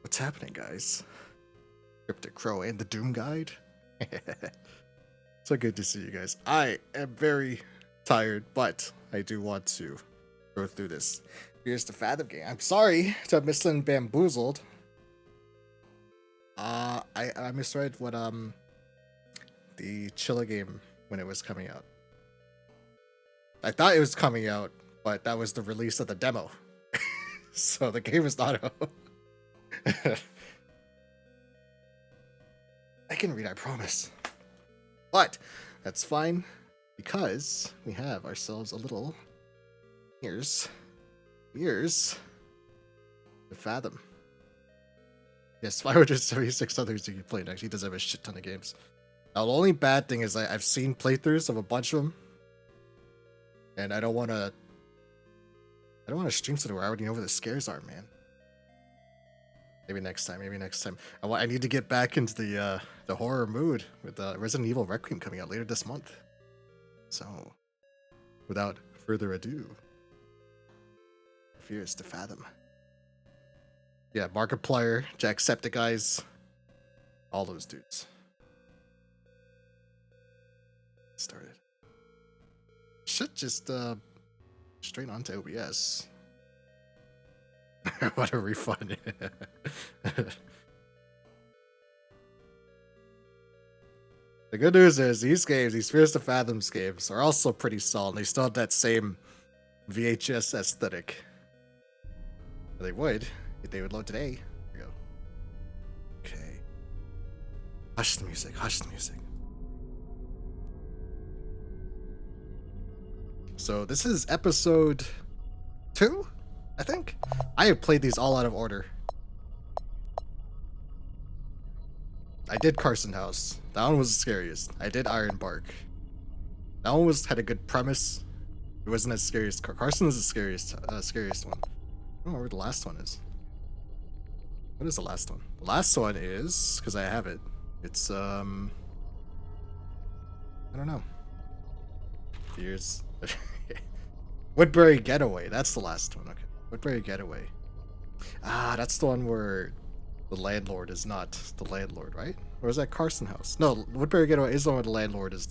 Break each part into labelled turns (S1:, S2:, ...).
S1: What's happening, guys? Cryptic Crow and the Doom Guide. So good to see you guys. I am very tired, but I do want to go through this. Here's the Fathom game. I'm sorry to have been bamboozled. I misread what the Chilla game when it was coming out. I thought it was coming out, but that was the release of the demo. So the game is not out. I can read, I promise. But that's fine because we have ourselves a little ears to Fathom. Yes, 576 others you can play next. He does have a shit ton of games. Now, the only bad thing is I've seen playthroughs of a bunch of them, and I don't want to stream something where I already know where the scares are, man. Maybe next time. I need to get back into the horror mood with Resident Evil Requiem coming out later this month. So without further ado, fears to fathom. Yeah, Markiplier, Jacksepticeye's, all those dudes. Started. Should just straight onto OBS. What a refund. The good news is these games, these Fears to Fathoms games, are also pretty solid. They still have that same VHS aesthetic. They would if they would load today. Here we go. Okay. Hush the music, hush the music. So this is episode 2, I think. I have played these all out of order. I did Carson House. That one was the scariest. I did Iron Bark. That one had a good premise. It wasn't as scary as Carson is the scariest one. I don't know where the last one is. What is the last one? The last one is, because I have it, it's I don't know. Fears. Woodbury Getaway. That's the last one. Okay. Woodbury Getaway. Ah, that's the one where the landlord is not the landlord, right? Or is that Carson House? No, Woodbury Getaway is the one where the landlord is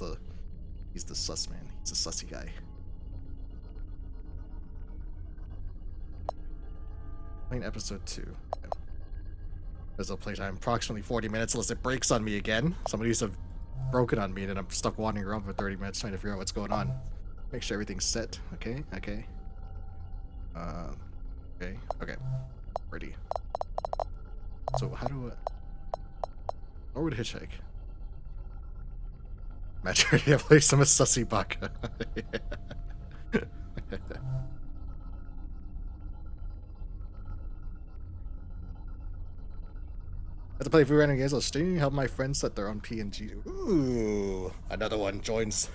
S1: he's the sus man. He's a sussy guy. Playing episode 2. Okay. There's a playtime approximately 40 minutes unless it breaks on me again. Somebody used to have broken on me and then I'm stuck wandering around for 30 minutes trying to figure out what's going on. Make sure everything's set. Okay. Okay. Ready. So how do I... Norwood Hitchhike. Imagine I play some sussy baka. I have to play free random games on stream, help my friends set their own PNG. Ooh, another one joins.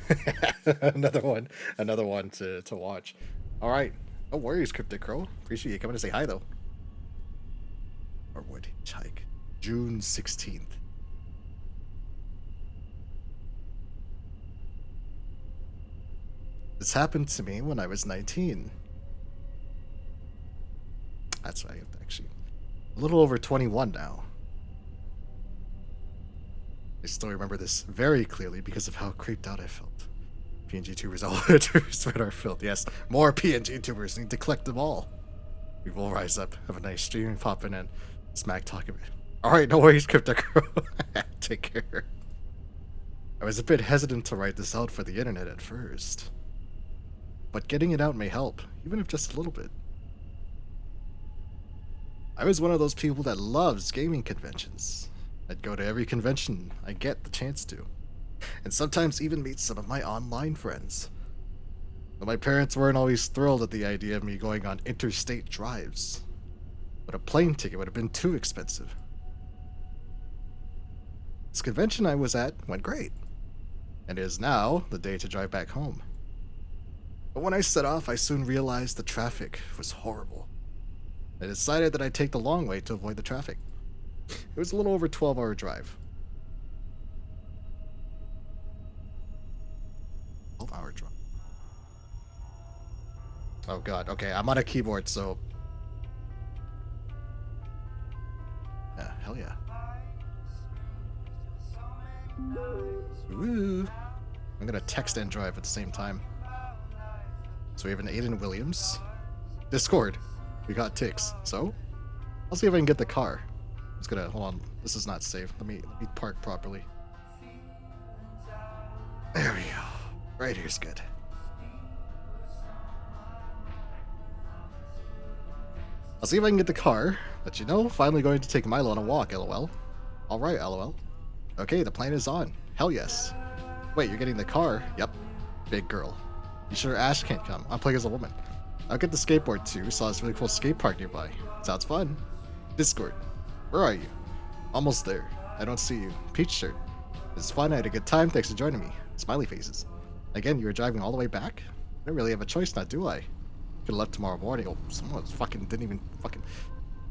S1: another one to watch. All right. No worries, Cryptic Crow. Appreciate you coming to say hi, though. Norwood Hitchhike. June 16th. This happened to me when I was 19. That's right, actually. A little over 21 now. I still remember this very clearly because of how creeped out I felt. PNG tubers all spread our filth. Yes, more PNG tubers need to collect them all. We will rise up, have a nice stream, pop in and smack talk a bit. Alright, no worries, Cryptocro. Take care. I was a bit hesitant to write this out for the internet at first. But getting it out may help, even if just a little bit. I was one of those people that loves gaming conventions. I'd go to every convention I get the chance to, and sometimes even meet some of my online friends. But my parents weren't always thrilled at the idea of me going on interstate drives, but a plane ticket would have been too expensive. This convention I was at went great, and it is now the day to drive back home. But when I set off, I soon realized the traffic was horrible. I decided that I'd take the long way to avoid the traffic. It was a little over a 12-hour drive. 12-hour drive. Oh god, okay, I'm on a keyboard, so... Yeah, hell yeah. Woo! I'm gonna text and drive at the same time. So we have an Aiden Williams. Discord. We got ticks. So, I'll see if I can get the car. I'm just gonna, hold on, this is not safe. Let me park properly. There we go. Right here's good. I'll see if I can get the car. But you know, finally going to take Milo on a walk, lol. Alright, lol. Okay, the plan is on. Hell yes. Wait, you're getting the car? Yep. Big girl. You sure Ash can't come? I'm playing as a woman. I'll get the skateboard too. Saw this really cool skate park nearby. Sounds fun. Discord. Where are you? Almost there. I don't see you. Peach shirt. It's fun. I had a good time. Thanks for joining me. Smiley faces. Again, you were driving all the way back? I don't really have a choice now, do I? Could have left tomorrow morning. Oh, someone fucking didn't even fucking...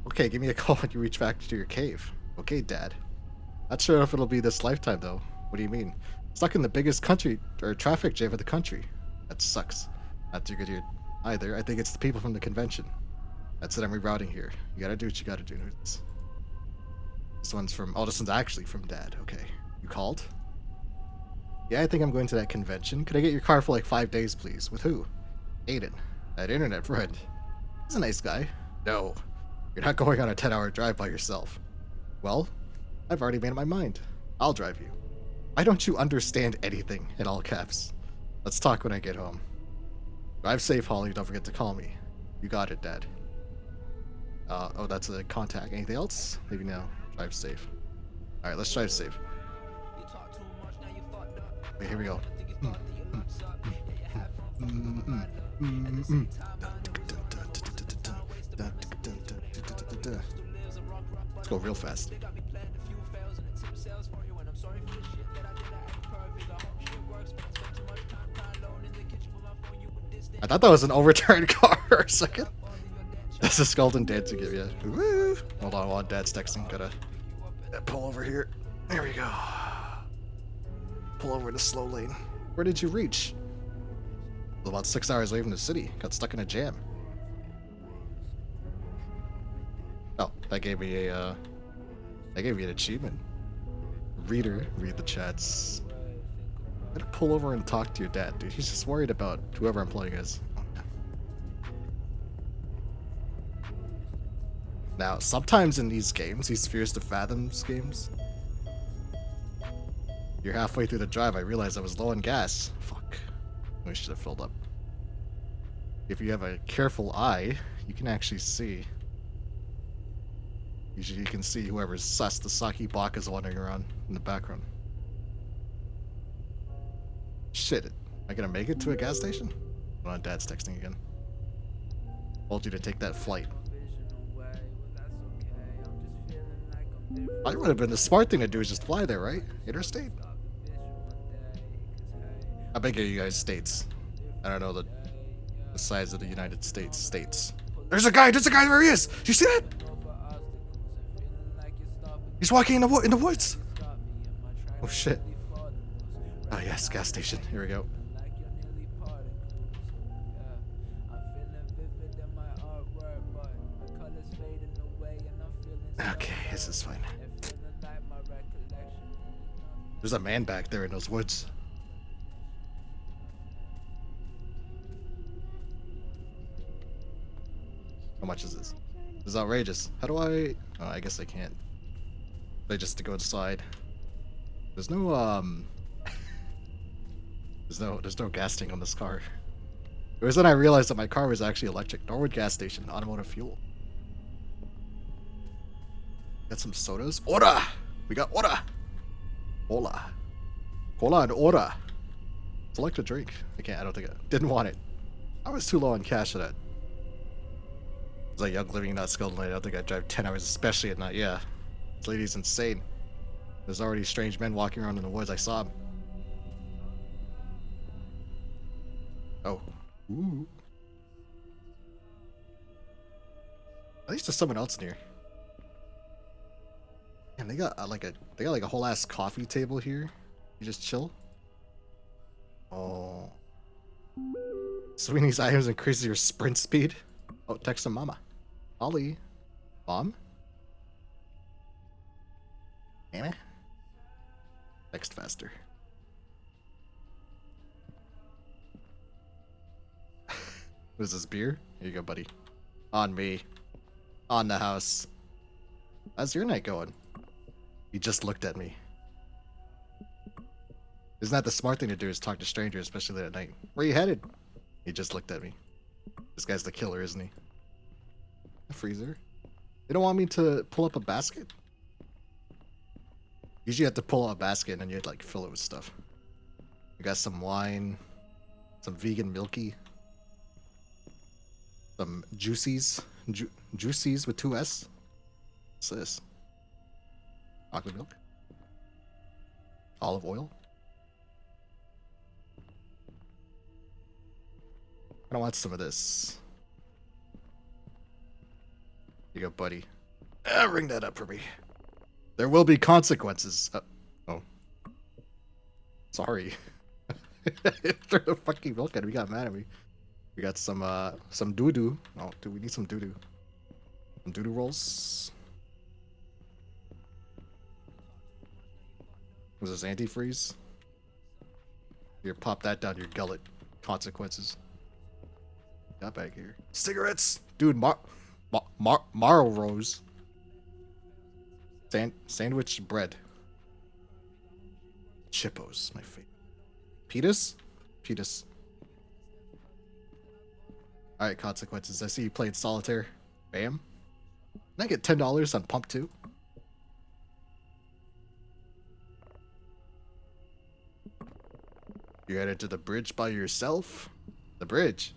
S1: Okay, give me a call when you reach back to your cave. Okay, Dad. Not sure if it'll be this lifetime, though. What do you mean? Stuck in the biggest country, or traffic jam of the country. That sucks. Not too good here either. I think it's the people from the convention. That's it, I'm rerouting here. You gotta do what you gotta do. Who's this? This one's from... Oh, this one's actually from Dad. Okay. You called? Yeah, I think I'm going to that convention. Could I get your car for like 5 days, please? With who? Aiden. That internet friend. He's a nice guy. No. You're not going on a 10-hour drive by yourself. Well, I've already made up my mind. I'll drive you. Why don't you understand anything in all caps? Let's talk when I get home. Drive safe, Holly. Don't forget to call me. You got it, Dad. Oh, that's a contact. Anything else? Maybe no. Drive safe. Alright, let's drive safe. Okay, here we go. Let's go real fast. I thought that was an overturned car for a second. That's a skeleton dance to give you. Woo. Hold on while Dad's texting. Gotta pull over here. There we go. Pull over the slow lane. Where did you reach? About 6 hours away from the city. Got stuck in a jam. Oh, that gave me a that gave me an achievement. Reader, read the chats. I gotta pull over and talk to your dad, dude. He's just worried about whoever I'm playing as. Now, sometimes in these games, these Fears to Fathoms games, you're halfway through the drive, I realized I was low on gas. Fuck. We should have filled up. If you have a careful eye, you can actually see. Usually you can see whoever's sus the Saki Baka is wandering around in the background. Shit. Am I gonna make it to a gas station? Hold on, Dad's texting again. Told you to take that flight. I would have been the smart thing to do is just fly there, right? Interstate? How big are you guys' states? I don't know the size of the United States. There's a guy where he is! Do you see that? He's walking in the woods! Oh shit. Oh yes, gas station. Here we go. Okay, this is fine. There's a man back there in those woods. How much is this? This is outrageous. How do I... Oh, I guess I can't. I just to go inside. There's no, There's no gas tank on this car. It was then I realized that my car was actually electric. Norwood gas station, automotive fuel. Got some sodas. Ora! We got ora! Hola. Cola and ora. Select a drink. I don't think I didn't want it. I was too low on cash for that. It's like young living, not skilled. I don't think I'd drive 10 hours, especially at night. Yeah. This lady's insane. There's already strange men walking around in the woods. I saw them. Oh. Ooh. At least there's someone else near. And they got like a whole ass coffee table here. You just chill. Oh. Sweeney's items increases your sprint speed. Oh, text to mama. Ollie. Mom? Anna? Text faster. What is this, beer? Here you go, buddy. On me. On the house. How's your night going? He just looked at me. Isn't that the smart thing to do, is talk to strangers, especially late at night? Where you headed? He just looked at me. This guy's the killer, isn't he? A freezer? They don't want me to pull up a basket? Usually you have to pull out a basket and then you'd like fill it with stuff. We got some wine, some vegan milky, some juicies, juicies with 2 S. What's this? Chocolate milk, olive oil. I don't want some of this. Here you go, buddy. Ring that up for me. There will be consequences. Oh. Sorry. Threw the fucking milk at me. He got mad at me. We got some doo-doo. Oh, do we need some doo-doo? Some doo-doo rolls. Was this antifreeze? Here, pop that down your gullet. Consequences. Got back here. Cigarettes! Dude, Marl Rose. Sandwich bread. Chippos, my favorite. Petus? Petus. Alright, consequences. I see you played solitaire. Bam. Can I get $10 on pump 2? You headed to the bridge by yourself? The bridge?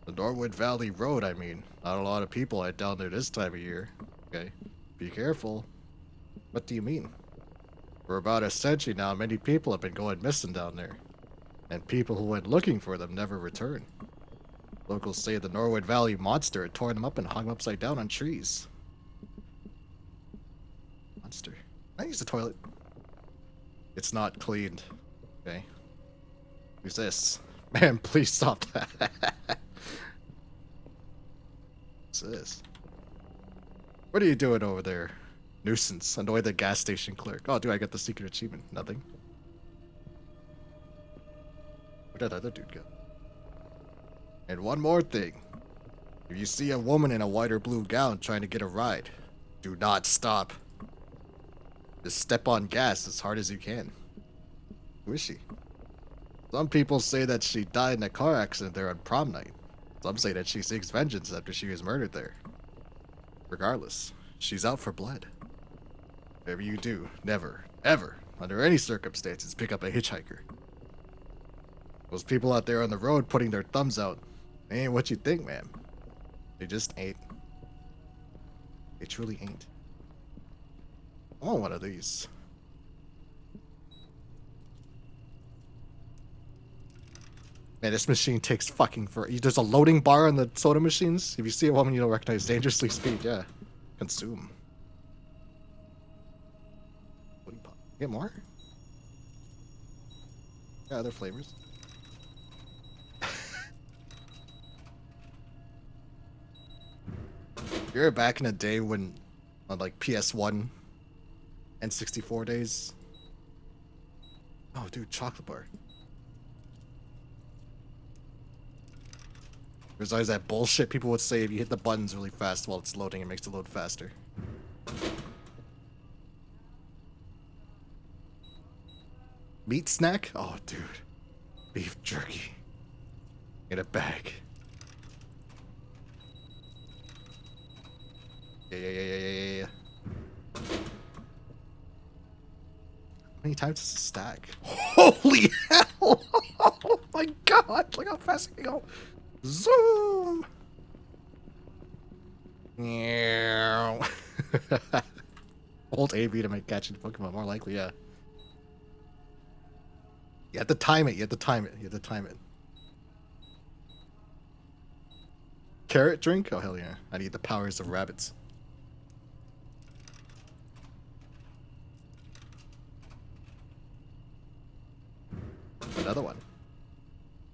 S1: The Norwood Valley Road, I mean. Not a lot of people head down there this time of year. Okay. Be careful. What do you mean? For about a century now, many people have been going missing down there. And people who went looking for them never return. Locals say the Norwood Valley monster had torn them up and hung them upside down on trees. Monster. Can I use the toilet? It's not cleaned. Okay. Who's this? Man, please stop that. What's this? What are you doing over there? Nuisance. Annoy the gas station clerk. Oh, do I get the secret achievement? Nothing. Where'd that other dude go? And one more thing. If you see a woman in a white or blue gown trying to get a ride, do not stop. Just step on gas as hard as you can. Who is she? Some people say that she died in a car accident there on prom night. Some say that she seeks vengeance after she was murdered there. Regardless, she's out for blood. Whatever you do, never, ever, under any circumstances, pick up a hitchhiker. Those people out there on the road putting their thumbs out, they ain't what you think, man. They just ain't. They truly ain't. I want one of these. Man, this machine takes fucking for. There's a loading bar on the soda machines. If you see a woman you don't recognize, dangerously speed. Yeah, consume. Get more? Yeah, other flavors. You're back in a day when, on like PS1 and 64 days. Oh, dude, chocolate bar. There's always that bullshit people would say if you hit the buttons really fast while it's loading, it makes it load faster. Meat snack? Oh, dude. Beef jerky. In a bag. Yeah. How many times does it stack? Holy hell! Oh my god! Look how fast I can go! Zoom! Yeah. Hold AB to make catching Pokemon more likely, yeah. You have to time it, you have to time it. Carrot drink? Oh hell yeah. I need the powers of rabbits. Another one.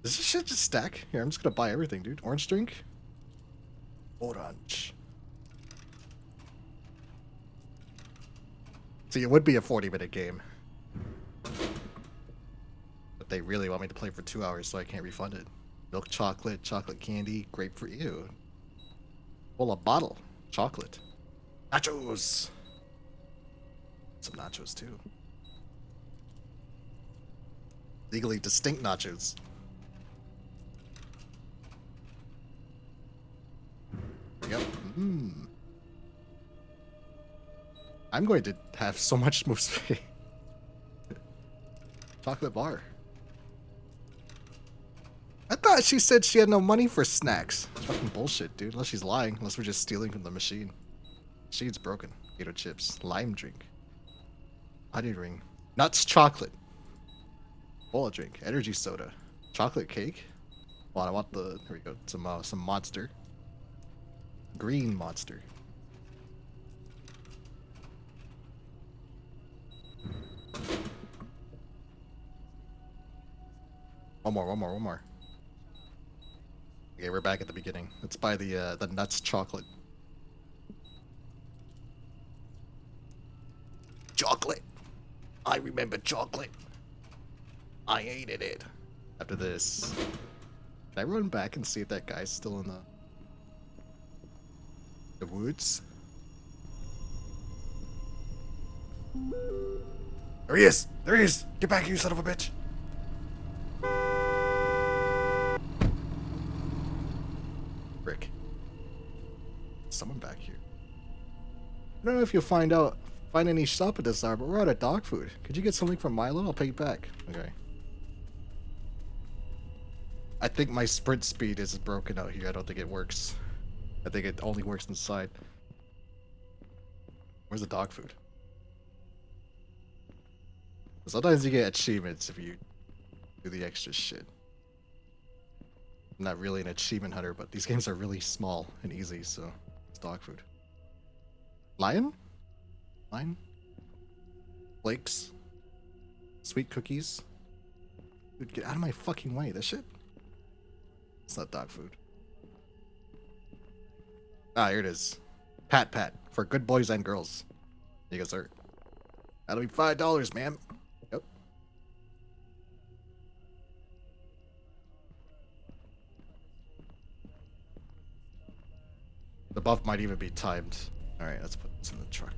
S1: Does this shit just stack? Here, I'm just gonna buy everything, dude. Orange drink? Orange. See, it would be a 40-minute game. But they really want me to play for 2 hours, so I can't refund it. Milk chocolate, chocolate candy, grapefruit. Ew. Well, a bottle. Chocolate. Nachos! Some nachos, too. Legally distinct nachos. There we go. I'm going to have so much more space. Chocolate bar. I thought she said she had no money for snacks. Fucking bullshit, dude. Unless she's lying. Unless we're just stealing from the machine. Machine's broken. Potato chips. Lime drink. Honey ring. Nuts chocolate. Cola drink. Energy soda. Chocolate cake. Well, I want the... Here we go. Some monster. Green monster. One more. Okay, we're back at the beginning. Let's buy the nuts chocolate. Chocolate. I remember chocolate. I hated it. After this, can I run back and see if that guy's still in the woods? There he is! There he is! Get back here, you son of a bitch! Rick. Someone back here. I don't know if you'll find any shop at this hour, but we're out of dog food. Could you get something from Milo? I'll pay you back. Okay. I think my sprint speed is broken out here. I don't think it works. I think it only works inside. Where's the dog food? Sometimes you get achievements if you do the extra shit. I'm not really an achievement hunter, but these games are really small and easy, so it's dog food. Lion? Lion? Flakes? Sweet cookies? Dude, get out of my fucking way, this shit. It's not dog food. Ah, here it is. Pat Pat. For good boys and girls. You guys are. That'll be $5, ma'am. Yep. The buff might even be timed. Alright, let's put this in the truck.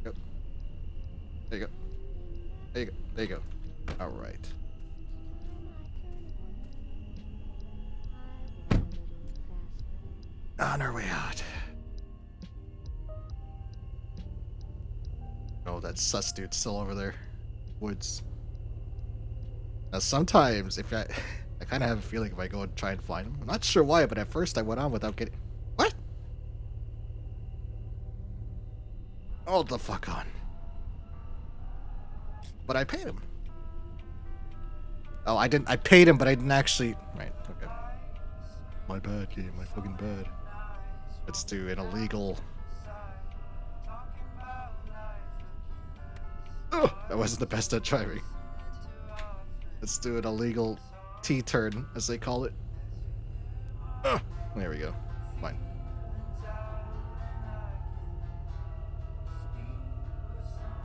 S1: Yep. There you go. There you go. There you go. Alright. On our way out. Oh, that sus dude's still over there. Woods. Now sometimes if I kind of have a feeling if I go and try and find him. I'm not sure why, but at first I went on without getting... What? Hold the fuck on. But I paid him. Oh, I didn't... I paid him, but I didn't actually... Right, okay. My bad, game. My fucking bad. Let's do an illegal... Oh, that wasn't the best at driving. Let's do an illegal T-turn, as they call it. There we go. Fine.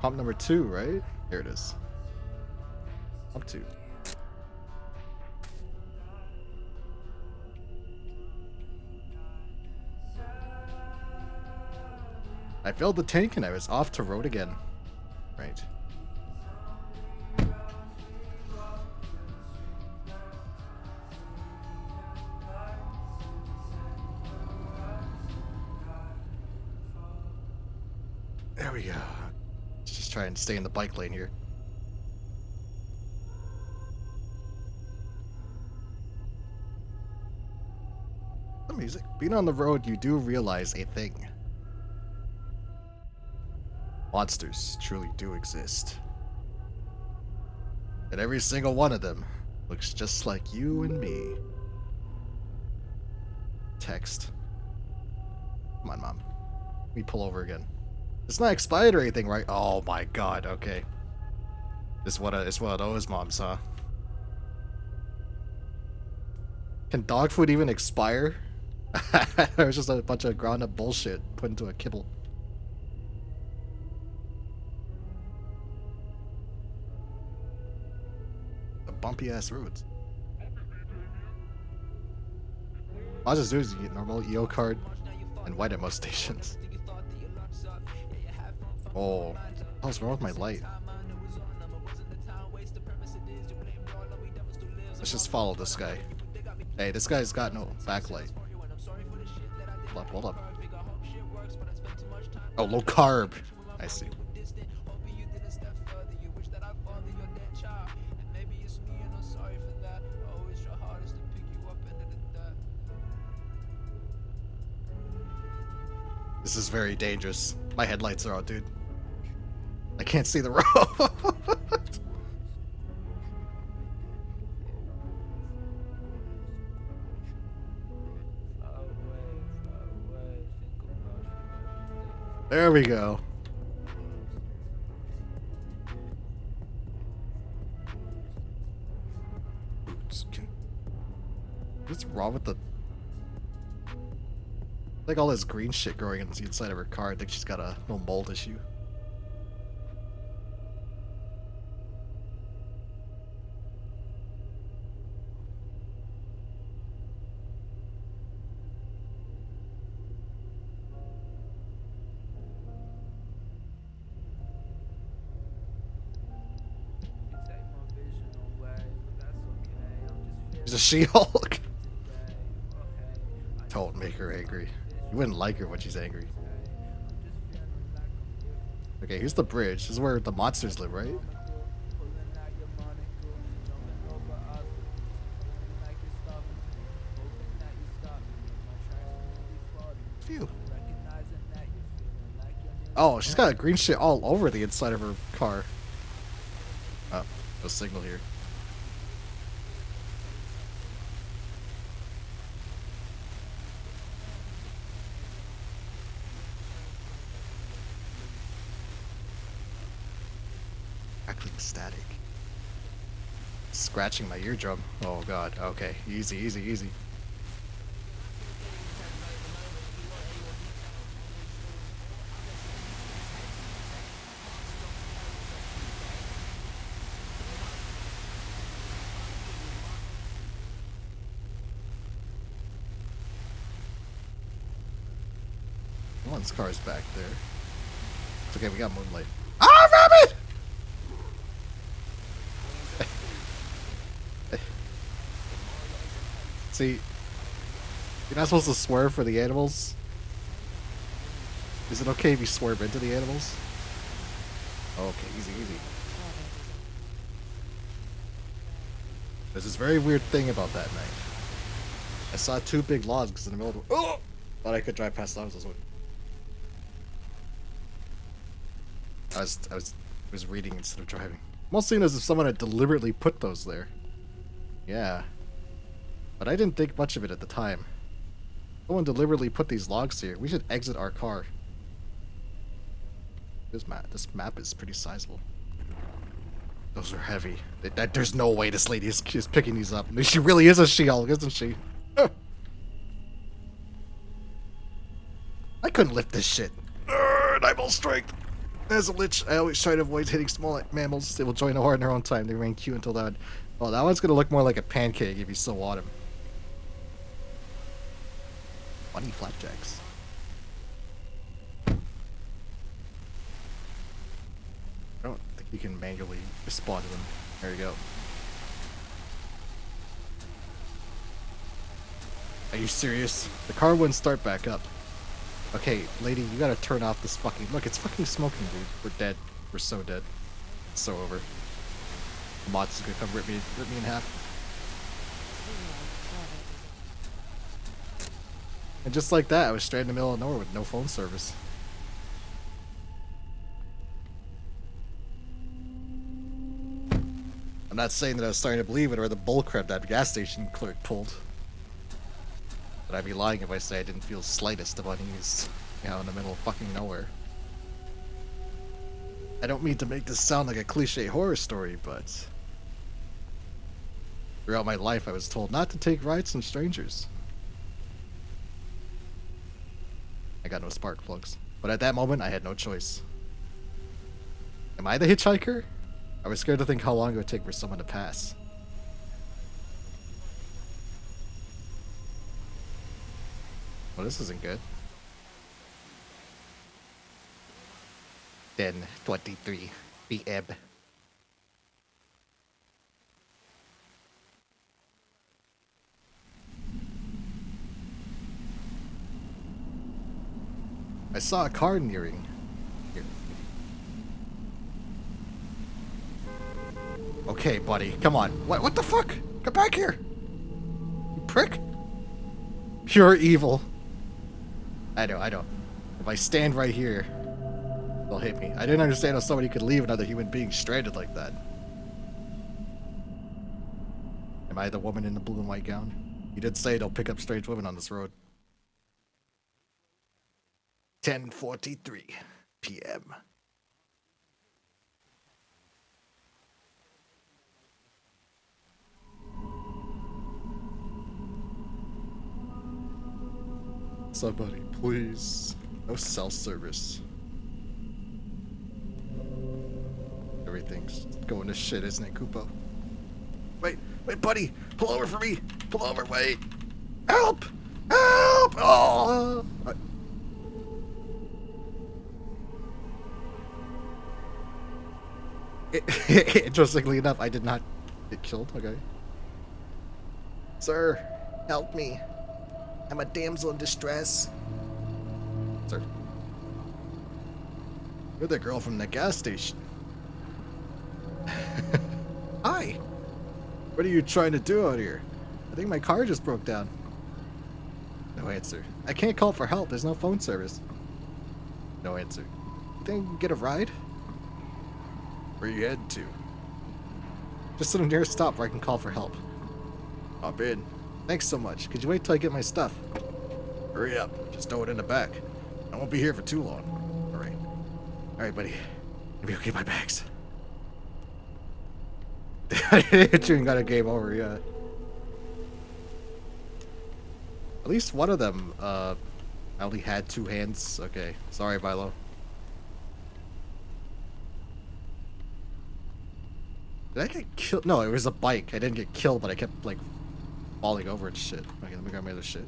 S1: Pump number 2, right? Here it is. Pump 2. I filled the tank and I was off to road again. Right. There we go. Let's just try and stay in the bike lane here. The music. Being on the road, you do realize a thing. Monsters truly do exist. And every single one of them looks just like you and me. Text. Come on, Mom. Let me pull over again. It's not expired or anything, right? Oh my god, okay. It's one of those moms, huh? Can dog food even expire? There's just a bunch of ground up bullshit put into a kibble. Bumpy ass roads. All I just do is get normal EO card and white at most stations. Oh, what's wrong with my light? Let's just follow this guy. Hey, this guy's got no backlight. Hold up, hold up. Oh, low carb. I see. This is very dangerous. My headlights are out, dude. I can't see the road. There we go. What's wrong with the... Like all this green shit growing on the inside of her car. I think she's got a no mold issue. She's a She-Hulk. Don't make her angry. You wouldn't like her when she's angry. Okay, here's the bridge. This is where the monsters live, right? Phew. Oh, she's got green shit all over the inside of her car. Oh, no signal here. Crackling static. Scratching my eardrum. Oh god. Okay. Easy, easy, easy. One's car's back there. It's okay, we got moonlight. Ah, rabbit! See, you're not supposed to swerve for the animals. Is it okay if you swerve into the animals? Okay, easy, easy. There's this very weird thing about that night. I saw two big logs in the middle of the... Oh! Thought I could drive past those. I was reading instead of driving. Almost seemed as if someone had deliberately put those there. Yeah. But I didn't think much of it at the time. Someone deliberately put these logs here. We should exit our car. This map is pretty sizable. Those are heavy. There's no way this lady is picking these up. She really is a She-Hulk, isn't she? I couldn't lift this shit. I'm all strength. As a lich, I always try to avoid hitting small mammals. They will join a horde in their own time. They remain cute until that. Oh, that one's gonna look more like a pancake if you still want him. Funny flapjacks. I don't think you can manually respond to them. There you go. Are you serious? The car wouldn't start back up. Okay, lady, you gotta turn off this fucking... Look, it's fucking smoking, dude. We're dead. We're so dead. It's so over. The mods is gonna come rip me in half. And just like that, I was straight in the middle of nowhere with no phone service. I'm not saying that I was starting to believe it or the bullcrap that gas station clerk pulled. But I'd be lying if I say I didn't feel slightest about he's, you know, in the middle of fucking nowhere. I don't mean to make this sound like a cliche horror story, but throughout my life I was told not to take rides from strangers. I got no spark plugs. But at that moment I had no choice. Am I the hitchhiker? I was scared to think how long it would take for someone to pass. Well, this isn't good. 10:23 p.m. I saw a car nearing. Here. Okay, buddy, come on. What the fuck? Get back here! You prick! Pure evil. I know. If I stand right here, they'll hit me. I didn't understand how somebody could leave another human being stranded like that. Am I the woman in the blue and white gown? You did say don't pick up strange women on this road. 10:43 p.m. Somebody, please. No cell service. Everything's going to shit, isn't it, Kupo? Wait, buddy! Pull over for me! Pull over, wait! Help! Help! Oh! Interestingly enough, I did not get killed, okay? Sir, help me. I'm a damsel in distress. Sir. You're the girl from the gas station. Hi. What are you trying to do out here? I think my car just broke down. No answer. I can't call for help. There's no phone service. No answer. You think I can get a ride? Where are you headed to? Just to the nearest stop where I can call for help. Hop in. Thanks so much. Could you wait till I get my stuff? Hurry up. Just throw it in the back. I won't be here for too long. Alright. Alright, buddy. Maybe I'll get my bags. Hitchhike got a game over, yeah. At least one of them, I only had 2 hands. Okay. Sorry, Milo. Did I get killed? No, it was a bike. I didn't get killed, but I kept, like, falling over and shit. Okay, let me grab my other shit.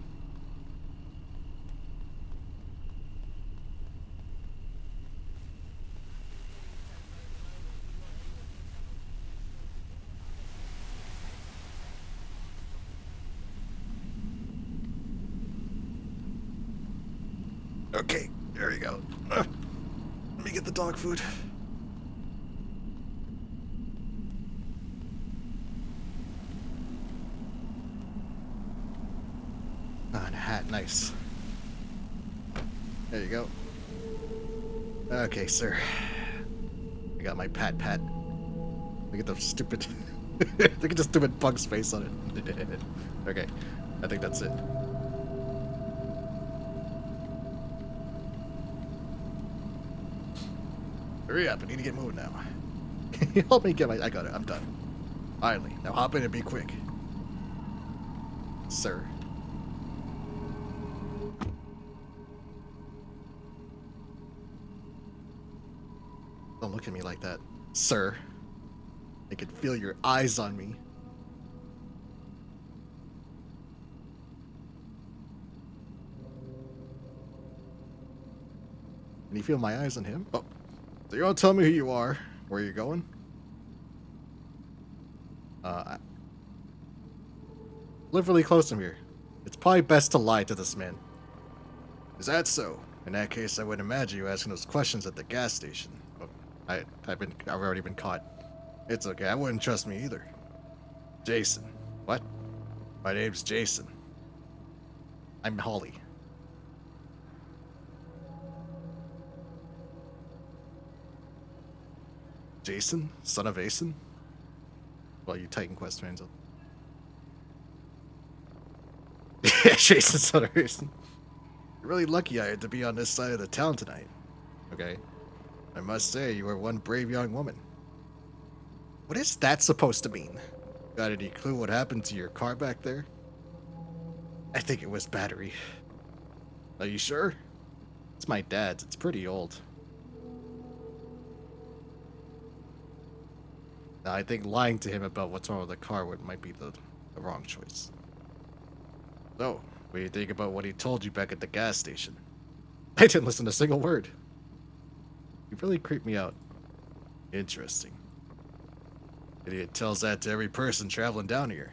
S1: Okay, there you go. Let me get the dog food. Ah, and a hat, nice. There you go. Okay, sir. I got my pat. Look at the stupid... Look at the stupid bug's face on it. Okay, I think that's it. Hurry up, I need to get moving now. Can you help me get my... I got it, I'm done. Finally, now hop in and be quick. Sir. Don't look at me like that, sir. I can feel your eyes on me. Can you feel my eyes on him? Oh. So you don't tell me who you are, where you're going? I live really close from here. It's probably best to lie to this man. Is that so? In that case, I would imagine you asking those questions at the gas station. Oh, I've already been caught. It's okay, I wouldn't trust me either. Jason. What? My name's Jason. I'm Holly. Jason? Son of Asen? Well, you Titan Quest fans. Yeah, Jason, son of Asen. You're really lucky I had to be on this side of the town tonight. Okay. I must say, you are one brave young woman. What is that supposed to mean? Got any clue what happened to your car back there? I think it was battery. Are you sure? It's my dad's. It's pretty old. Now, I think lying to him about what's wrong with the car might be the wrong choice. So, what do you think about what he told you back at the gas station? I didn't listen to a single word. He really creeped me out. Interesting. Idiot tells that to every person traveling down here.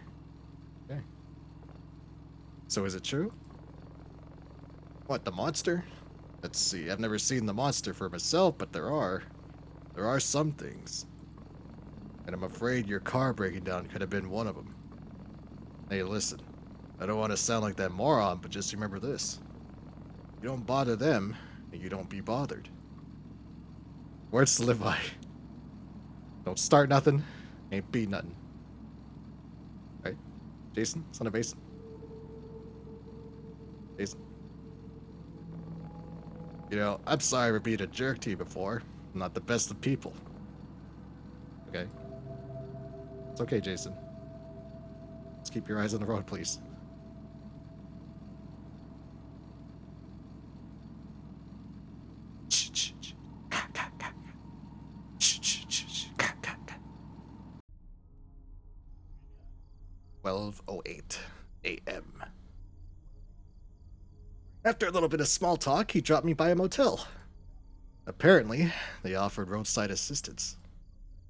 S1: Okay. So is it true? What, the monster? Let's see, I've never seen the monster for myself, but there are some things. And I'm afraid your car breaking down could have been one of them. Hey, listen. I don't want to sound like that moron, but just remember this. You don't bother them, and you don't be bothered. Words to live by. Don't start nothing, ain't be nothing. Right? Jason? Son of Asen? Jason? You know, I'm sorry for being a jerk to you before. I'm not the best of people. Okay? It's okay, Jason. Just keep your eyes on the road, please. 6:08 a.m. After a little bit of small talk, he dropped me by a motel. Apparently, they offered roadside assistance.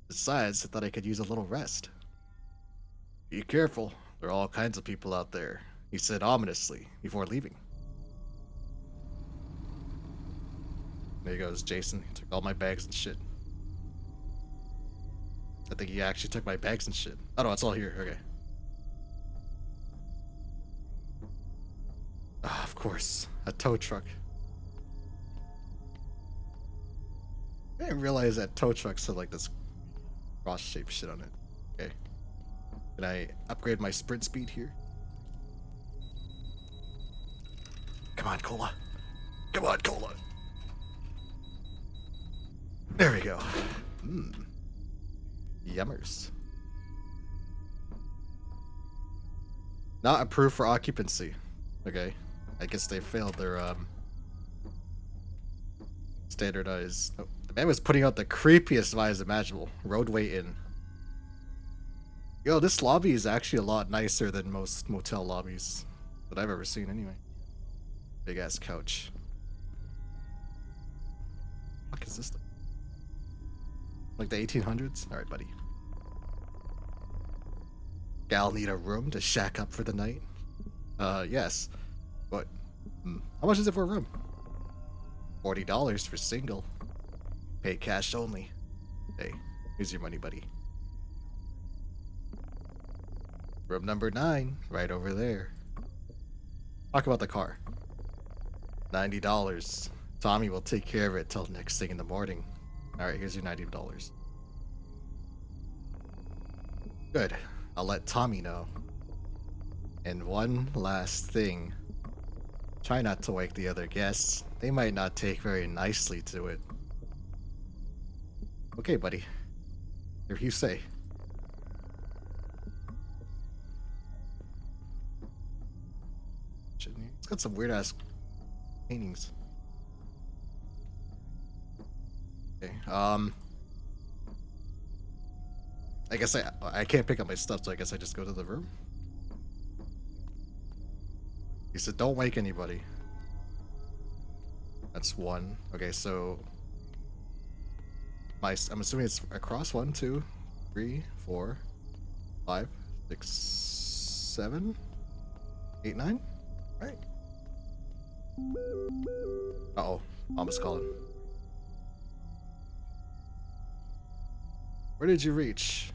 S1: Besides, I thought I could use a little rest. Be careful, there are all kinds of people out there, he said ominously before leaving. There goes Jason. He took all my bags and shit. I think he actually took my bags and shit. Oh no, it's all here. Okay. Ah, of course. A tow truck. I didn't realize that tow trucks had like this cross-shaped shit on it. Okay. Can I upgrade my sprint speed here? Come on, Cola. Come on, Cola. There we go. Yummers. Not approved for occupancy. Okay. I guess they failed their standardized. Oh, the man was putting out the creepiest vibes imaginable. Roadway Inn. Yo, this lobby is actually a lot nicer than most motel lobbies that I've ever seen anyway. Big ass couch. What the fuck is this thing? Like the 1800s? Alright, buddy. Gal need a room to shack up for the night? Yes. What? How much is it for a room? $40 for single. Pay cash only. Hey, here's your money, buddy. Room number 9, right over there. Talk about the car. $90. Tommy will take care of it till next thing in the morning. Alright, here's your $90. Good. I'll let Tommy know. And one last thing. Try not to wake the other guests. They might not take very nicely to it. Okay, buddy. If you say. It's got some weird ass paintings. Okay, I guess I can't pick up my stuff, so I guess I just go to the room. He said, don't wake anybody. That's 1. Okay, so I'm assuming it's across 1, 2, 3, 4, 5, 6, 7, 8, 9. Right. Uh-oh, Mama's calling. Where did you reach?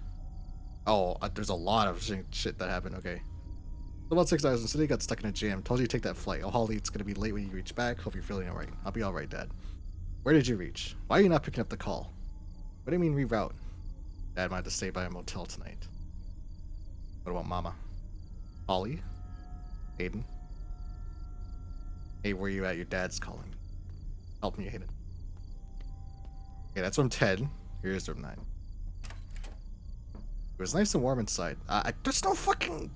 S1: Oh, there's a lot of shit that happened. Okay. About 6 hours in the city, got stuck in a jam. Told you to take that flight. Oh, Holly, it's gonna be late when you reach back. Hope you're feeling alright. I'll be alright, Dad. Where did you reach? Why are you not picking up the call? What do you mean reroute? Dad might have to stay by a motel tonight. What about Mama? Holly? Aiden? Hey, where you at? Your dad's calling. Help me, Aiden. Okay, that's room 10. Here's room 9. It was nice and warm inside. There's no fucking...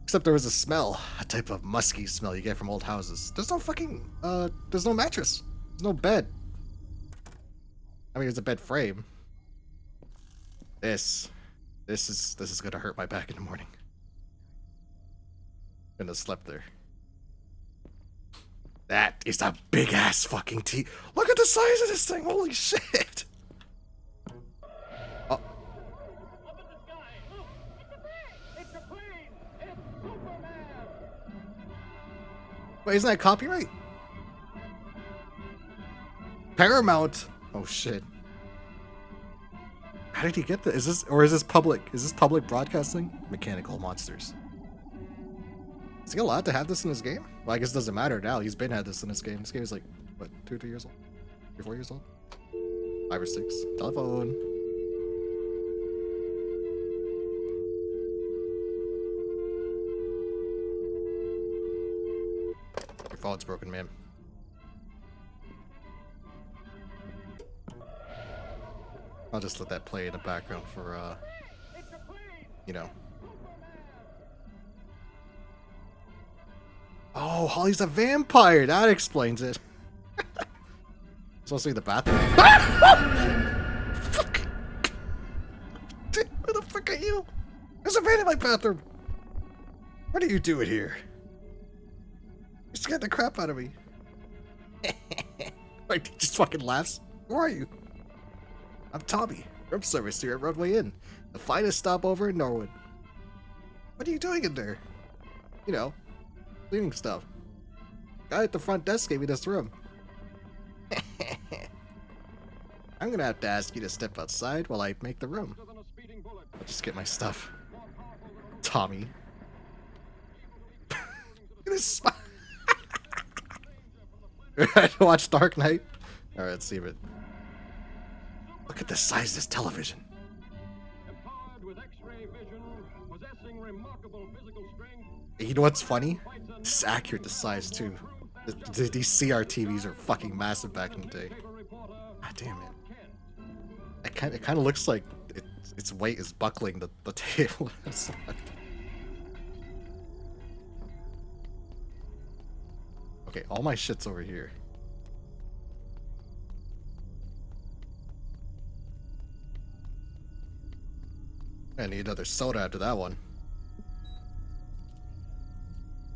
S1: Except there was a smell. A type of musky smell you get from old houses. There's no fucking... there's no mattress. There's no bed. I mean, there's a bed frame. This is gonna hurt my back in the morning. Gonna have slept there. That is a big ass fucking TV. Look at the size of this thing. Holy shit. Oh. Wait, isn't that copyright? Paramount. Oh shit. How did he get this? Is this public? Is this public broadcasting? Mechanical monsters. Is he allowed to have this in his game? Well, I guess it doesn't matter now. He's been had this in his game. This game is like, what, 2 or 3 years old? 3 or 4 years old? 5 or 6. Telephone. Your phone's broken, man. I'll just let that play in the background for, you know. Oh, Holly's a vampire. That explains it. Supposed to be the bathroom. Fuck! Where the fuck are you? Who's invading my bathroom? What are you doing here? You scared the crap out of me. Like, he just fucking laughs. Who are you? I'm Tommy, room service here at Runway Inn, the finest stopover in Norwood. What are you doing in there? You know, cleaning stuff. Guy at the front desk gave me this room. I'm gonna have to ask you to step outside while I make the room. I'll just get my stuff. Tommy. Look at this smile. Watch Dark Knight? Alright, let's see it. Look at the size of this television. You know what's funny? It's accurate, the size too. These CRTVs are fucking massive back in the day. God damn it. It kind of looks like its weight is buckling the table. Okay, all my shit's over here. I need another soda after that one.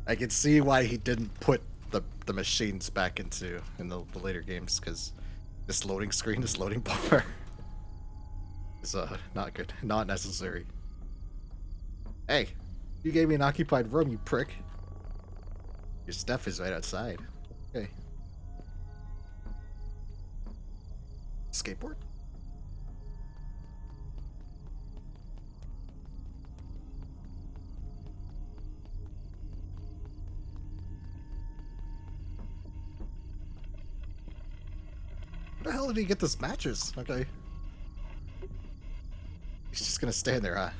S1: I can see why he didn't put the machines back in the later games, because this loading screen, this loading bar is not good, not necessary. Hey, you gave me an occupied room, you prick. Your stuff is right outside. Okay. Skateboard? Where the hell did he get this mattress? Okay. He's just gonna stand there, huh?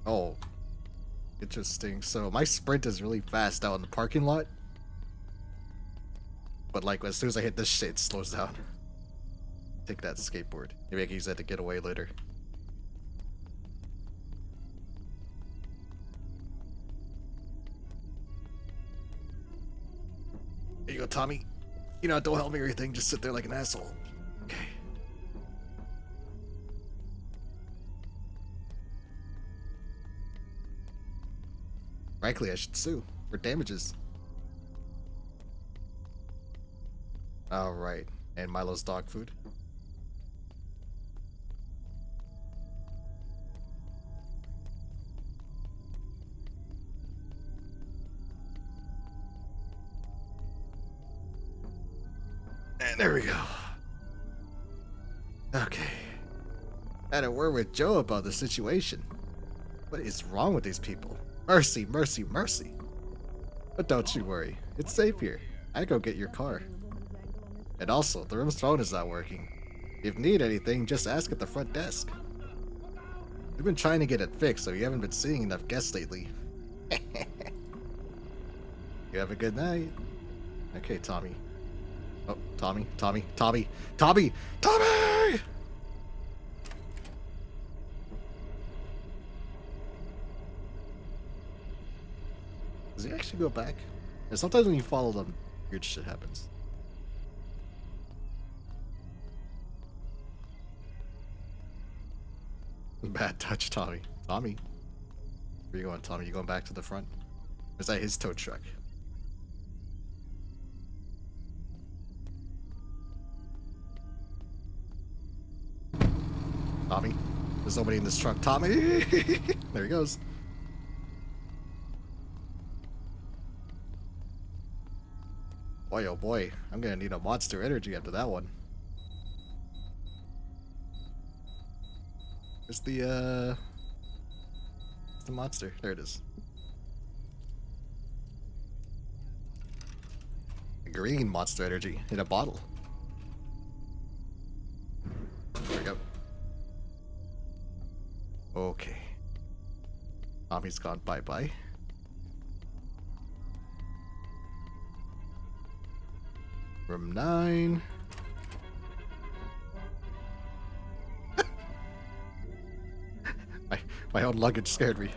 S1: Oh. Interesting. So my sprint is really fast out in the parking lot. But like as soon as I hit this shit, it slows down. Take that skateboard. Maybe I can use that to get away later. Here you go, Tommy. You know, don't help me or anything, just sit there like an asshole. Okay. Frankly, I should sue for damages. Alright, and Milo's dog food. And there we go. Okay. I had a word with Joe about the situation. What is wrong with these people? Mercy, mercy, mercy. But don't you worry. It's safe here. I go get your car. And also, the room's phone is not working. If you need anything, just ask at the front desk. We've been trying to get it fixed, so you haven't been seeing enough guests lately. You have a good night. Okay, Tommy. Oh, Tommy, Tommy, Tommy, Tommy, Tommy! Does he actually go back? And sometimes when you follow them, weird shit happens. Bad touch, Tommy. Tommy. Where you going, Tommy? You going back to the front? Or is that his tow truck? Tommy. There's nobody in this truck. Tommy! There he goes. Boy, oh boy. I'm gonna need a monster energy after that one. Where's the monster? There it is. A green monster energy in a bottle. There we go. Okay. Tommy's gone bye-bye. Room 9. My own luggage scared me.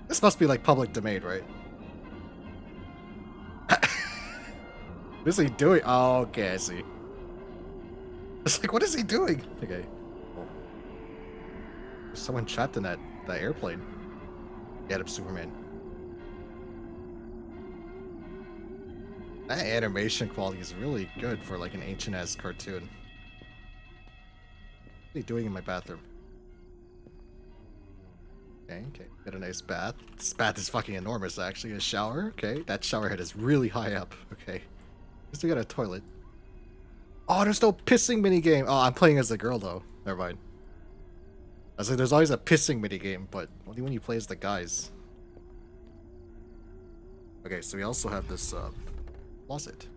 S1: This must be like public domain, right? What is he doing? Oh, okay, I see. It's like, what is he doing? Okay. Oh. There's someone trapped in that airplane. Get him, Superman. That animation quality is really good for like an ancient-ass cartoon. What are you doing in my bathroom? Okay, got a nice bath. This bath is fucking enormous, actually. A shower, okay. That shower head is really high up, okay. Still got a toilet. Oh, there's no pissing minigame. Oh, I'm playing as a girl, though. Never mind. I was like, there's always a pissing minigame, but only when you play as the guys. Okay, so we also have this, closet.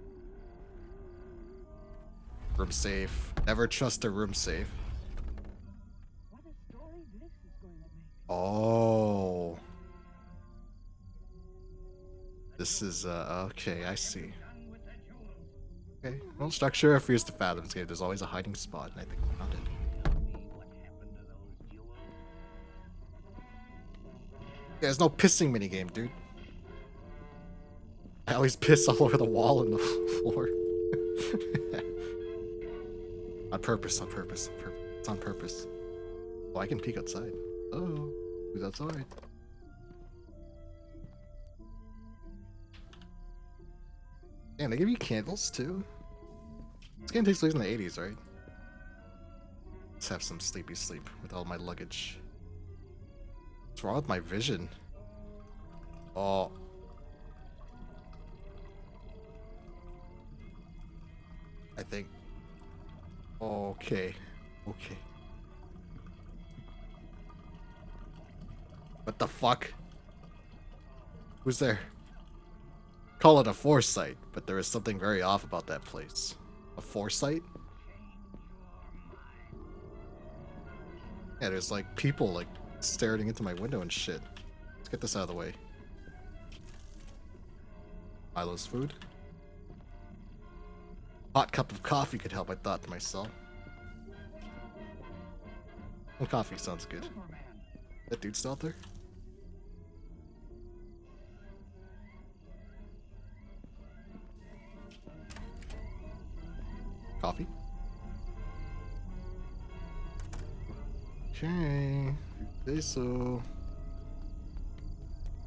S1: Room safe. Never trust a room safe. Oh. This is, okay, I see. Okay, well, structure refuse to fathom this game. There's always a hiding spot, and I think we found it. Yeah, there's no pissing minigame, dude. I always piss all over the wall and the floor. On purpose, on purpose, on purpose. It's on purpose. Oh, I can peek outside. Oh, who's outside? Damn, they give you candles too? This game takes place in the 80s, right? Let's have some sleepy sleep with all my luggage. What's wrong with my vision? Oh. I think. Okay. Okay. What the fuck? Who's there? Call it a foresight, but there is something very off about that place. A foresight? Yeah, there's like people like staring into my window and shit. Let's get this out of the way. Milo's food. Hot cup of coffee could help, I thought to myself. Well, coffee sounds good. That dude's still out there? Coffee? Okay. Say so.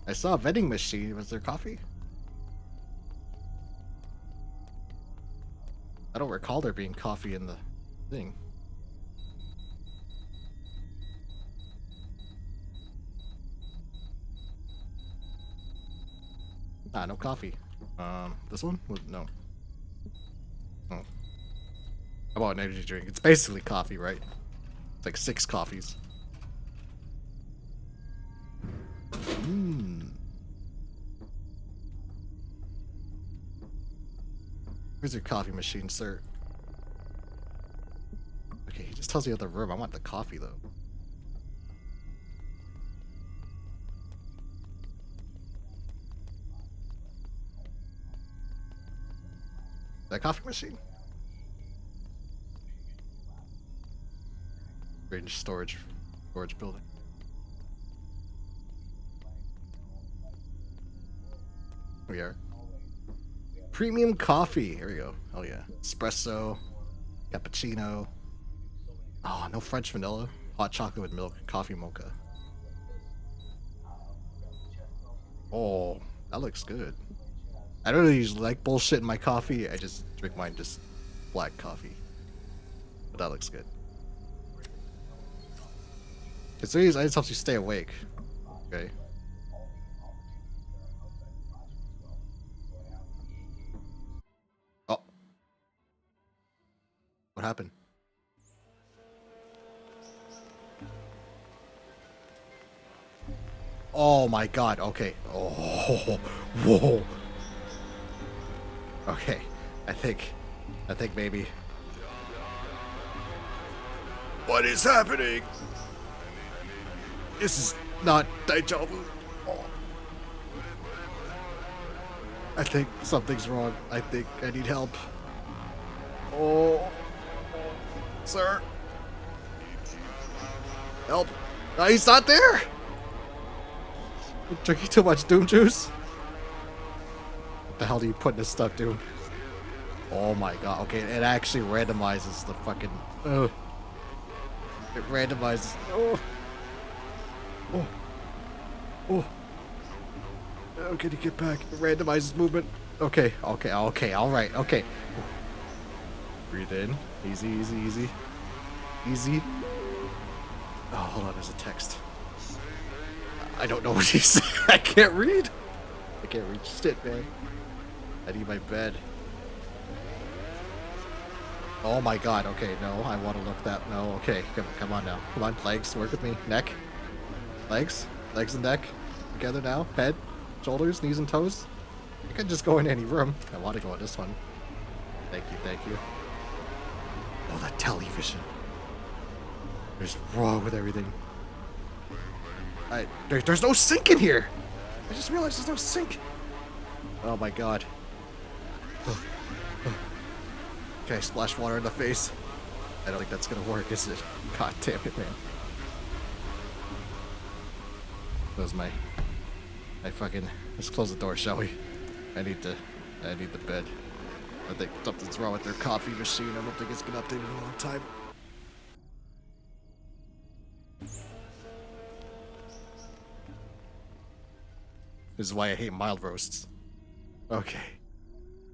S1: I saw a vending machine. Was there coffee? I don't recall there being coffee in the thing. Ah, no coffee. This one? No. Oh. How about an energy drink? It's basically coffee, right? It's like 6 coffees. Where's your coffee machine, sir? Okay, he just tells me out the room. I want the coffee, though. That coffee machine? Range storage building. Here we are. Premium coffee. Here we go. Oh yeah. Espresso, cappuccino. Oh, no French vanilla. Hot chocolate with milk. Coffee mocha. Oh, that looks good. I don't really usually like bullshit in my coffee. I just drink mine just black coffee. But that looks good. It just helps you stay awake. Okay. Oh. What happened? Oh my god, okay. Oh, whoa. Okay, I think maybe. What is happening? This is not deja vu. Oh. I think something's wrong. I think I need help. Oh, sir. Help. No, he's not there. I'm drinking too much Doom juice. What the hell do you put in this stuff, Doom? Oh my god. Okay, it actually randomizes the fucking. It randomizes. Oh. Oh. Oh. How can you get back? It randomizes movement. Okay. Okay. Okay. All right. Okay. Breathe in. Easy. Easy. Easy. Easy. Oh, hold on. There's a text. I don't know what he said. I can't read. I can't read shit, man. I need my bed. Oh my god. Okay, no. I want to look that. No. Okay. Come on now. Come on. Legs. Work with me. Neck. Legs. Legs and neck. Together now. Head. Shoulders. Knees and toes. I could just go in any room. I want to go in this one. Thank you. Thank you. Oh, that television. What is wrong with everything? There's no sink in here. I just realized there's no sink. Oh my god. Okay, splash water in the face. I don't think that's gonna work, is it? God damn it, man. Close my fucking. Let's close the door, shall we? I need the bed. I think something's wrong with their coffee machine. I don't think it's been updated in a long time. This is why I hate mild roasts. Okay.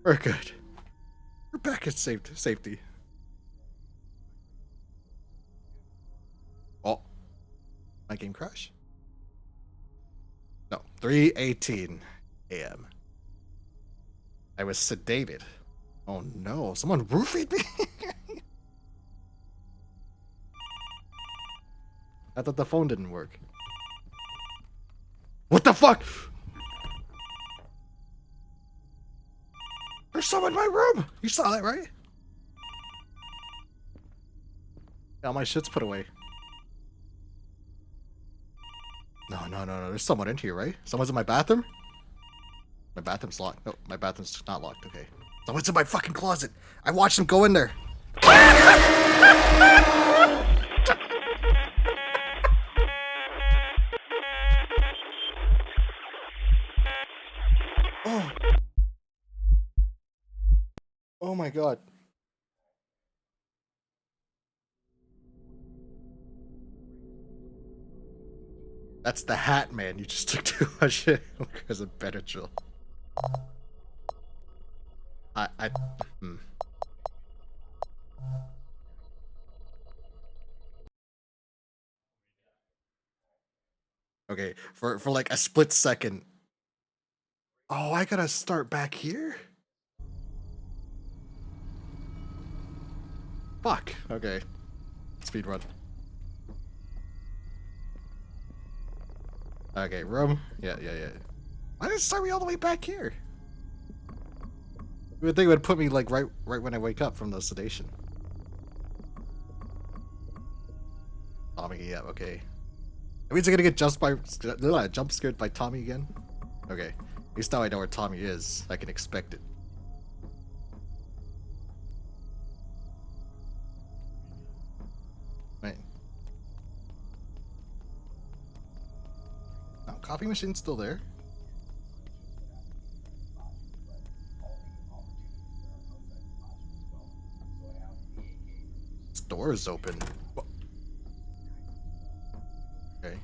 S1: We're good. We're back at safety. Oh. My game crash? No. 3:18 a.m. I was sedated. Oh no. Someone roofied me? I thought the phone didn't work. What the fuck? There's someone in my room! You saw that, right? All my shit's put away. No. There's someone in here, right? Someone's in my bathroom? My bathroom's locked. No, my bathroom's not locked. Okay. Someone's in my fucking closet. I watched them go in there. Oh. Oh my god. That's the hat, man. You just took too much shit because of Benadryl. Hmm. Okay, for like a split second. Oh, I gotta start back here? Fuck. Okay. Speed run. Okay, room. Yeah. Why did it start me all the way back here? You would think it would put me like right when I wake up from the sedation. Tommy, yeah, okay. That means I'm gonna get jump scared by Tommy again? Okay. At least now I know where Tommy is. I can expect it. Right. No, coffee machine's still there. This door is open. Okay.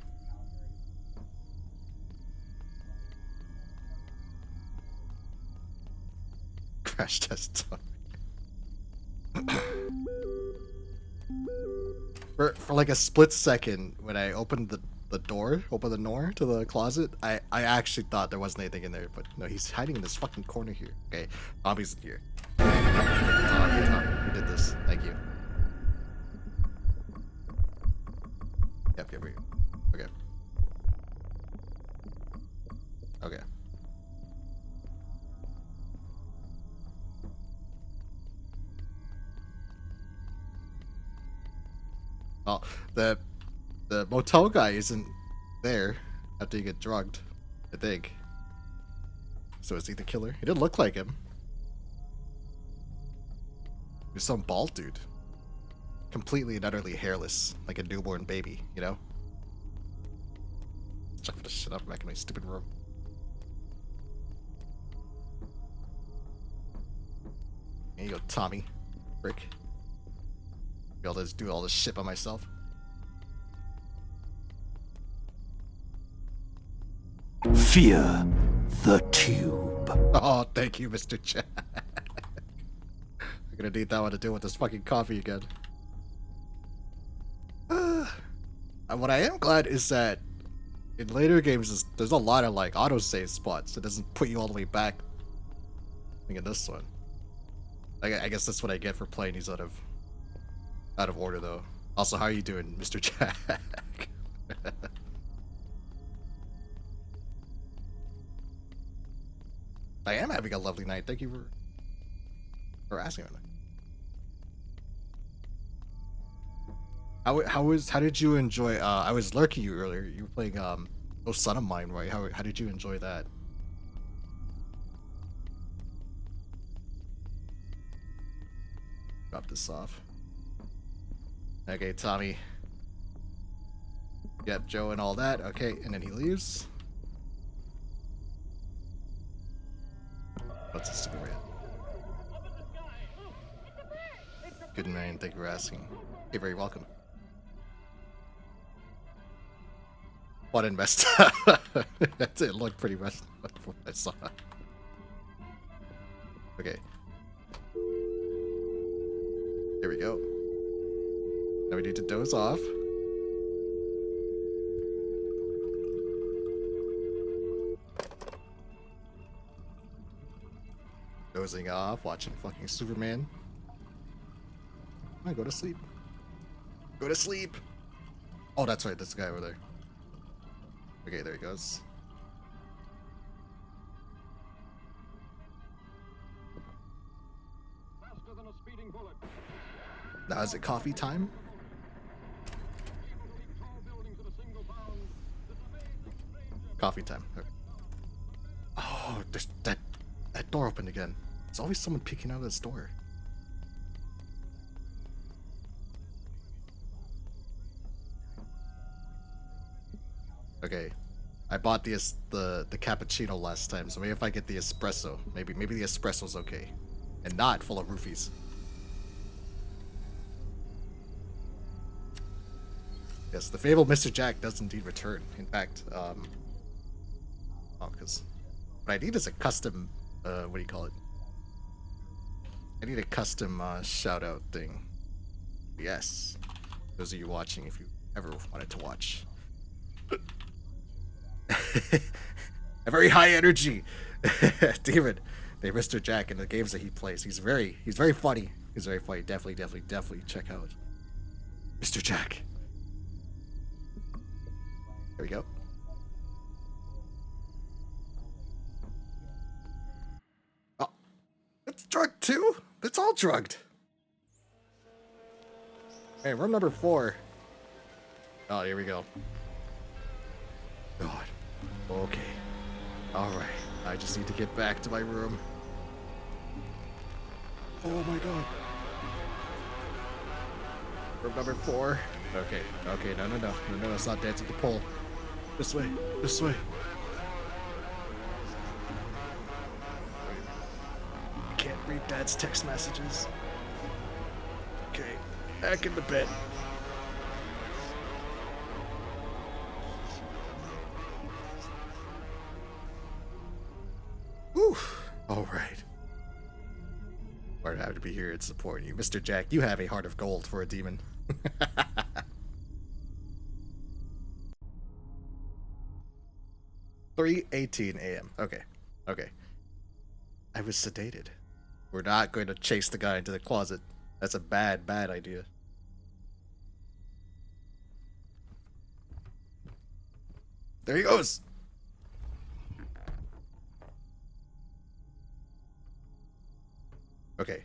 S1: Crash test. For like a split second, when I opened the door to the closet, I actually thought there wasn't anything in there, but no, he's hiding in this fucking corner here. Okay, Tommy's in here. Tommy, you did this. Thank you. Yep. Okay. Okay. Oh, the motel guy isn't there after you get drugged, I think. So is he the killer? He didn't look like him. He was some bald dude. Completely and utterly hairless, like a newborn baby, you know? Chuck this shit up back in my stupid room. There you go, Tommy. Frick. Be able to do all this shit by myself.
S2: Fear the tube.
S1: Oh, thank you, Mr. Jack. I'm gonna need that one to deal with this fucking coffee again. What I am glad is that in later games, there's a lot of like autosave spots. It doesn't put you all the way back. I think in this one, I guess that's what I get for playing these out of order, though. Also, how are you doing, Mr. Jack? I am having a lovely night. Thank you for asking me. How did you enjoy? I was lurking you earlier. You were playing No Son of Mine, right? How did you enjoy that? Drop this off. Okay, Tommy. Yep, Joe and all that. Okay, and then he leaves. What's this stupid man? Good man, thank you for asking. You're very welcome. What in messed up? That's it. Looked pretty messed up from what I saw. Okay. There we go. Now we need to doze off. Dozing off, watching fucking Superman. Come on, go to sleep. Go to sleep. Oh, that's right. That's the guy over there. Okay, there he goes.
S3: Faster than a speeding bullet.
S1: Now is it coffee time? Coffee time. Okay. Oh, there's that door opened again. There's always someone peeking out of this door. Okay, I bought the cappuccino last time, so maybe if I get the espresso, maybe the espresso's okay, and not full of roofies. Yes, the fabled Mr. Jack does indeed return. In fact, because what I need is a custom, what do you call it? I need a custom shout out thing. Yes, those of you watching, if you ever wanted to watch. A very high energy David, Mr. Jack, in the games that he plays. He's very funny. He's very funny. Definitely check out Mr. Jack. There we go. Oh, it's drugged too? It's all drugged. Hey, room number 4. Oh, here we go. God. Okay. Alright. I just need to get back to my room. Oh my god. Room number 4. Okay. Okay, no, it's not dancing the pole. This way. I can't read Dad's text messages. Okay. Back in the bed. Alright. I'd have to be here and support you. Mr. Jack, you have a heart of gold for a demon. 3:18 a.m. Okay. I was sedated. We're not going to chase the guy into the closet. That's a bad idea. There he goes! Okay.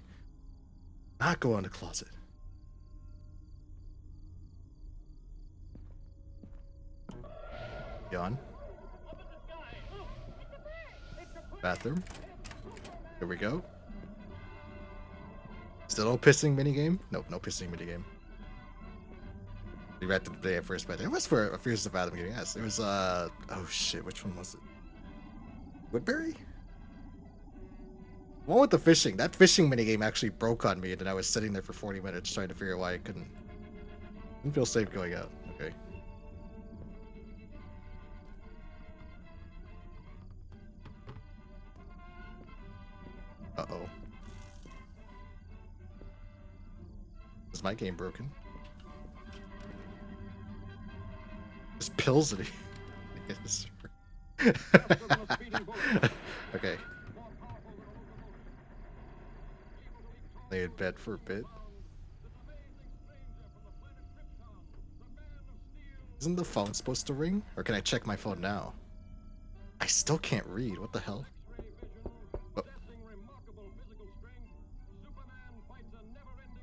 S1: Not go in the closet. Yawn. Bathroom. Here we go. Still no pissing minigame? Nope, no pissing minigame. We read the day at first, but it was for a Fears of the Bathroom game. Yes, it was, oh shit, which one was it? Woodbury? One with the fishing. That fishing minigame actually broke on me, and then I was sitting there for 40 minutes trying to figure out why I couldn't feel safe going out. Okay. Uh-oh. Is my game broken? There's pills in it. Okay. Lay in bed for a bit. Isn't the phone supposed to ring? Or can I check my phone now? I still can't read. What the hell? Oh.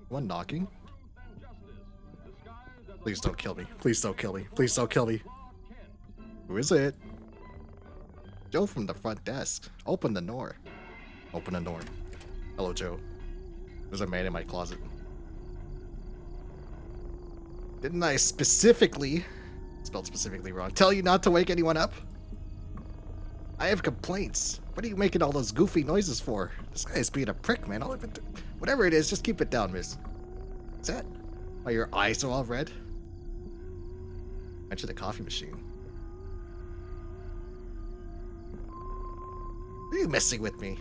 S1: One knocking? Please don't kill me. Please don't kill me. Please don't kill me. Who is it? Joe from the front desk. Open the door. Open the door. Hello, Joe. There's a man in my closet. Didn't I specifically, spelled specifically wrong, tell you not to wake anyone up? I have complaints. What are you making all those goofy noises for? This guy is being a prick, man. Whatever it is, just keep it down, miss. What's that? Oh, your eyes are all red? Mention the coffee machine. Are you messing with me?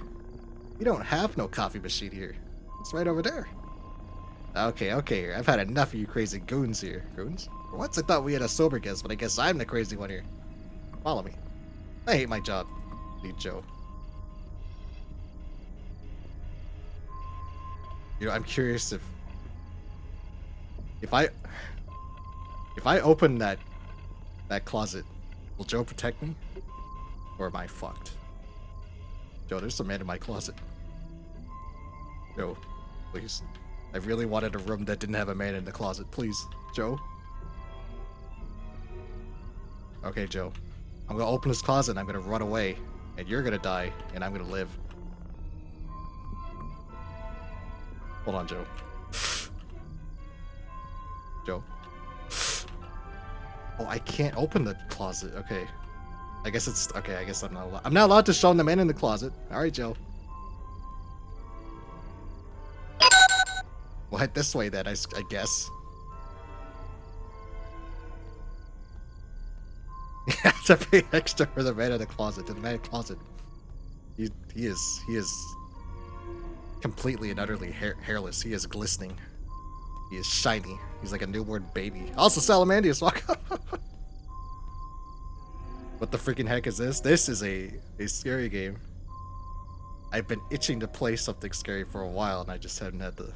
S1: You don't have no coffee machine here. It's right over there. Okay, okay. I've had enough of you crazy goons here. Goons? For once I thought we had a sober guest, but I guess I'm the crazy one here. Follow me. I hate my job. Lead Joe. You know, I'm curious if I open that closet, will Joe protect me? Or am I fucked? Joe, there's a man in my closet. Joe, please. I really wanted a room that didn't have a man in the closet. Please, Joe. Okay, Joe. I'm gonna open this closet and I'm gonna run away. And you're gonna die, and I'm gonna live. Hold on, Joe. Joe. Oh, I can't open the closet. Okay. I guess it's... Okay, I guess I'm not allowed to show him the man in the closet. Alright, Joe. We'll head this way then, I guess. You have to pay extra for the man in the closet. To the man in the closet. He is completely and utterly hairless. He is glistening. He is shiny. He's like a newborn baby. Also, Salamandius, walk up. What the freaking heck is this? This is a scary game. I've been itching to play something scary for a while, and I just haven't had the...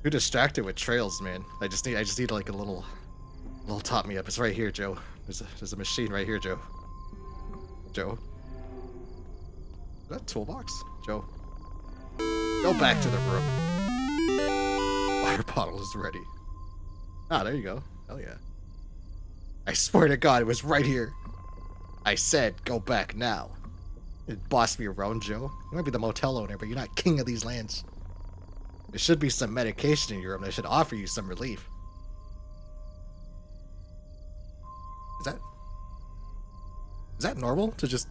S1: Too distracted with trails, man. I just need like a little top me up. It's right here, Joe. There's a machine right here, Joe. Joe. Is that a toolbox? Joe. Go back to the room. Water bottle is ready. Ah, there you go. Hell yeah. I swear to God, it was right here. I said, go back now. It bossed me around, Joe. You might be the motel owner, but you're not king of these lands. There should be some medication in your room that should offer you some relief. Is that normal to just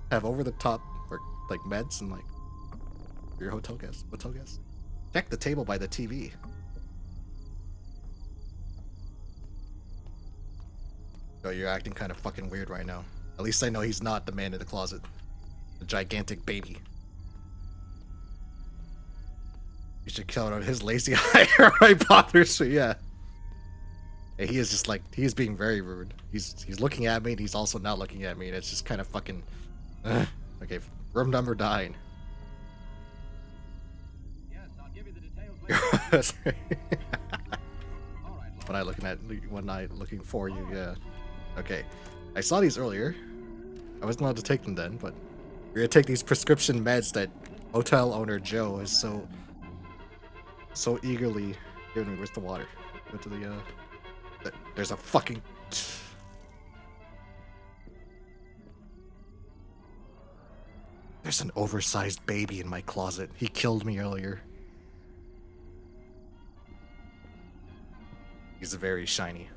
S1: have over the top or like meds and like for your hotel guests? Check the table by the TV. Oh, you're acting kind of fucking weird right now. At least I know he's not the man in the closet. The gigantic baby. You should count on his lazy eye or my bothers me, yeah. Hey, he is just like, he is being very rude. He's looking at me and he's also not looking at me, and it's just kind of fucking... Okay, room number 9.
S3: Yes, I'll give you the details later.
S1: One night looking for you, yeah. Okay, I saw these earlier. I wasn't allowed to take them then, but we're gonna take these prescription meds that hotel owner Joe is so eagerly giving me. Where's the water? Go to the there's a fucking... There's an oversized baby in my closet. He killed me earlier. He's very shiny.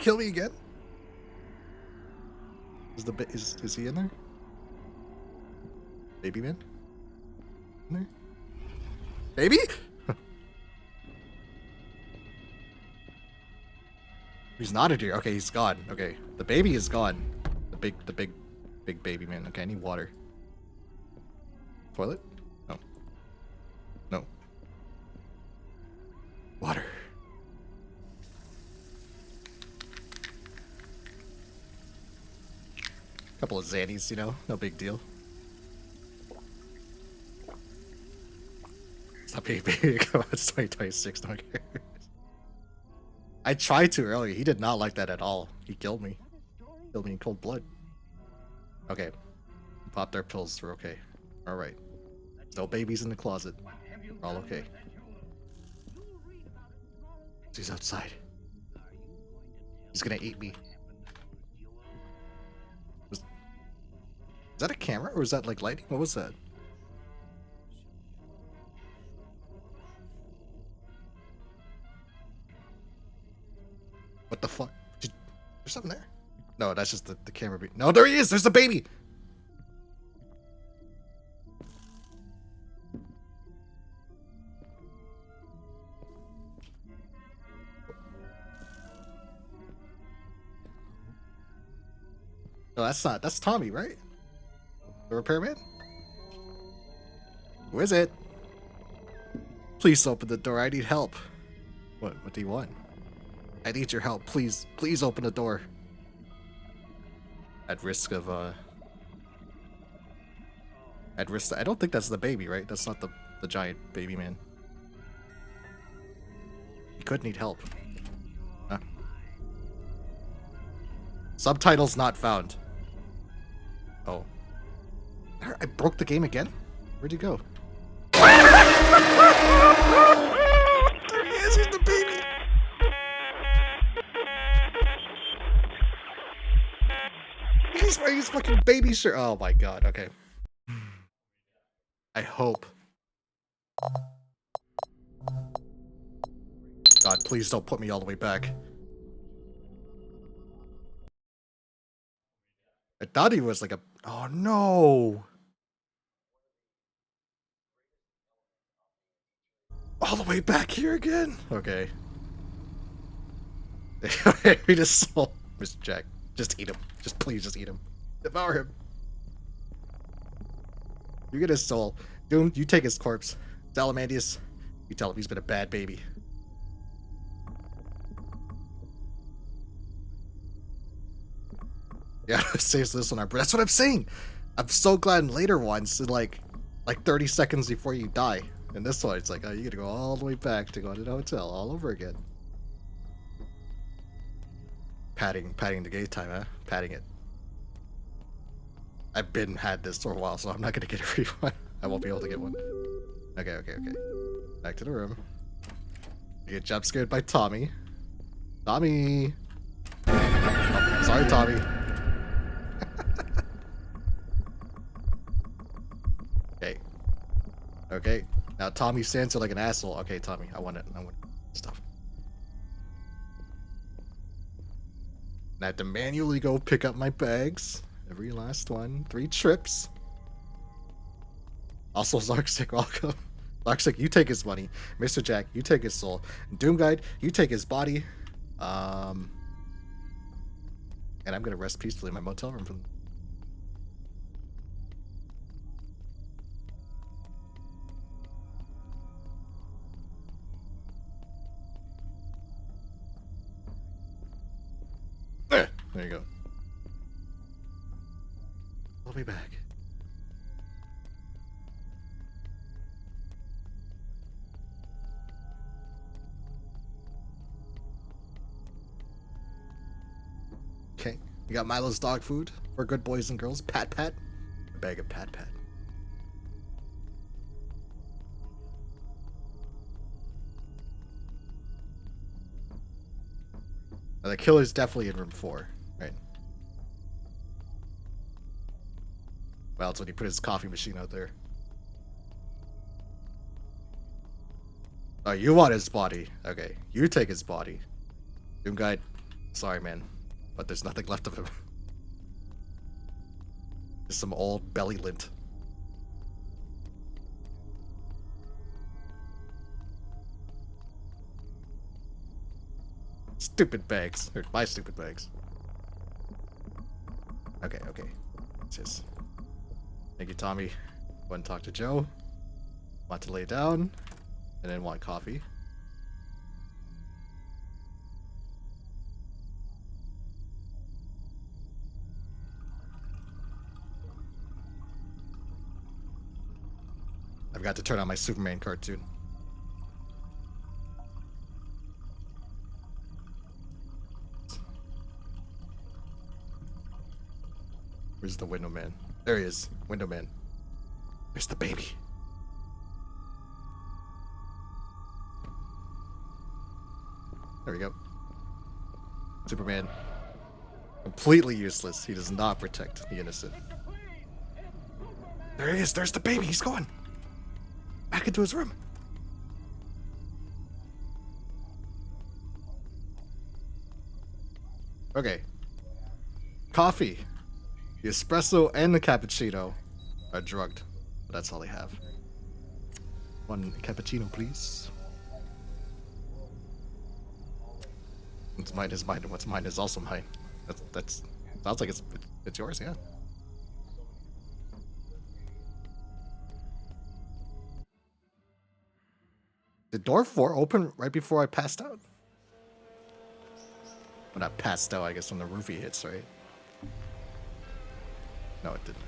S1: kill me again? Is he in there? Baby man? In there? Baby? He's not in here. Okay, he's gone. Okay, the baby is gone. The big baby man. Okay, I need water. Toilet? No. No. Water. Couple of Xannies, you know, no big deal. Stop being big. Come on, it's 2026. No one cares. I tried to earlier. He did not like that at all. He killed me. Killed me in cold blood. Okay. Popped our pills. We're okay. Alright. No babies in the closet. We're all okay. He's outside. He's gonna eat me. Is that a camera or is that like lighting? What was that? What the fuck? There's something there? No, that's just the camera. No, there he is! There's the baby! No, that's not. That's Tommy, right? The repairman? Who is it? Please open the door. I need help. What do you want? I need your help. Please open the door. At risk of, At risk. I don't think that's the baby, right? That's not the giant baby man. He could need help. Huh? Subtitles not found. Oh. I broke the game again? Where'd he go? There he is, he's the baby! He's wearing his fucking baby shirt. Oh my god, okay. I hope. God, please don't put me all the way back. I thought he was like a... Oh no! All the way back here again? Okay. We just sold Mr. Jack. Just eat him. Just please just eat him. Devour him. You get his soul. Doom, you take his corpse. Salamandius, you tell him he's been a bad baby. Yeah, saves this on our... That's what I'm saying! I'm so glad in later ones, like 30 seconds before you die. And this one, it's like, oh, you gotta go all the way back to go to the hotel all over again. Padding the gate time, huh? Padding it. I've had this for a while, so I'm not gonna get a free one. I won't be able to get one. Okay. Back to the room. I get jump scared by Tommy. Tommy! Oh, sorry, Tommy. Okay. Now Tommy stands there like an asshole. Okay, Tommy, I want stuff. And I have to manually go pick up my bags. Every last one. 3 trips. Also, Zarksic, welcome. Zarksic, you take his money. Mr. Jack, you take his soul. Doom Guide, you take his body. And I'm gonna rest peacefully in my motel room from... There you go. I'll be back. Okay, we got Milo's dog food for good boys and girls. Pat Pat. A bag of Pat Pat. Now, the killer's definitely in room 4, right? Well, it's when he put his coffee machine out there. Oh, you want his body. Okay, you take his body. Doom Guide, Sorry, man, but there's nothing left of him. Just some old belly lint. Stupid bags. Or my stupid bags. Okay, okay. Cheers. Thank you, Tommy. Go and talk to Joe. Want to lay down. And then want coffee. I've got to turn on my Superman cartoon. Where's the window man? There he is, window man. There's the baby. There we go. Superman. Completely useless. He does not protect the innocent. There he is. There's the baby. He's going. Back into his room. Okay. Coffee. The espresso and the cappuccino are drugged. But that's all they have. One cappuccino, please. What's mine is mine, and what's mine is also mine. That's sounds like it's yours, yeah. Did door 4 open right before I passed out? Well, not passed out, I guess, when the roofie hits, right? No, it didn't.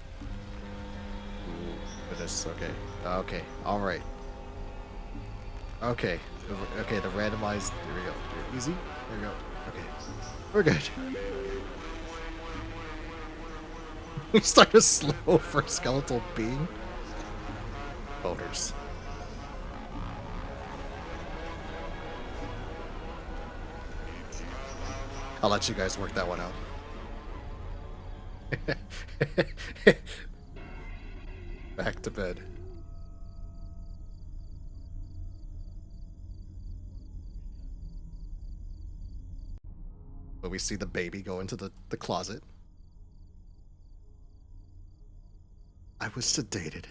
S1: Ooh, it is, okay. Okay, alright. Okay. Okay, the randomized. Here we go. Easy. There we go. Okay. We're good. We started slow for a skeletal being. Boners. I'll let you guys work that one out. Back to bed. But we see the baby go into the closet. I was sedated.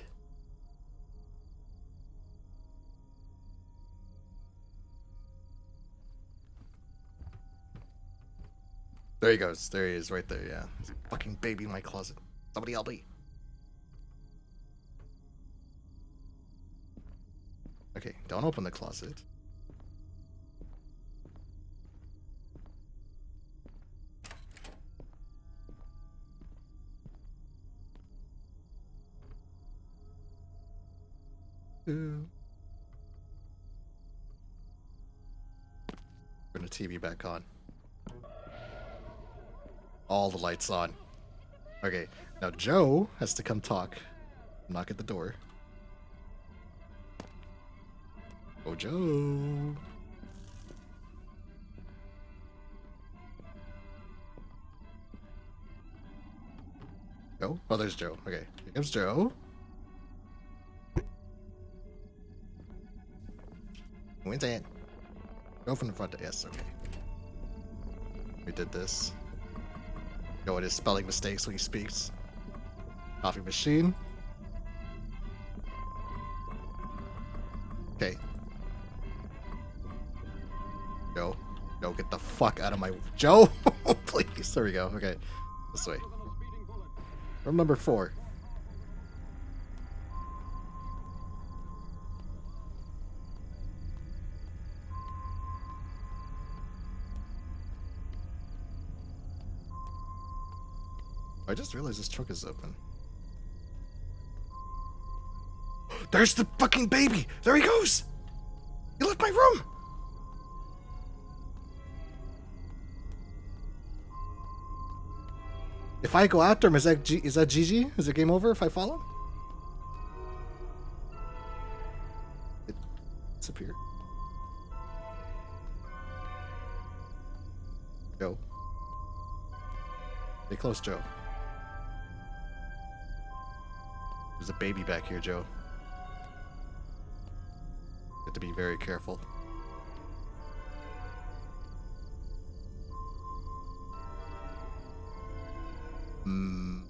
S1: There he goes. There he is right there, yeah. There's a fucking baby in my closet. Somebody help me. Okay, don't open the closet. Turn the TV back on. All the lights on. Okay, now Joe has to come talk. Knock at the door. Oh, Joe. Joe? Oh, there's Joe. Okay, here comes Joe. When's that? Go from the front. Yes, okay. We did this. Go at his spelling mistakes when he speaks. Coffee machine. Okay. Joe. Joe, get the fuck out of my... Joe! Please. There we go. Okay. This way. Room number 4. I just realized this truck is open. There's the fucking baby! There he goes! He left my room! If I go after him, is that GG? Is it game over if I follow him? It disappeared. Joe. Stay close, Joe. There's a baby back here, Joe. You have to be very careful. Hmm.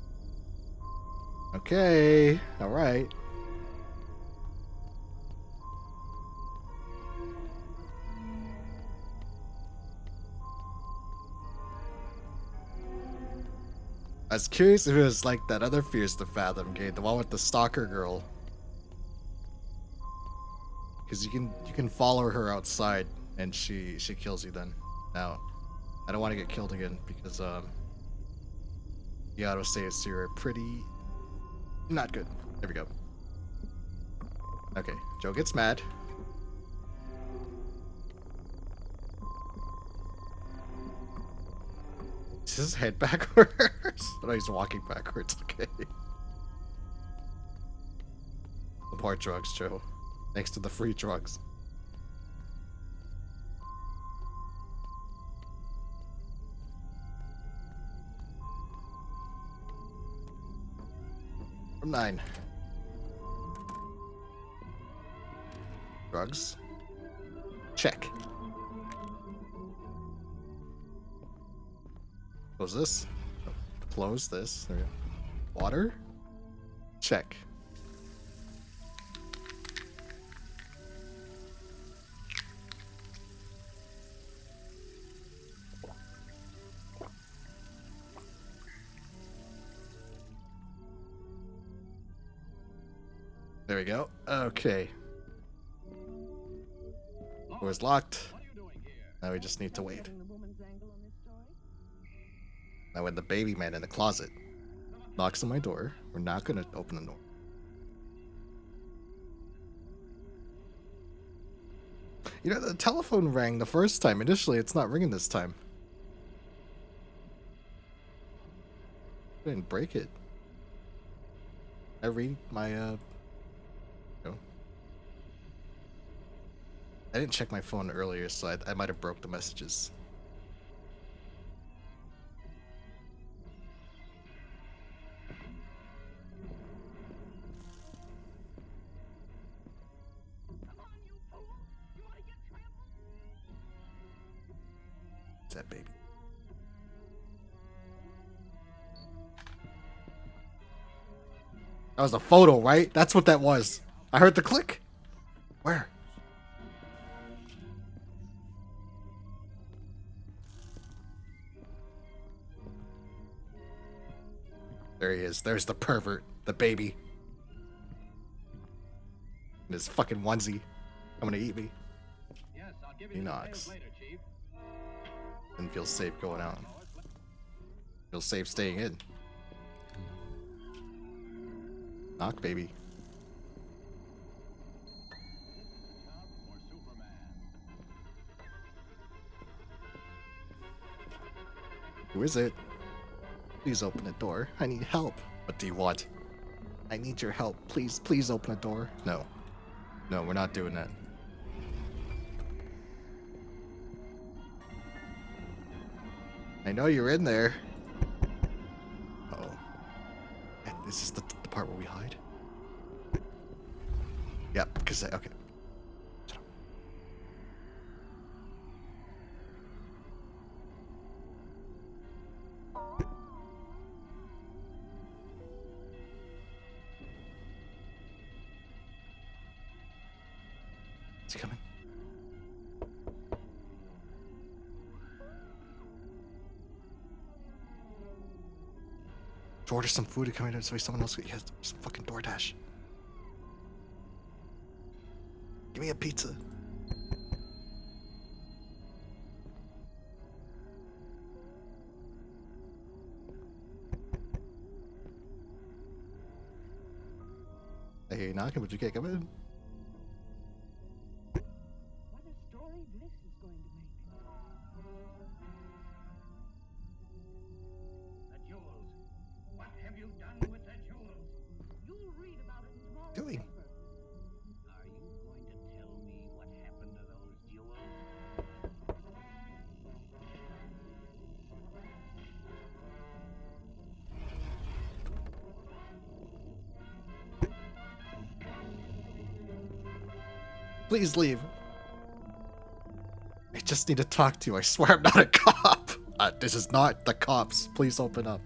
S1: Okay. All right. I was curious if it was like that other Fears to Fathom game, the one with the stalker girl. Because you can follow her outside and she kills you then. Now, I don't want to get killed again because the autosaves here are pretty not good. There we go. Okay, Joe gets mad. Is his head backwards? Oh, he's walking backwards. Okay. The poor drugs, Joe. Thanks to the free drugs. From 9. Drugs. Check. Close this. Close this. There we go. Water. Check. There we go. Okay. Door's locked. Now we just need to wait. Now when the baby man in the closet knocks on my door, we're not gonna open the door. You know, the telephone rang the first time. Initially, it's not ringing this time. I didn't break it. I read my, no. I didn't check my phone earlier, so I might have broke the messages. What's that, baby? That was a photo, right? That's what that was. I heard the click. Where? There he is. There's the pervert. The baby. In his fucking onesie. I'm gonna eat me.
S3: Yes, I'll give you
S1: He
S3: the
S1: knocks.
S3: details later, Chief.
S1: And feels safe going out. Feels safe staying in. Knock, baby.
S3: Top or Superman?
S1: Who is it? Please open the door. I need help. What do you want? I need your help. Please, please open the door. No. No, we're not doing that. I know you're in there. Uh-oh. This is the part where we hide? Yep, because okay. Shut up. Is he coming? To order some food to come in so someone else has some fucking DoorDash. Give me a pizza. I hear you knocking, but you can't come in.
S4: What a story this is going to make.
S3: The jewels. What have you done with the jewels?
S4: You'll read about it in tomorrow's
S1: Doing?
S4: paper.
S3: Are you going to tell me what happened to those jewels?
S1: Please leave. I just need to talk to you. I swear I'm not a cop. This is not the cops. Please open up.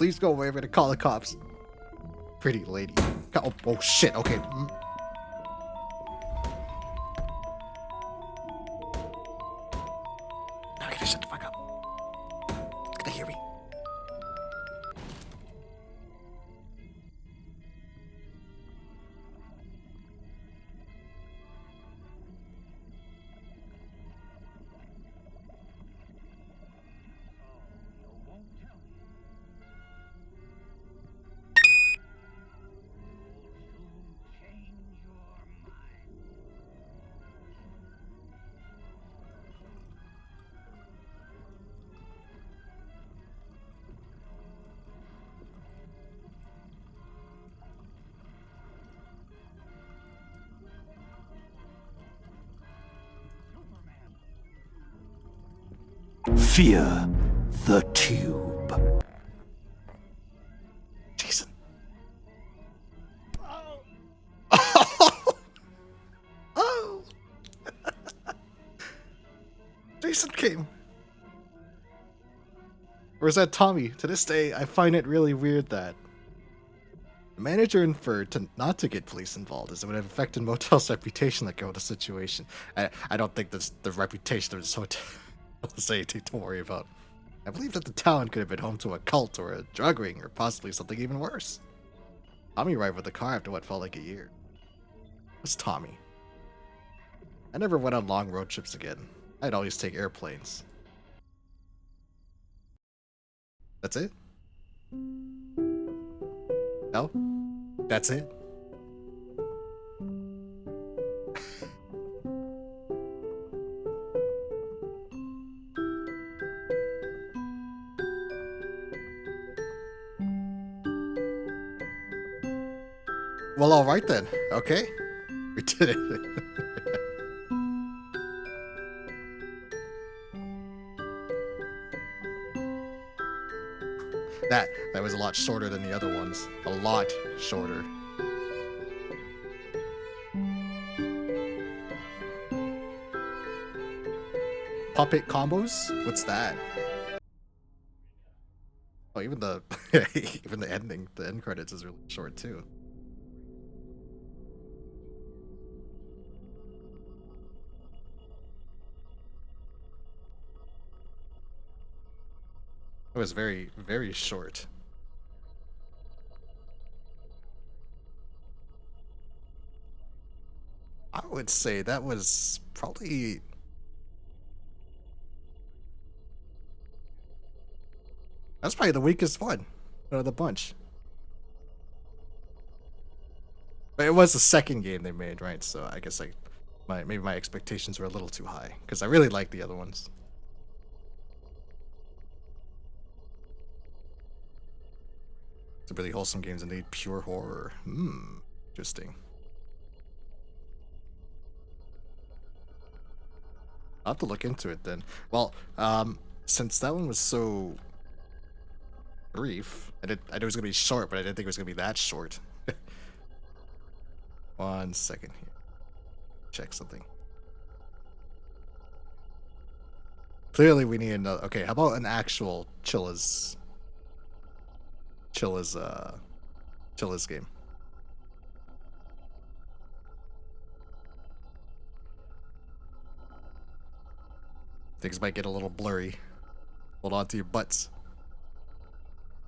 S1: Please go away. I'm gonna call the cops. Pretty lady. Oh shit. Okay. Now you gotta shut the fuck up. Gonna hear me.
S3: You won't tell me. You'll soon change your mind. Superman.
S2: Fear the tube.
S1: Jason. Oh. Jason came. Or is that Tommy? To this day, I find it really weird that the manager inferred not to get police involved as it would have affected motel's reputation like the situation. I don't think the reputation of this hotel is anything to worry about. I believe that the town could have been home to a cult or a drug ring or possibly something even worse. Tommy arrived with the car after what felt like a year. What's Tommy? I never went on long road trips again. I'd always take airplanes. That's it? No? That's it? Well, alright then. Okay. We did it. That was a lot shorter than the other ones. A lot shorter. Puppet combos? What's that? Oh, even the even the ending, the end credits is really short too. It was very, very short. I would say that was probably... That's probably the weakest one out of the bunch. But it was the second game they made, right? So I guess maybe my expectations were a little too high because I really like the other ones. Some really wholesome games indeed. Pure horror. Interesting. I'll have to look into it then. Well, since that one was so brief, I knew it was gonna be short, but I didn't think it was gonna be that short. 1 second here. Check something. Clearly we need another. Okay, how about an actual Chilla's game? Things might get a little blurry. Hold on to your butts.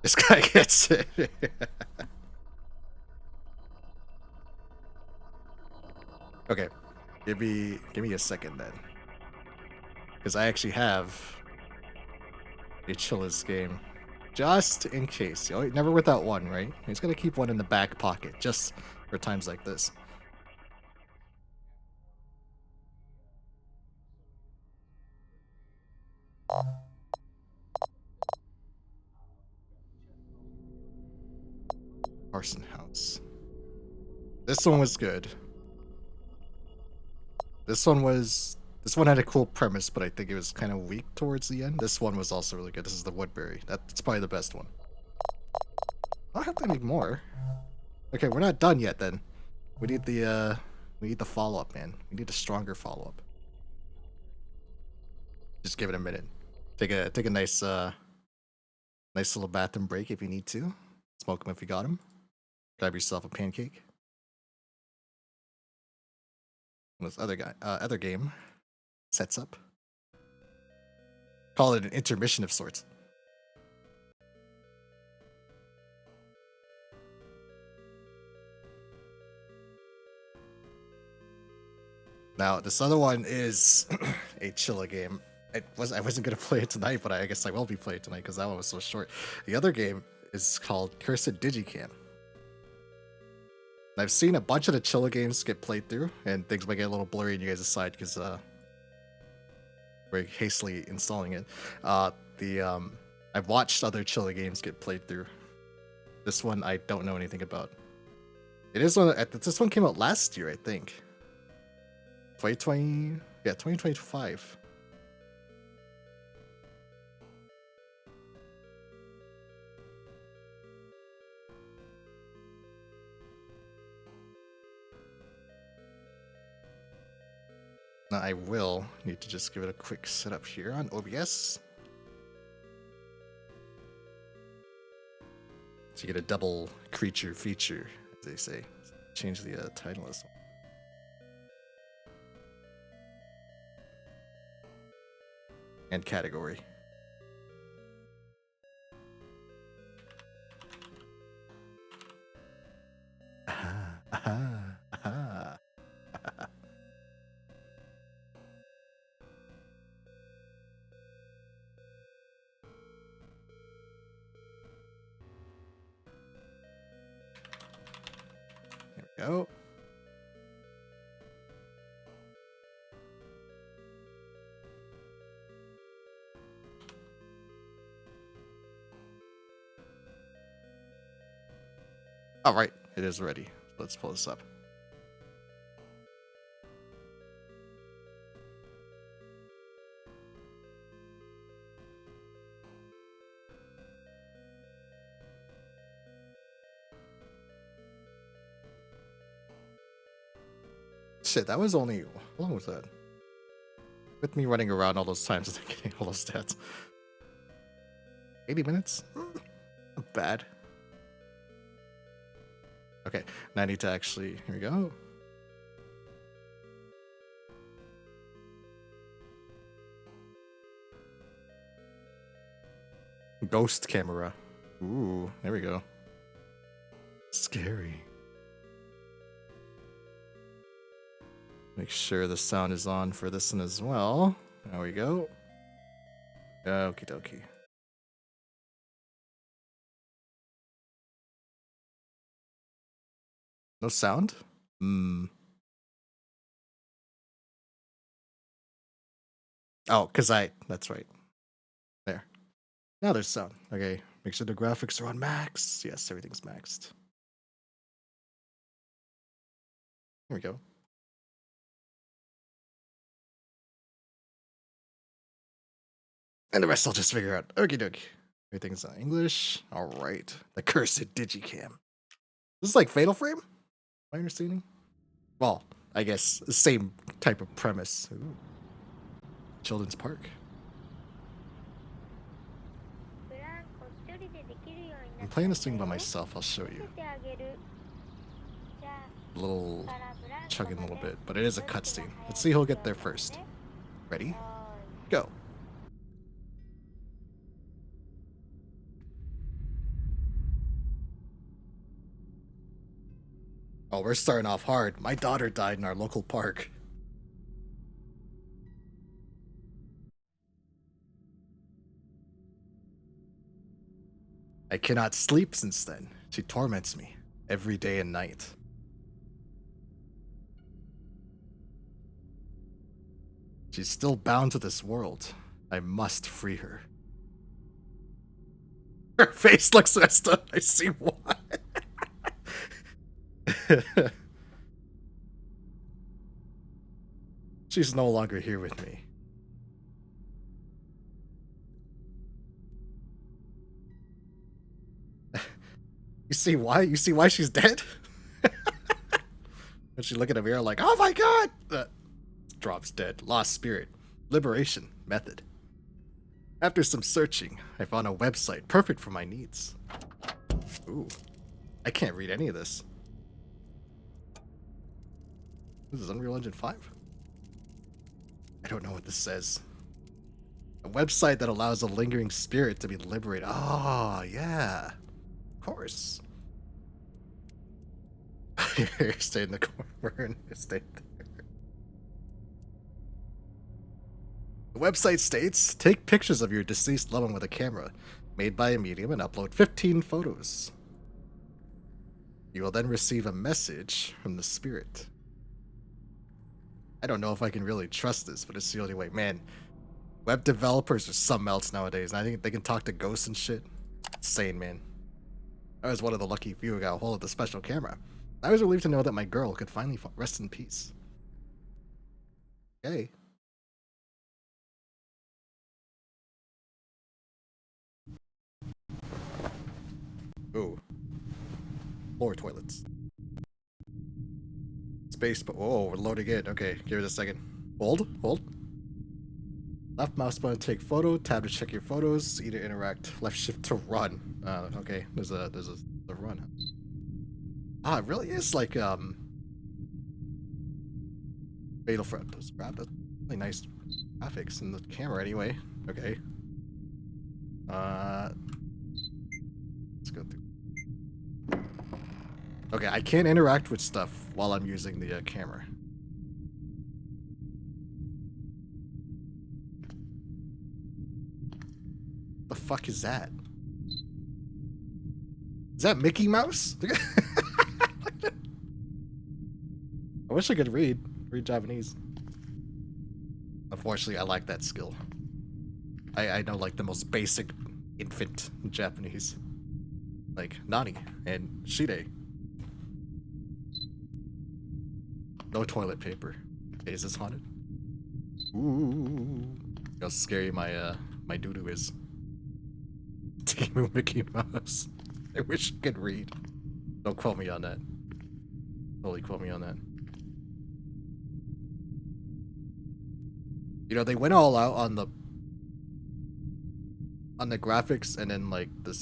S1: This guy gets it. Okay, give me a second then, because I actually have a Chilla's game, just in case. Oh, never without one, right? He's gonna keep one in the back pocket just for times like this. Carson House. This one was good. This one had a cool premise, but I think it was kind of weak towards the end. This one was also really good. This is the Woodbury. That's probably the best one. I'll have to make more. Okay, we're not done yet then. We need the follow-up, man. We need a stronger follow-up. Just give it a minute. Take a nice Nice little bathroom break if you need to. Smoke them if you got them. Grab yourself a pancake. And this other game sets up. Call it an intermission of sorts. Now, this other one is a chilla game. I wasn't gonna play it tonight, but I guess I will be playing tonight because that one was so short. The other game is called Cursed Digicam. I've seen a bunch of the chilla games get played through, and things might get a little blurry on you guys' side because we're hastily installing it. I've watched other chilla games get played through. This one I don't know anything about. It is one. This one came out last year, I think. 2020, yeah, 2025. Now I will need to just give it a quick setup here on OBS. So you get a double creature feature, as they say. Change the title of this one. And category. Aha, aha, aha. There we go. All right, it is ready. Let's pull this up. Shit, that was only, how long was that? With me running around all those times and getting all those stats. 80 minutes? Not bad. Okay, now I need to actually, here we go. Ghost camera. Ooh, there we go. Scary. Make sure the sound is on for this one as well. There we go. Okie dokie. No sound? Oh, that's right. There. Now there's sound. Okay, make sure the graphics are on max. Yes, everything's maxed. Here we go. And the rest I'll just figure out. Okie dokie. Everything's in English. Alright. The Cursed Digicam. This is like Fatal Frame? My understanding? Well, I guess the same type of premise. Ooh. Children's Park. I'm playing this thing by myself, I'll show you. A little chugging a little bit, but it is a cutscene. Let's see who'll get there first. Ready? Go. Oh, we're starting off hard. My daughter died in our local park. I cannot sleep since then. She torments me every day and night. She's still bound to this world. I must free her. Her face looks messed up. I see why. She's no longer here with me. You see why? You see why she's dead? And she look at a mirror like, oh my god! Drops dead. Lost spirit. Liberation. Method. After some searching, I found a website perfect for my needs. Ooh. I can't read any of this. This is Unreal Engine 5? I don't know what this says. A website that allows a lingering spirit to be liberated. Oh, yeah. Of course. Stay in the corner and stay there. The website states, take pictures of your deceased loved one with a camera made by a medium and upload 15 photos. You will then receive a message from the spirit. I don't know if I can really trust this, but it's the only way. Man, web developers are something else nowadays. And I think they can talk to ghosts and shit. Insane, man. I was one of the lucky few who got a hold of the special camera. I was relieved to know that my girl could finally rest in peace. Yay. Ooh. Floor toilets. Space, but oh, we're loading in. Okay, give it a second. Hold. Left mouse button to take photo, tab to check your photos, E to interact, left shift to run. Okay, there's a run. Ah, it really is like Fatal Front. That's really nice graphics in the camera anyway. Okay. Let's go through. Okay, I can't interact with stuff while I'm using the camera. The fuck is that? Is that Mickey Mouse? I wish I could read Japanese. Unfortunately, I lack that skill. I know like the most basic infant in Japanese. Like Nani and Shide. No toilet paper. Okay, is this haunted? Ooh. How scary my my doo-doo is. Team Mickey Mouse. I wish I could read. Don't quote me on that. Totally quote me on that. You know, they went all out on the graphics, and then like the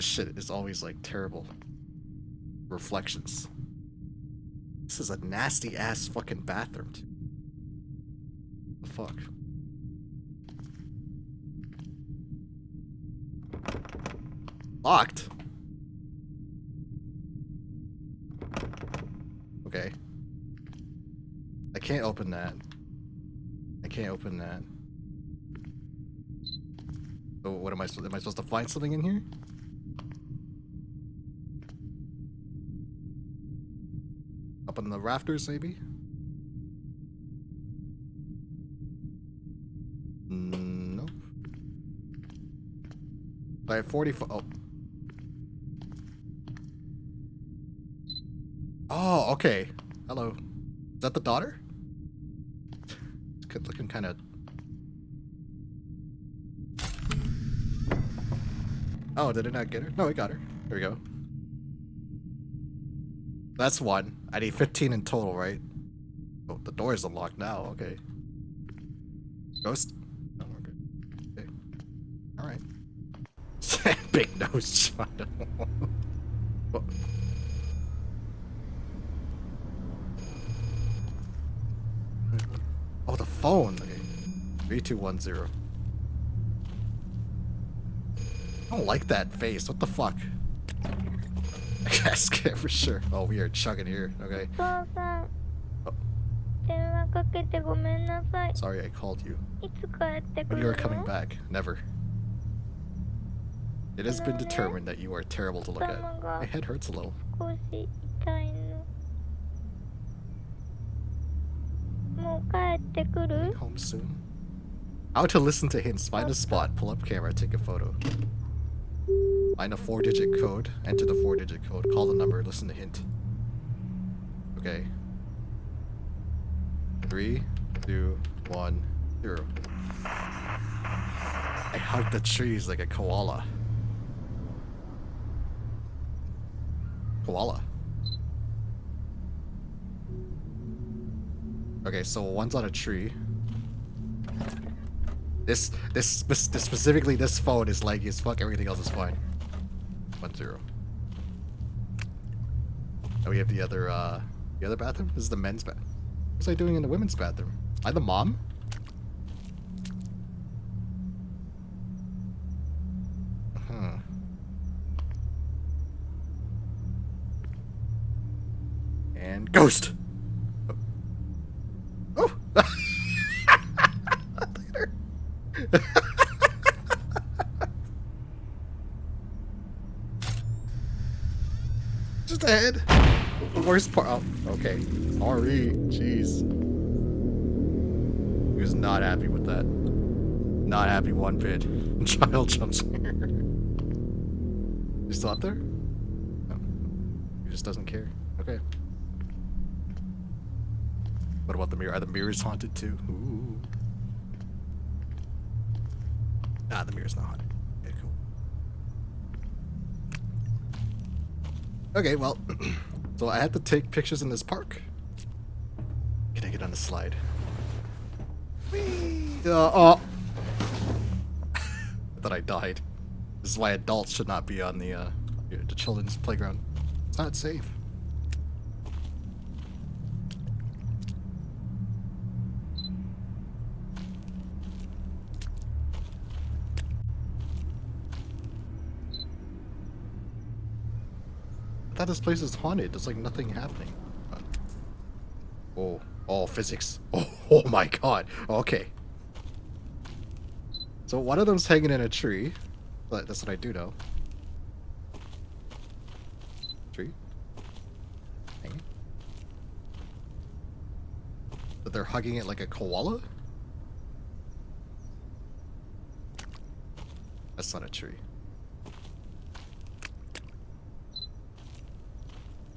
S1: shit is always like terrible reflections. This is a nasty ass fucking bathroom. The fuck? Locked? Okay. I can't open that. I can't open that. So what am I supposed to find something in here? Up on the rafters, maybe? Nope. I have 45. Oh. Oh, okay. Hello. Is that the daughter? It's looking kind of. Oh, did it not get her? No, it got her. There we go. That's one. I need 15 in total, right? Oh, the door is unlocked now. Okay. Ghost? Oh, okay. Okay. Alright. Big nose shot. Oh. Oh, the phone. Okay. 3210. I don't like that face. What the fuck? I got scared for sure. Oh, we are chugging here. Okay. Oh. Sorry, I called you. When you are coming back. Never. It has been determined that you are terrible to look at. My head hurts a little. Home soon. How to listen to hints. Find a spot. Pull up camera. Take a photo. Find a 4-digit code. Enter the 4-digit code. Call the number. Listen to hint. Okay. 3, 2, 1, 0. I hug the trees like a koala. Koala. Okay, so one's on a tree. Specifically this phone is laggy as fuck. Everything else is fine. 1-0. Oh, we have the other bathroom. This is the men's bathroom. What's I doing in the women's bathroom? I'm the mom. And ghost. Oh. Later. Just ahead. The worst part. Oh, okay. Sorry. Jeez. He was not happy with that. Not happy one bit. Child jumps here. You still up there? No. He just doesn't care. Okay. What about the mirror? Are the mirrors haunted too? Ooh. Nah, the mirror's not haunted. Okay, cool. Okay, well, so I had to take pictures in this park. Can I get on the slide? Whee! Oh! I thought I died. This is why adults should not be on the children's playground. It's not safe. I thought this place is haunted. There's like nothing happening. Oh, physics. Oh my god. Okay. So one of them's hanging in a tree. But that's what I do know. Tree. Hanging. But they're hugging it like a koala? That's not a tree.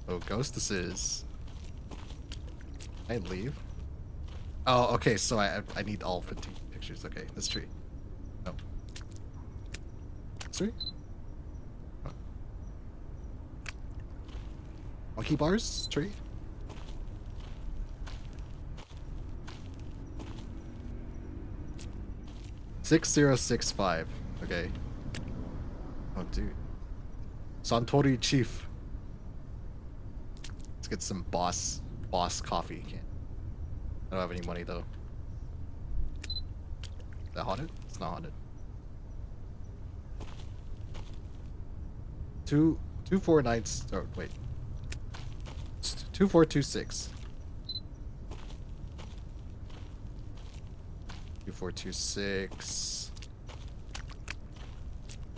S1: Oh, ghost this is. Can I leave? Oh, okay, so I need all 15 pictures. Okay, this tree. No. This tree? Oh. Monkey bars? Tree? $6065. Okay. Oh, dude. Santori Chief. Let's get some boss coffee. I don't have any money though. Is that haunted? It's not haunted. 249. Oh wait. 2426. 2426.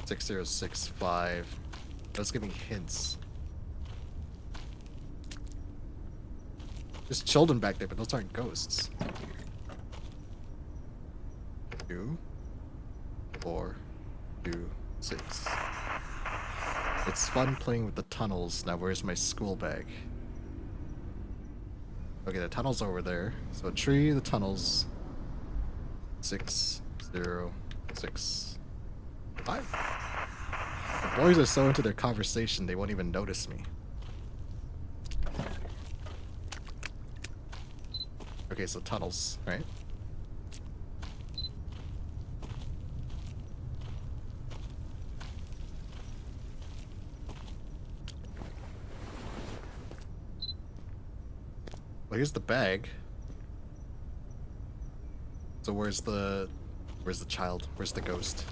S1: 6065. Let's give me hints. There's children back there, but those aren't ghosts. 2, 4, 2, 6. It's fun playing with the tunnels. Now where's my school bag? Okay, the tunnel's over there. So a tree, the tunnels. 6, 0, 6, 5. The boys are so into their conversation they won't even notice me. Okay, so tunnels, right? Well, here's the bag. So where's the child? Where's the ghost?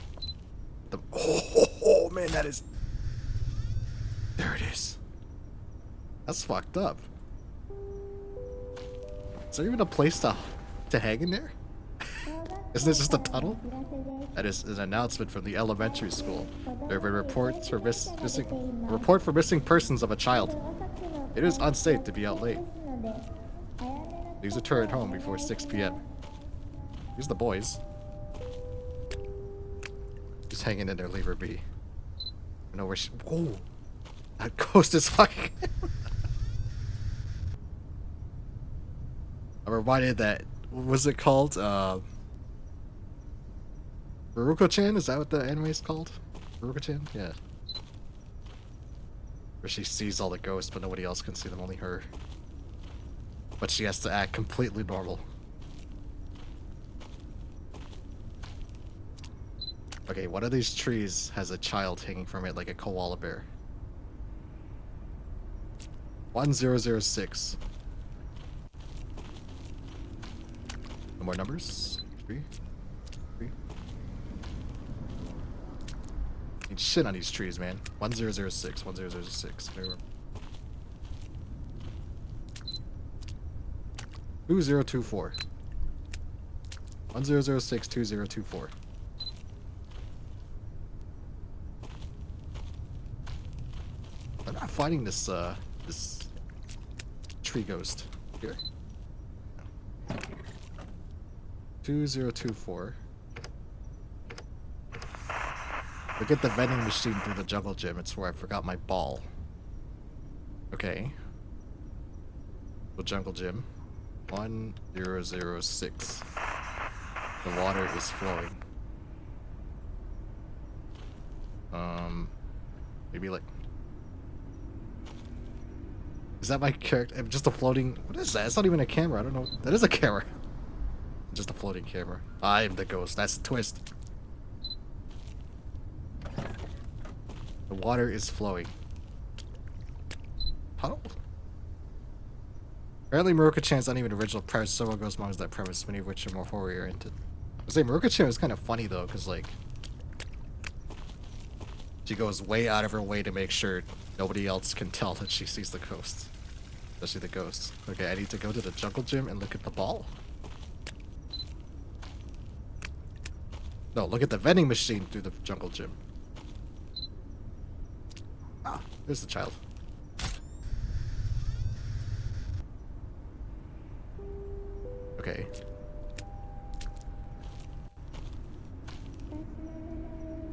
S1: Oh man, that is. There it is. That's fucked up. Is there even a place to hang in there? Isn't this just a tunnel? That is an announcement from the elementary school. There have been reports for missing persons of a child. It is unsafe to be out late. Please return home before 6 p.m. Here's the boys. Just hanging in there, leave her be. I know where she. Whoa! That ghost is fucking. I'm reminded that. What was it called? Baruko-chan? Is that what the anime is called? Baruko-chan? Yeah. Where she sees all the ghosts, but nobody else can see them, only her. But she has to act completely normal. Okay, one of these trees has a child hanging from it like a koala bear. 1006. No more numbers. 3. Need shit on these trees, man. 1006. 1006. 2024. 1006 2024. I'm not finding this this tree ghost here. 2024. Look at the vending machine through the jungle gym. It's where I forgot my ball. Okay. The jungle gym. 1006. The water is flowing. Maybe like... Is that my character? Just a floating... What is that? It's not even a camera. I don't know. That is a camera. Just a floating camera. I am the ghost. That's the twist. The water is flowing. Puddle? Apparently Maruka-chan's not even original premise. Several ghost mangas that premise, many of which are more horror-oriented. I say Maruka-chan was kind of funny though, because like... She goes way out of her way to make sure nobody else can tell that she sees the ghosts. Especially the ghosts. Okay, I need to go to the jungle gym and look at the ball. No, look at the vending machine through the jungle gym. Ah, there's the child. Okay.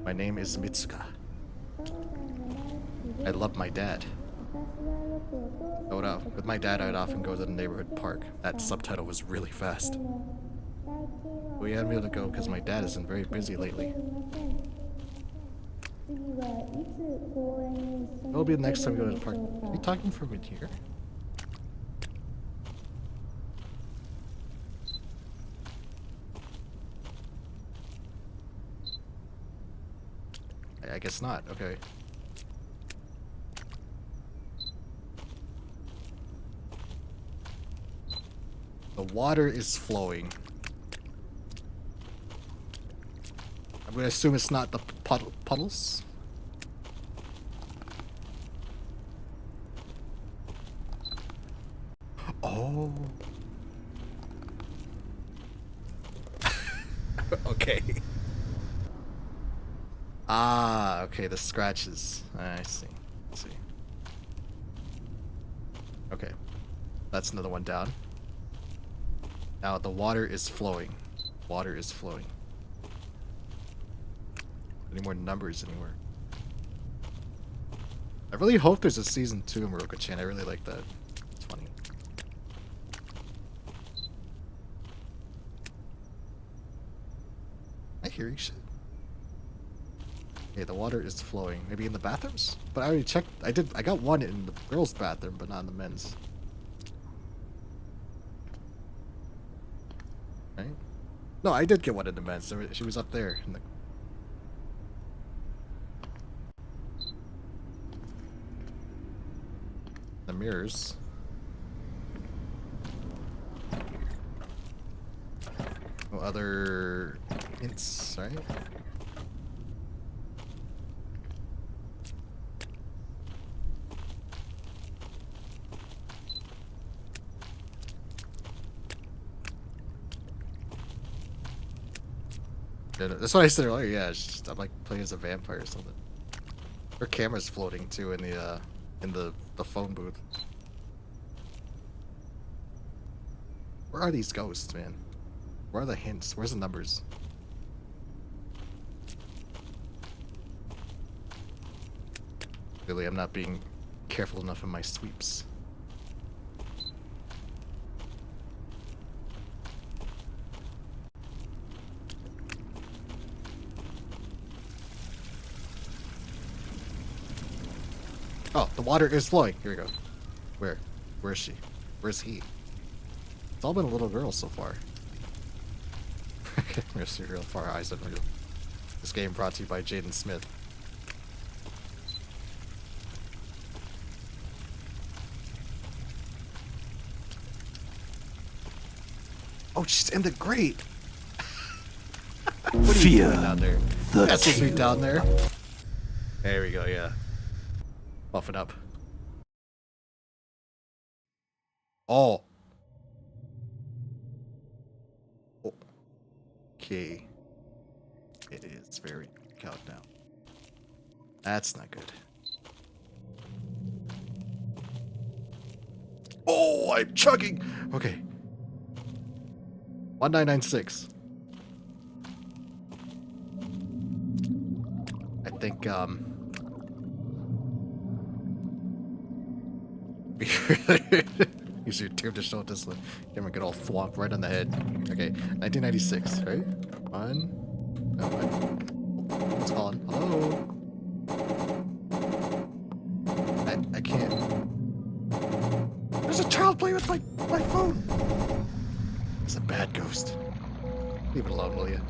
S1: My name is Mitsuka. I love my dad. With my dad, I'd often go to the neighborhood park. That subtitle was really fast. We had me to go because my dad isn't very busy lately. It'll be the next time we go to the park. Are you talking from in here? I guess not. Okay. The water is flowing. I'm gonna assume it's not the puddles. Oh. Okay. Ah, okay, the scratches. I see. I see. Okay. That's another one down. Now the water is flowing. Water is flowing. Any more numbers anywhere? I really hope there's a season 2 of Maruka-chan. I really like that. It's funny. Am I hearing shit? Okay, the water is flowing. Maybe in the bathrooms? But I already checked. I got one in the girls' bathroom, but not in the men's. Right? No, I did get one in the men's. She was up there in the mirrors. No other hints, right? That's what I said earlier. Yeah, it's just, I'm like playing as a vampire or something. Her camera's floating too in the phone booth. Where are these ghosts, man? Where are the hints? Where's the numbers? Really, I'm not being careful enough in my sweeps. Oh, the water is flowing. Here we go. Where? Where is she? Where's he? It's all been a little girl so far. Okay, I'm gonna see real far eyes on real. This game brought to you by Jaden Smith. Oh, she's in the grate. What are you doing down there? That's supposed to be down there. There we go, yeah. Buffing up. Oh. Okay. It is very countdown. That's not good. Oh, I'm chugging. Okay. 1996. I think use your tube to show this one. Camera get all thwomp right on the head. Okay, 1996, right? One. Oh, what? It's calling. Hello. I can't. There's a child playing with my phone. It's a bad ghost. Leave it alone, will you?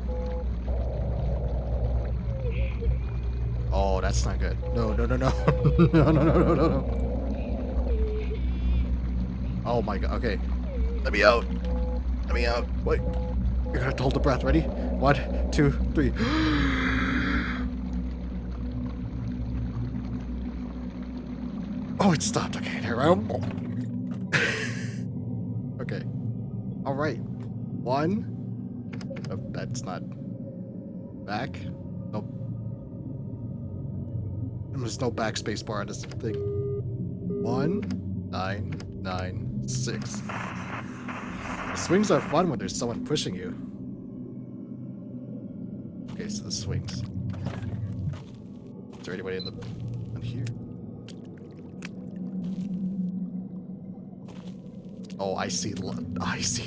S1: Oh, that's not good. No, no, no, no. No, no, no, no, no, no. Oh my god, okay. Let me out. Let me out. Wait. You're gonna have to hold the breath. Ready? 1, 2, 3. Oh, it stopped. Okay, there I am. Okay. Alright. 1. Oh, that's not. Back. Nope. There's no backspace bar on this thing. 1, 9, 9, 6. The swings are fun when there's someone pushing you. Okay, so the swings. Is there anybody in here? Oh, I see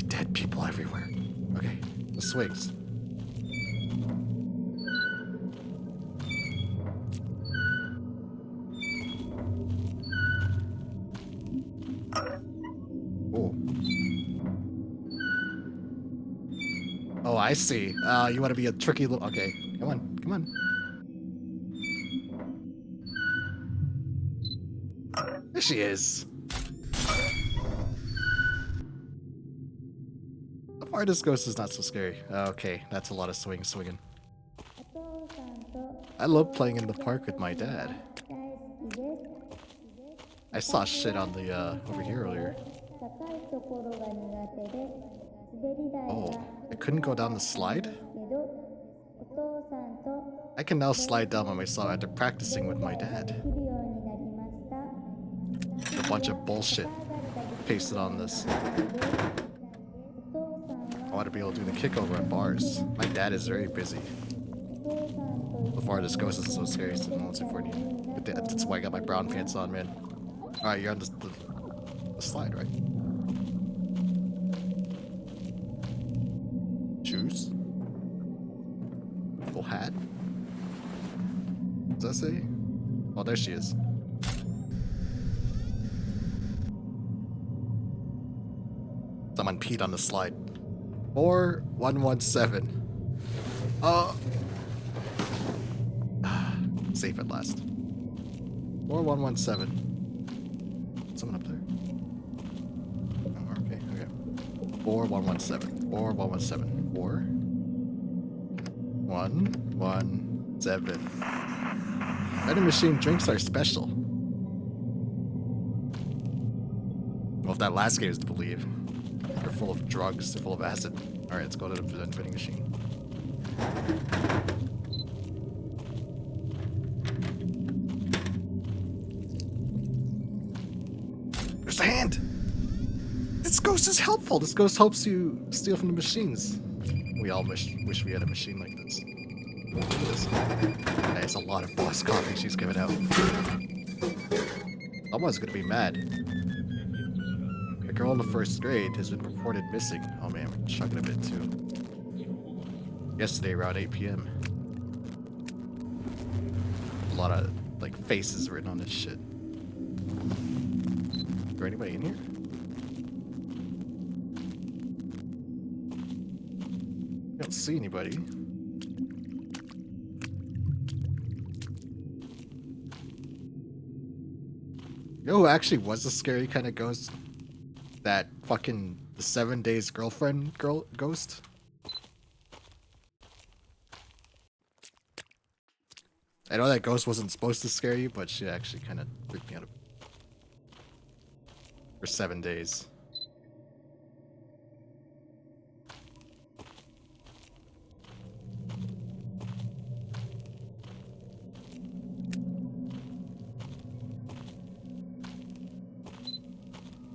S1: dead people everywhere. Okay, the swings. Oh, I see. You want to be a tricky little... Okay, come on, come on. There she is. So far, this ghost is not so scary. Okay, that's a lot of swinging. I love playing in the park with my dad. I saw shit on the, over here earlier. Oh, I couldn't go down the slide? I can now slide down by myself after practicing with my dad. A bunch of bullshit pasted on this. I want to be able to do the kickover at bars. My dad is very busy. So far, this ghost isn't so scary. So that's why I got my brown pants on, man. Alright, you're on the slide, right? Shoes? Little hat? Does that say? Oh, there she is. Someone peed on the slide. 4117. Safe at last. 4117. Someone up there? Oh, okay. 4117. 4117. 4117. Vending machine drinks are special. Well, if that last game is to believe. They're full of drugs, they're full of acid. Alright, let's go to the vending machine. There's a hand! This ghost is helpful! This ghost helps you steal from the machines. We all wish we had a machine like this. Look at this. There's a lot of boss coffee she's giving out. Someone's gonna be mad. A girl in the 1st grade has been reported missing. Oh man, we're chugging a bit too. Yesterday around 8 p.m. A lot of like faces written on this shit. Is there anybody in here? I don't see anybody. You know who actually was a scary kind of ghost? That fucking the 7 Days girlfriend ghost. I know that ghost wasn't supposed to scare you, but she actually kind of freaked me out for 7 days.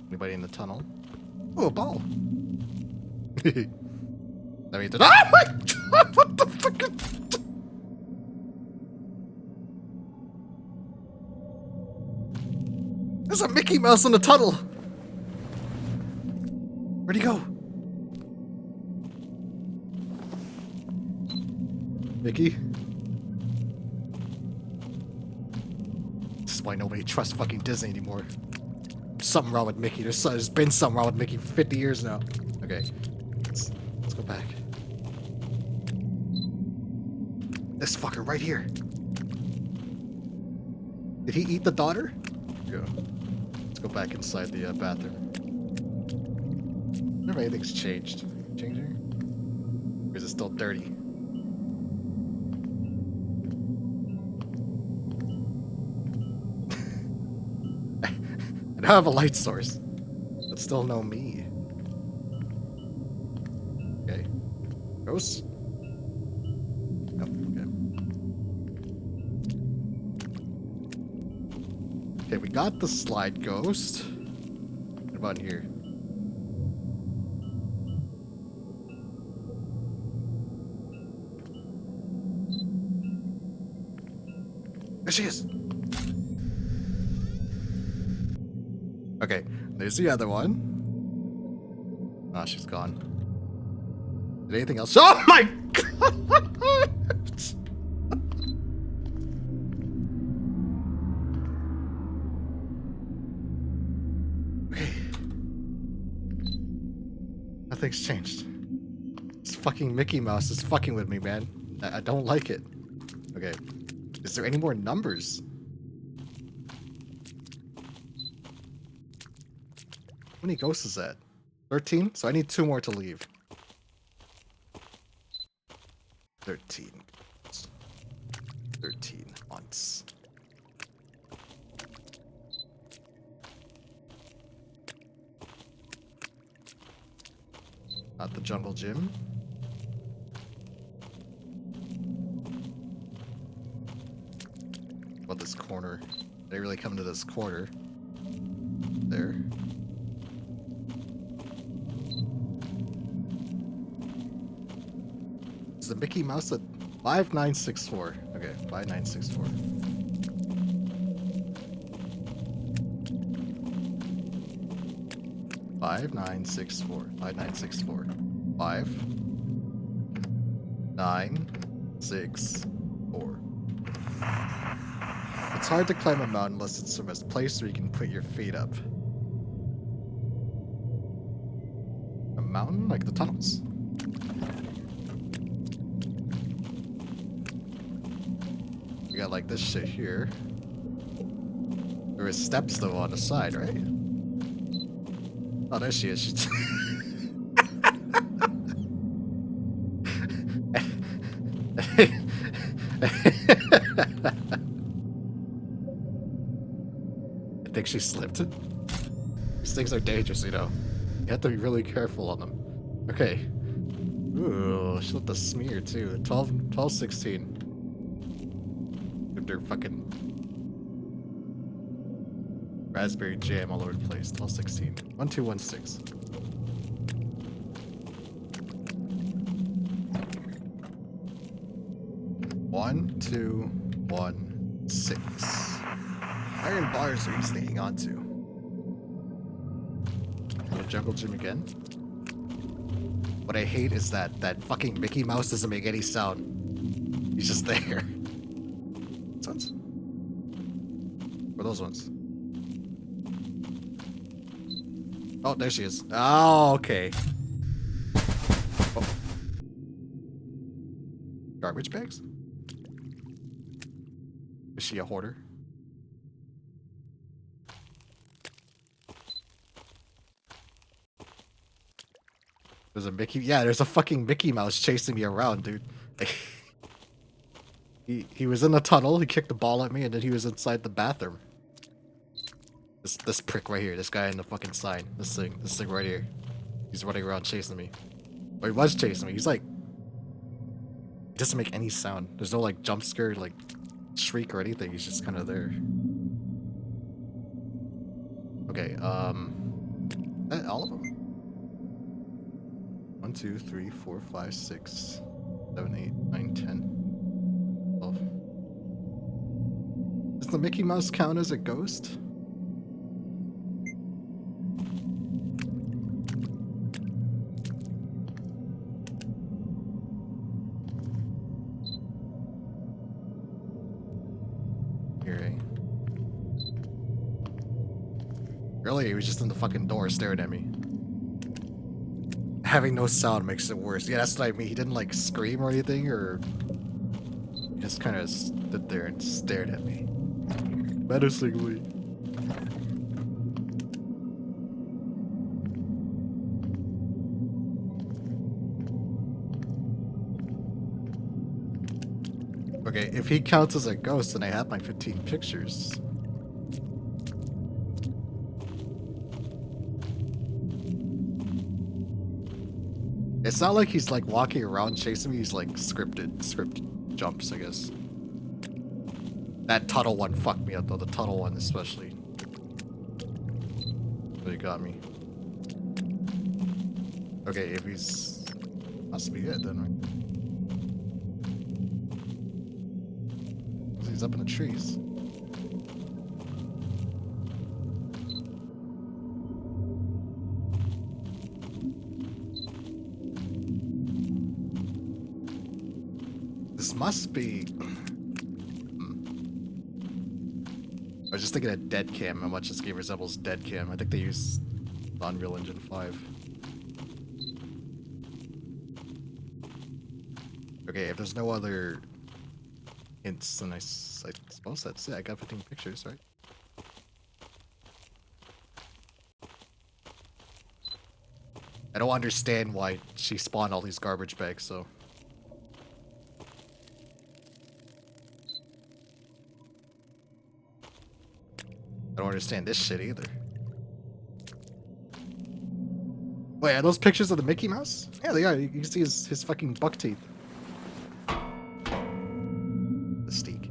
S1: Anybody in the tunnel? Oh, a ball. That means that. Oh my god! What the fuck? There's a Mickey Mouse in the tunnel. Where'd he go? Mickey? This is why nobody trusts fucking Disney anymore. There's something wrong with Mickey. There's been something wrong with Mickey for 50 years now. Okay. Let's go back. This fucker right here. Did he eat the daughter? Go. Let's go back inside the bathroom. I wonder if anything's changed. Changing? Or is it still dirty? I now have a light source, but still no me. Okay. Ghosts? Nope, okay. Okay, we got the slide ghost. What about here? There she is! Okay, there's the other one. Ah, she's gone. Did anything else? Oh my god! Okay. Nothing's changed. This fucking Mickey Mouse is fucking with me, man. I don't like it. Okay. Is there any more numbers? How many ghosts is that? 13? So I need 2 more to leave. 13. 13 months. Not the jungle gym. What about this corner? They really come to this corner. There. Is the Mickey Mouse at 5964? Okay, 5964. Five nine six four. 5964. 5964. It's hard to climb a mountain unless it's from a place where you can put your feet up. A mountain? Like the tunnels. We got like this shit here. There is steps though on the side, right? Oh, there she is. She's I think she slipped. These things are dangerous, you know. You have to be really careful on them. Okay. Ooh, she left a smear too. 12, 16. They're fucking raspberry jam all over the place. 1216. 1216. One, 2, 1, 6. Iron bars are easy to hang on to. The jungle gym again. What I hate is that fucking Mickey Mouse doesn't make any sound. He's just there. Those ones? Or those ones? Oh, there she is. Oh, okay. Oh. Garbage bags? Is she a hoarder? There's a Mickey. Yeah, there's a fucking Mickey Mouse chasing me around, dude. Like, he was in the tunnel. He kicked the ball at me, and then he was inside the bathroom. This prick right here. This guy in the fucking sign. This thing right here. He's running around chasing me. Or he was chasing me. He's like, he doesn't make any sound. There's no like jump scare, like shriek or anything. He's just kind of there. Okay. All of them. 1, 2, 3, 4, 5, 6, 7, 8, 9, 10, 12. Does the Mickey Mouse count as a ghost? Here, eh? Earlier, he was just in the fucking door staring at me. Having no sound makes it worse. Yeah, that's what I mean. He didn't like scream or anything, or he just kind of stood there and stared at me menacingly. Okay, if he counts as a ghost, then I have my 15 pictures. It's not like he's like walking around chasing me. He's like scripted jumps, I guess. That tunnel one fucked me up though. The tunnel one especially. Really got me. Okay, if he's must be it then, right? He's up in the trees. This must be. I was just thinking of Deadcam, how much this game resembles Deadcam. I think they use Unreal Engine 5. Okay, if there's no other hints, then I suppose that's it. I got 15 pictures, right? I don't understand why she spawned all these garbage bags, so. I don't understand this shit either. Wait, are those pictures of the Mickey Mouse? Yeah, they are. You can see his fucking buck teeth. The steak.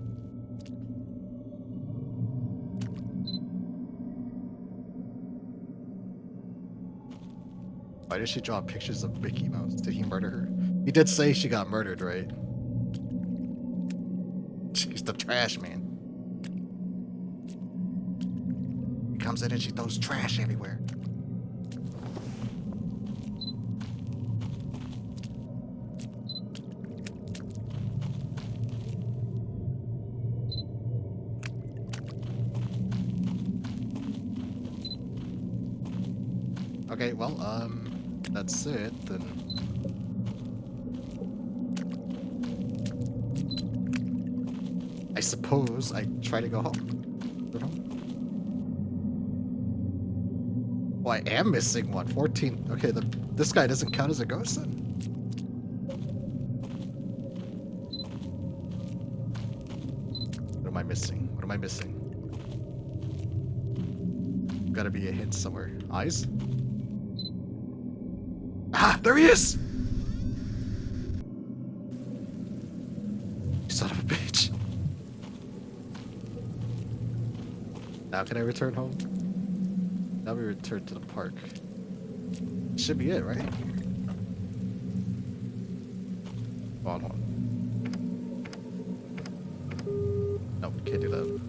S1: Why did she draw pictures of Mickey Mouse? Did he murder her? He did say she got murdered, right? She's the trash man. She comes in and she throws trash everywhere. Okay, well, that's it then. I suppose I try to go home. Go home. Oh, I am missing one. 14. Okay, this guy doesn't count as a ghost then? What am I missing? What am I missing? Gotta be a hint somewhere. Eyes? Ah, there he is! You son of a bitch. Now can I return home? Now we return to the park. Should be it, right? Hold on. Nope, can't do that.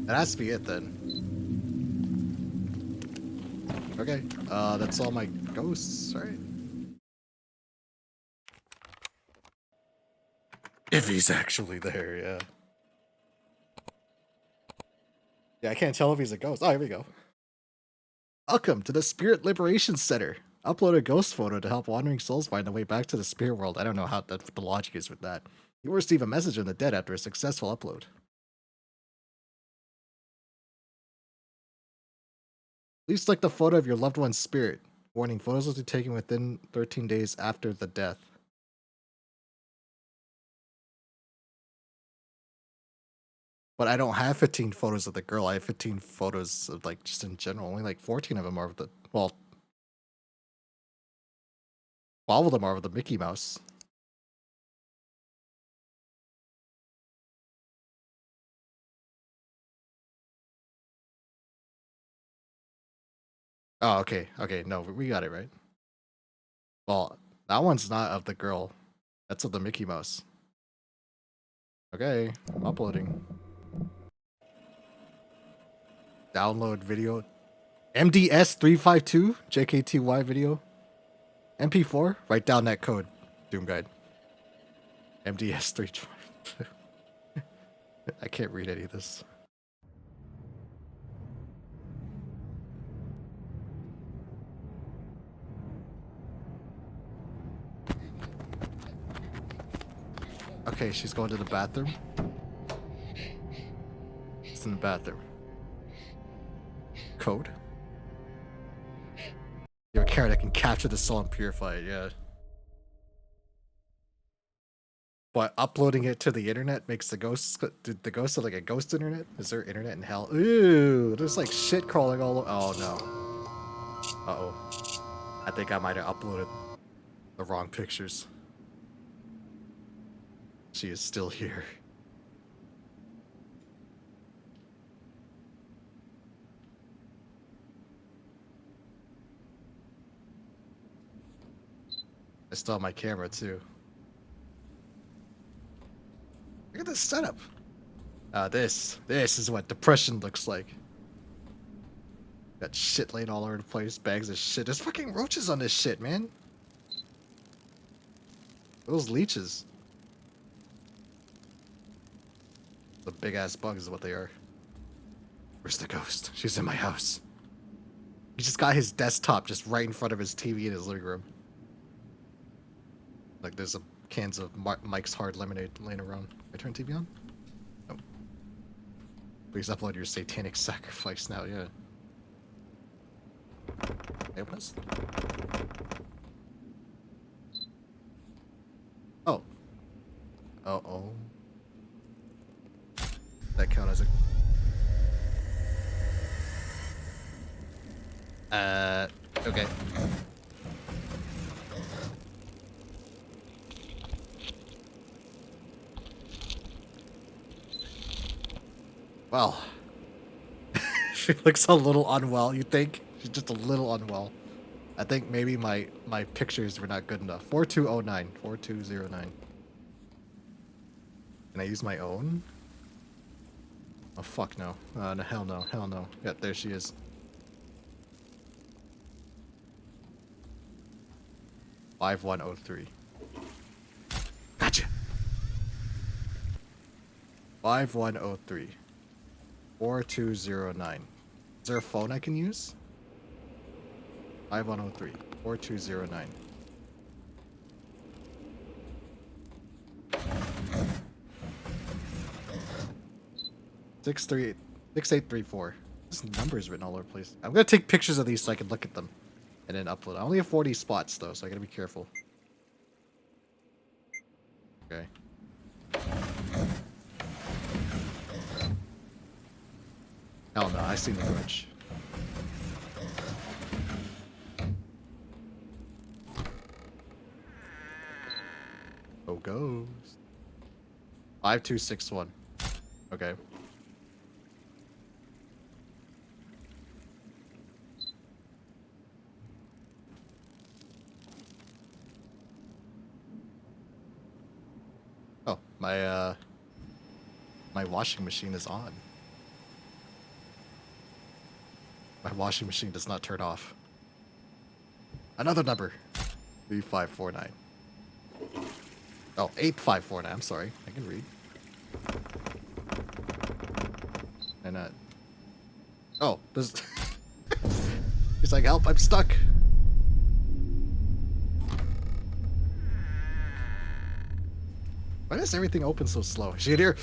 S1: That has to be it then. Okay, that's all my ghosts, right? If he's actually there, yeah. Yeah, I can't tell if he's a ghost. Oh, here we go. Welcome to the Spirit Liberation Center. Upload a ghost photo to help wandering souls find their way back to the spirit world. I don't know how the logic is with that. You will receive a message from the dead after a successful upload. Please select the photo of your loved one's spirit. Warning, photos will be taken within 13 days after the death. But I don't have 15 photos of the girl. I have 15 photos of, like, just in general. Only like 14 of them are of the, well, 12 of them are of the Mickey Mouse. Oh, okay. Okay, no, we got it right. Well, that one's not of the girl. That's of the Mickey Mouse. Okay, I'm uploading. Download video. MDS 352 JKTY video. MP4. Write down that code. Doom Guide. MDS 352. I can't read any of this. Okay, she's going to the bathroom. It's in the bathroom. Code. You're a carrot that can capture the soul and purify it, yeah. But uploading it to the internet makes the ghosts look like a ghost internet? Is there internet in hell? Ooh, there's like shit crawling all over. Oh no. Uh-oh. I think I might have uploaded the wrong pictures. She is still here. I still have my camera too. Look at this setup. This is what depression looks like. Got shit laid all over the place, bags of shit. There's fucking roaches on this shit, man. Those leeches. The big ass bugs is what they are. Where's the ghost? She's in my house. He just got his desktop just right in front of his TV in his living room. Like there's cans of Mike's Hard Lemonade laying around. I turn TV on? No. Please upload your satanic sacrifice now, yeah. Hey, open this? Oh. Uh-oh. That count as a... okay. Well. She looks a little unwell, you think? She's just a little unwell. I think maybe my pictures were not good enough. 4209. 4209. Can I use my own? Oh, fuck no. No, hell no. Hell no. Yeah, there she is. $5103. Gotcha! 5103. 4209. Is there a phone I can use? 5103. 4209. Six 6834. This number is written all over the place. I'm gonna take pictures of these so I can look at them and then upload. I only have 40 spots though, so I gotta be careful. Okay. Hell no, I seen the glitch. Oh, goes. 5261. Okay. Oh, my washing machine is on. My washing machine does not turn off. Another number. 3549. Oh, 8549. I'm sorry. I can read. And oh, this. He's like, help! I'm stuck. Why does everything open so slow? Is she in here?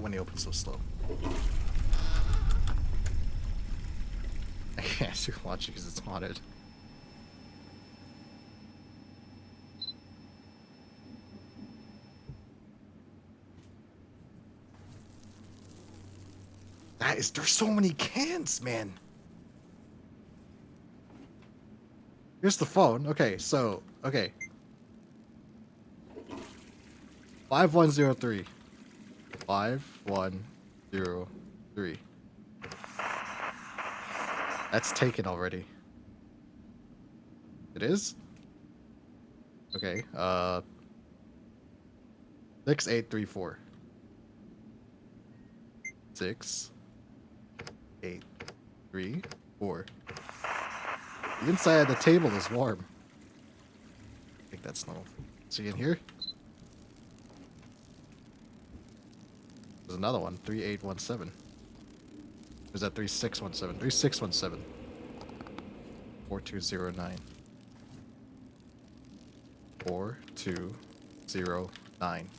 S1: when they open so slow. I can't do launch because it's haunted. There's so many cans, man. Here's the phone. Okay, so, okay. 5103. 5103. That's taken already. It is? Okay, 6834. 6834. The inside of the table is warm. I think that's normal. See in here? There's another one, 3817. Or is that 3617? 3617. 4209. 4209.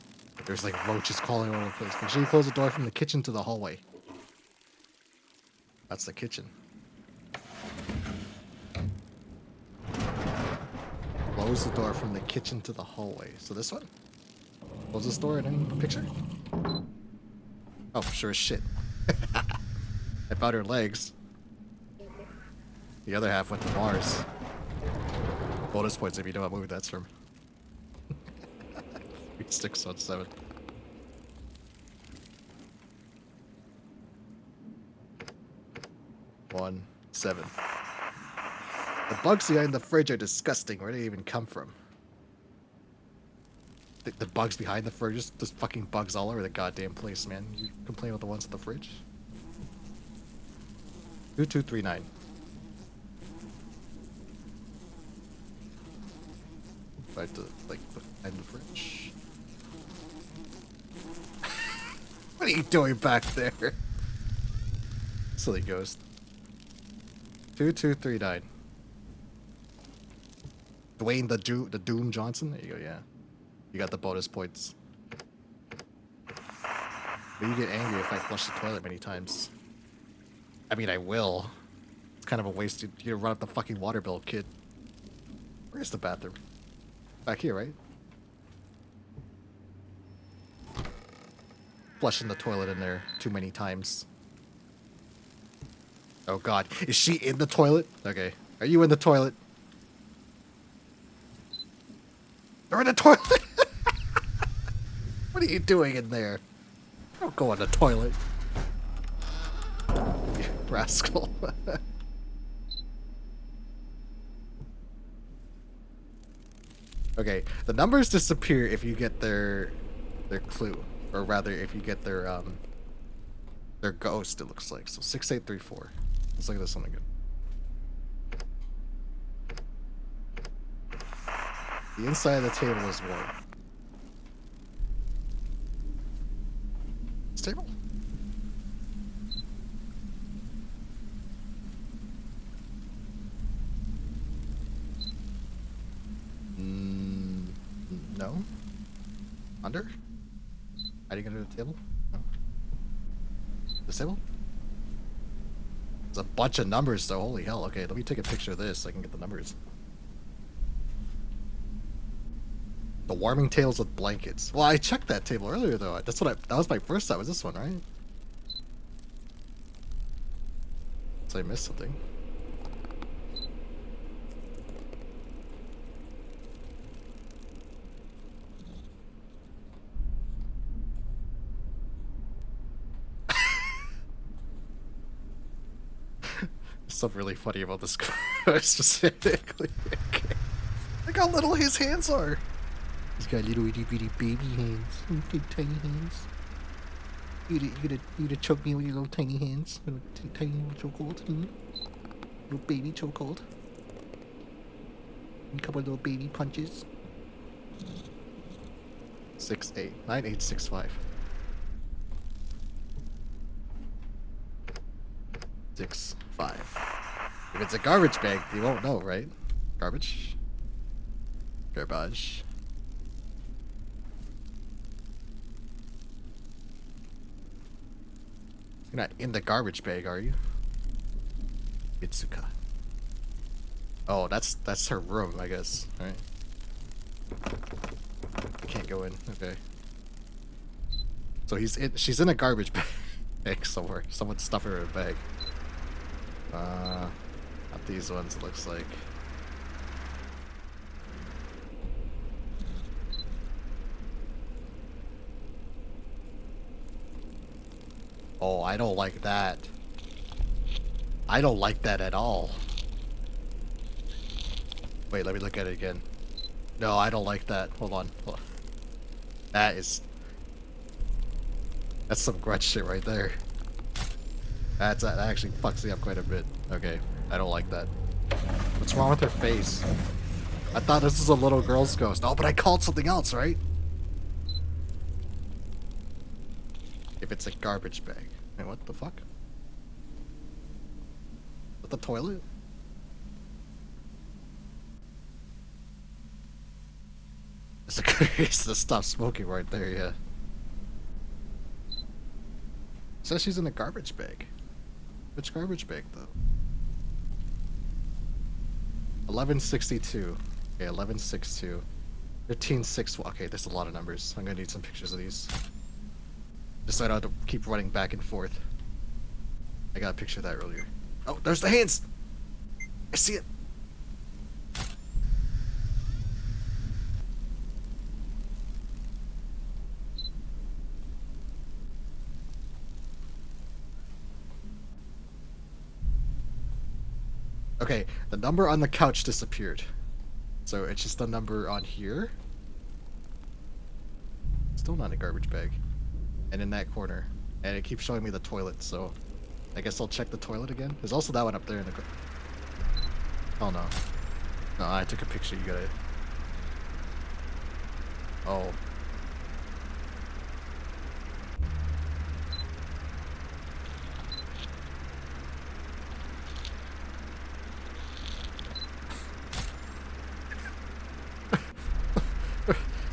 S1: There's like roaches crawling all over the place. Make sure you close the door from the kitchen to the hallway. That's the kitchen. Close the door from the kitchen to the hallway. So this one? Close this door and then picture? Oh, sure as shit. I found her legs. The other half went to Mars. Bonus points if you know what movie that's from. 3617. One, 7. The bugs behind the fridge are disgusting. Where do they even come from? The bugs behind the fridge, just fucking bugs all over the goddamn place, man. You complain about the ones at the fridge? 2239. Right to, like, behind the fridge. What are you doing back there? Silly ghost. 2239. Dwayne the Doom Johnson? There you go, yeah. You got the bonus points. But you get angry if I flush the toilet many times. I mean, I will. It's kind of a waste. You're gonna run up the fucking water bill, kid. Where's the bathroom? Back here, right? Flushing the toilet in there too many times. Oh god. Is she in the toilet? Okay. Are you in the toilet? They're in the toilet! What are you doing in there? Don't go in the toilet. You rascal. Okay, the numbers disappear if you get their clue. Or rather, if you get their ghost, it looks like. So 6834. Let's look at this one again. The inside of the table is warm. This table? No. Under? Hiding under the table? No. This table? There's a bunch of numbers though, holy hell. Okay, let me take a picture of this so I can get the numbers. The warming tables with blankets. Well, I checked that table earlier though. That was my first thought, was this one, right? So I missed something. Something really funny about this guy specifically. Okay. Look how little his hands are. He's got little itty bitty baby hands. Little tiny hands. You gonna choke me with your little tiny hands? Little tiny little chokehold. Little baby chokehold. A couple of little baby punches. 9865. 65. If it's a garbage bag, you won't know, right? Garbage. Garbage. You're not in the garbage bag, are you? Itsuka. Oh, that's her room, I guess. All right. Can't go in. Okay. So she's in a garbage bag somewhere. Someone stuffed her in a bag. Not these ones, it looks like. Oh, I don't like that. I don't like that at all. Wait, let me look at it again. No, I don't like that. Hold on. That's some grudge shit right there. That actually fucks me up quite a bit. Okay, I don't like that. What's wrong with her face? I thought this was a little girl's ghost. Oh, but I called something else, right? If it's a garbage bag. Wait, what the fuck? Is that the toilet? It's a good reason to stop smoking right there, yeah. Says she's in a garbage bag. Which garbage bag, though? 1162. Okay, 1162. 1561. Okay, there's a lot of numbers. I'm gonna need some pictures of these. Just so I don't have to keep running back and forth. I got a picture of that earlier. Oh, there's the hands! I see it! Okay, the number on the couch disappeared. So it's just the number on here. Still not a garbage bag. And in that corner. And it keeps showing me the toilet, so I guess I'll check the toilet again. There's also that one up there in the... Oh no. No, I took a picture, you got it. Oh.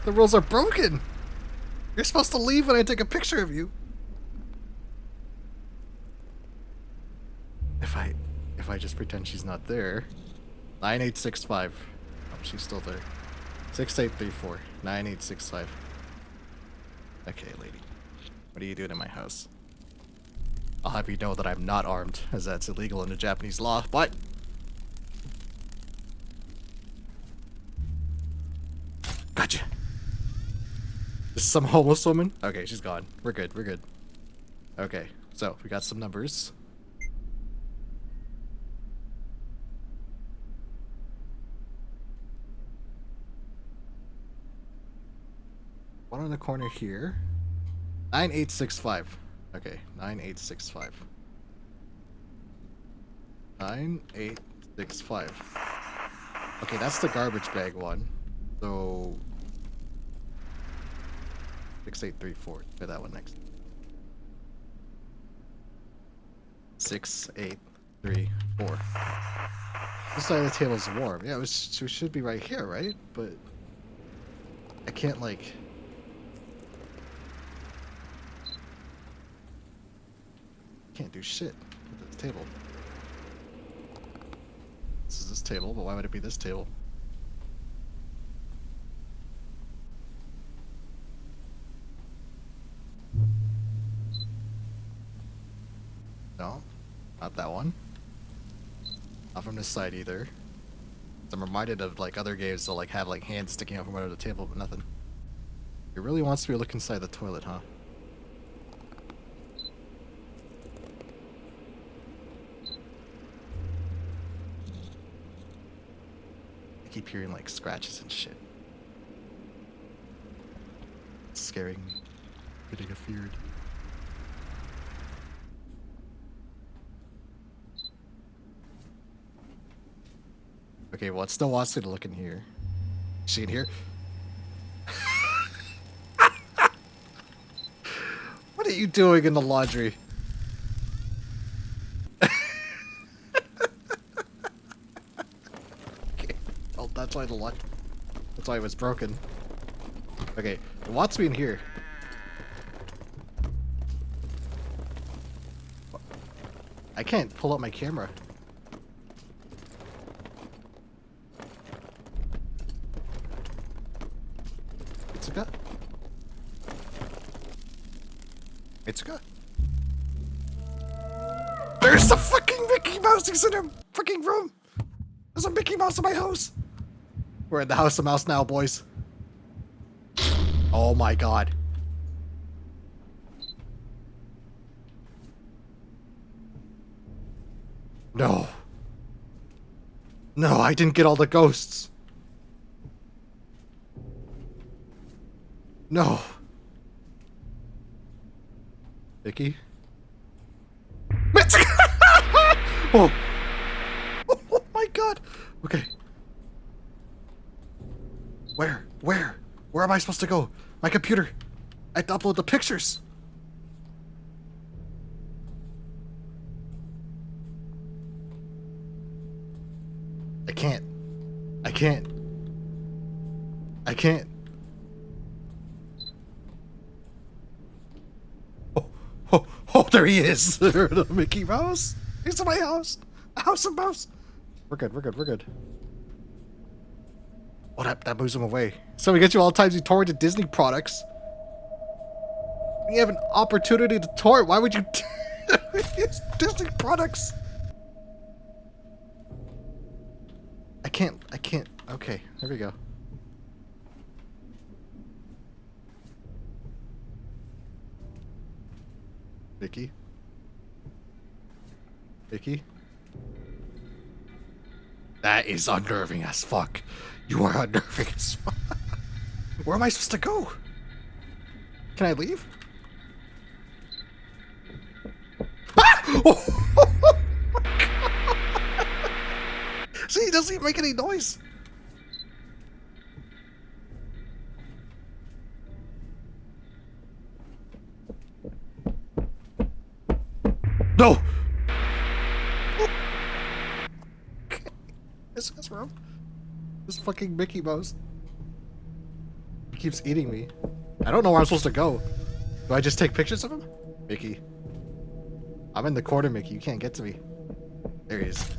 S1: The rules are broken! You're supposed to leave when I take a picture of you. If I just pretend she's not there. 9865. Oh, she's still there. 6834. 9865. Okay, lady. What are you doing in my house? I'll have you know that I'm not armed, as that's illegal under Japanese law, but... Gotcha! Is some homeless woman? Okay, she's gone. We're good, we're good. Okay, so we got some numbers. One in the corner here. 9865. Okay, 9865. 9865. Okay, that's the garbage bag one. So 6834. Try that one next. 6834. This side of the table's warm. Yeah, it should be right here, right? But I can't like. Can't do shit with this table. This is this table, but why would it be this table? No, not that one. Not from this side either. I'm reminded of like other games that like have like hands sticking out from under the table, but nothing. It really wants me to look inside the toilet, huh? I keep hearing like scratches and shit. It's scaring me. Getting afeared. Okay, well, it still wants me to look in here. Is she in here? What are you doing in the laundry? Okay. Oh, that's why that's why it was broken. Okay, it wants me in here. I can't pull up my camera. Itsuka? Itsuka? There's the fucking Mickey Mouse! He's in a freaking room! There's a Mickey Mouse in my house! We're in the House of Mouse now, boys. Oh my god. No. No, I didn't get all the ghosts. No. Vicky? Oh. Oh my god. Okay. Where? Where? Where am I supposed to go? My computer. I have to upload the pictures. I can't. I can't. I can't. Oh, there he is. The Mickey Mouse. He's in my house. A House of Mouse. We're good, we're good, we're good. Oh, that moves him away. So we get you all the times you torrented Disney products. You have an opportunity to torrent. Why would you use Disney products? I can't. Okay, there we go. Vicky? Vicky? That is unnerving as fuck. You are unnerving as fuck. Where am I supposed to go? Can I leave? Ah! Oh my God. See, he doesn't even make any noise. No! This room. This fucking Mickey Mouse. He keeps eating me. I don't know where I'm supposed to go. Do I just take pictures of him? Mickey. I'm in the corner, Mickey. You can't get to me. There he is.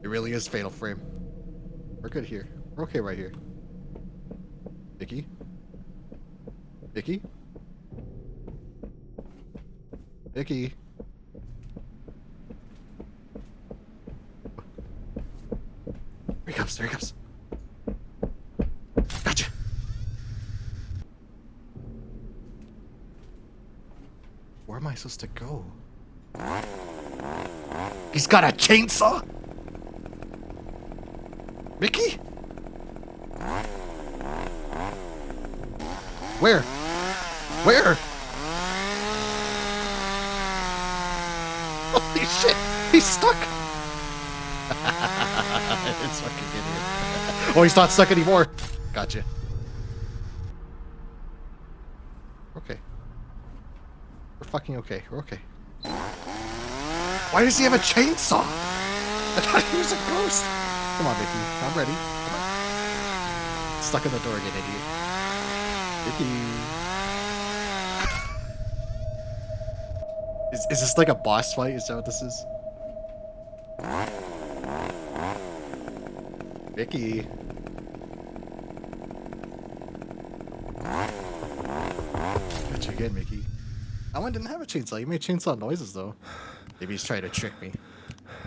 S1: It really is Fatal Frame. We're good here. We're okay right here. Mickey? Mickey? Mickey? Here he comes, there he comes. Gotcha! Where am I supposed to go? He's got a chainsaw? Mickey? Where? Where? Holy shit! He's stuck! This fucking idiot. Oh, he's not stuck anymore. Gotcha. Okay. We're fucking okay. We're okay. Why does he have a chainsaw? I thought he was a ghost. Come on, Vicky. I'm ready. Come on. Stuck in the door again, idiot. Vicky. Is this like a boss fight? Is that what this is? Vicky. Got you again, Mickey. That one didn't have a chainsaw. He made chainsaw noises, though. Maybe he's trying to trick me.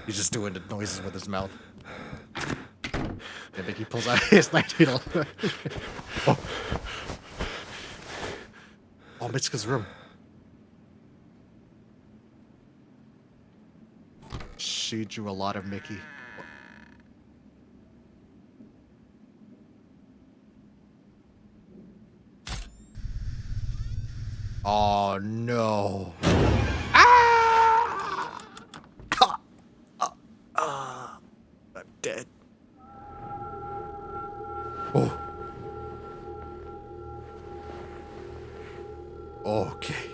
S1: He's just doing the noises with his mouth. And Mickey pulls out his knife needle. Oh. Oh, Mitsuka's room. She drew a lot of Mickey. Oh no. Ah! I'm dead. Oh. Okay.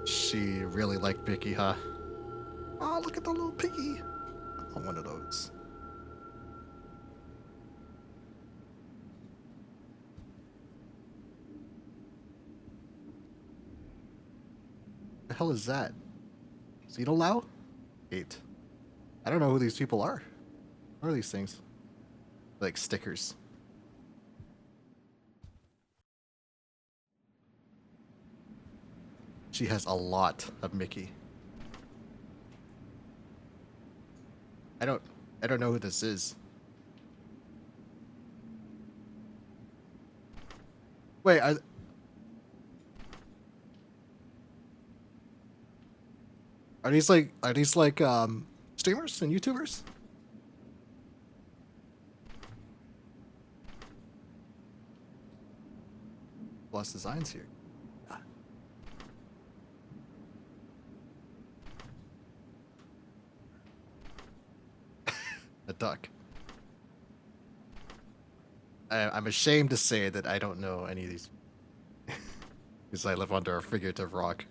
S1: She really liked Mickey, huh? Oh, look at the little piggy. I want one of those. The hell is that? Zito Lau? 8. I don't know who these people are. What are these things? Like stickers. She has a lot of Mickey. I don't know who this is. Wait, are these like streamers and YouTubers? Lost designs here. Ah. A duck. I'm ashamed to say that I don't know any of these. Because I live under a figurative rock.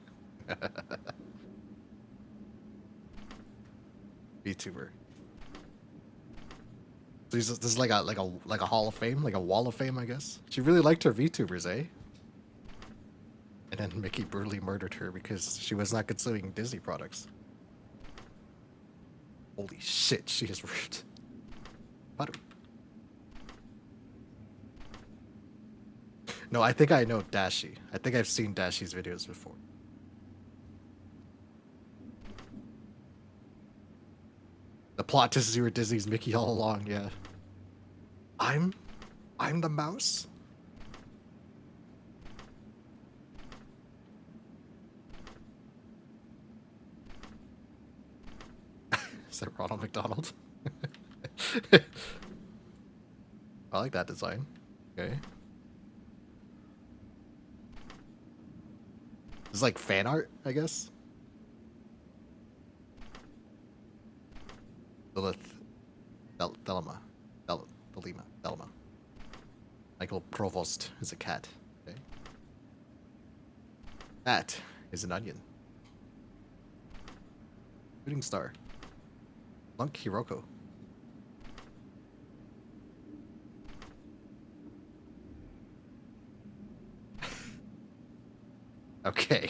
S1: VTuber. So this is like a Hall of Fame, like a Wall of Fame, I guess. She really liked her VTubers, eh? And then Mickey brutally murdered her because she was not consuming Disney products. Holy shit, she is rude. Butter. No, I think I know Dashi. I think I've seen Dashi's videos before. The plot twist is you were Disney's Mickey all along, yeah. I'm the mouse? Is that Ronald McDonald? I like that design. Okay. This is like fan art, I guess. Lilith Delima. Michael Provost is a cat. Okay. That is an onion. Shooting star. Lunk Hiroko. Okay.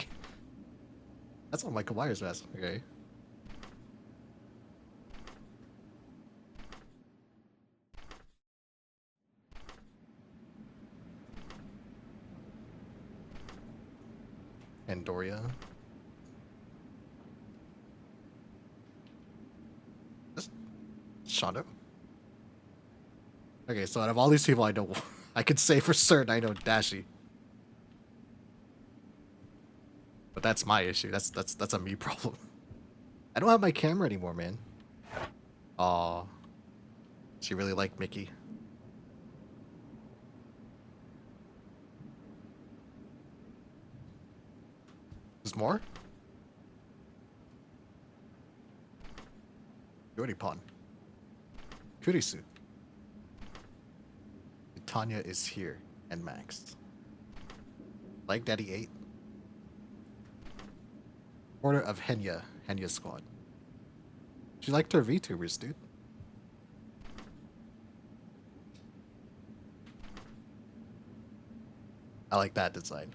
S1: That's what Michael Myers mask. Okay. Andoria. This Shondo. Okay, so out of all these people I know, I can say for certain I know Dashi. But that's my issue. That's a me problem. I don't have my camera anymore, man. Aw. She really liked Mickey. There's more? Yoripon. Kurisu. Tanya is here. And Max. Like Daddy 8. Order of Henya. Henya Squad. She liked her VTubers, dude. I like that design.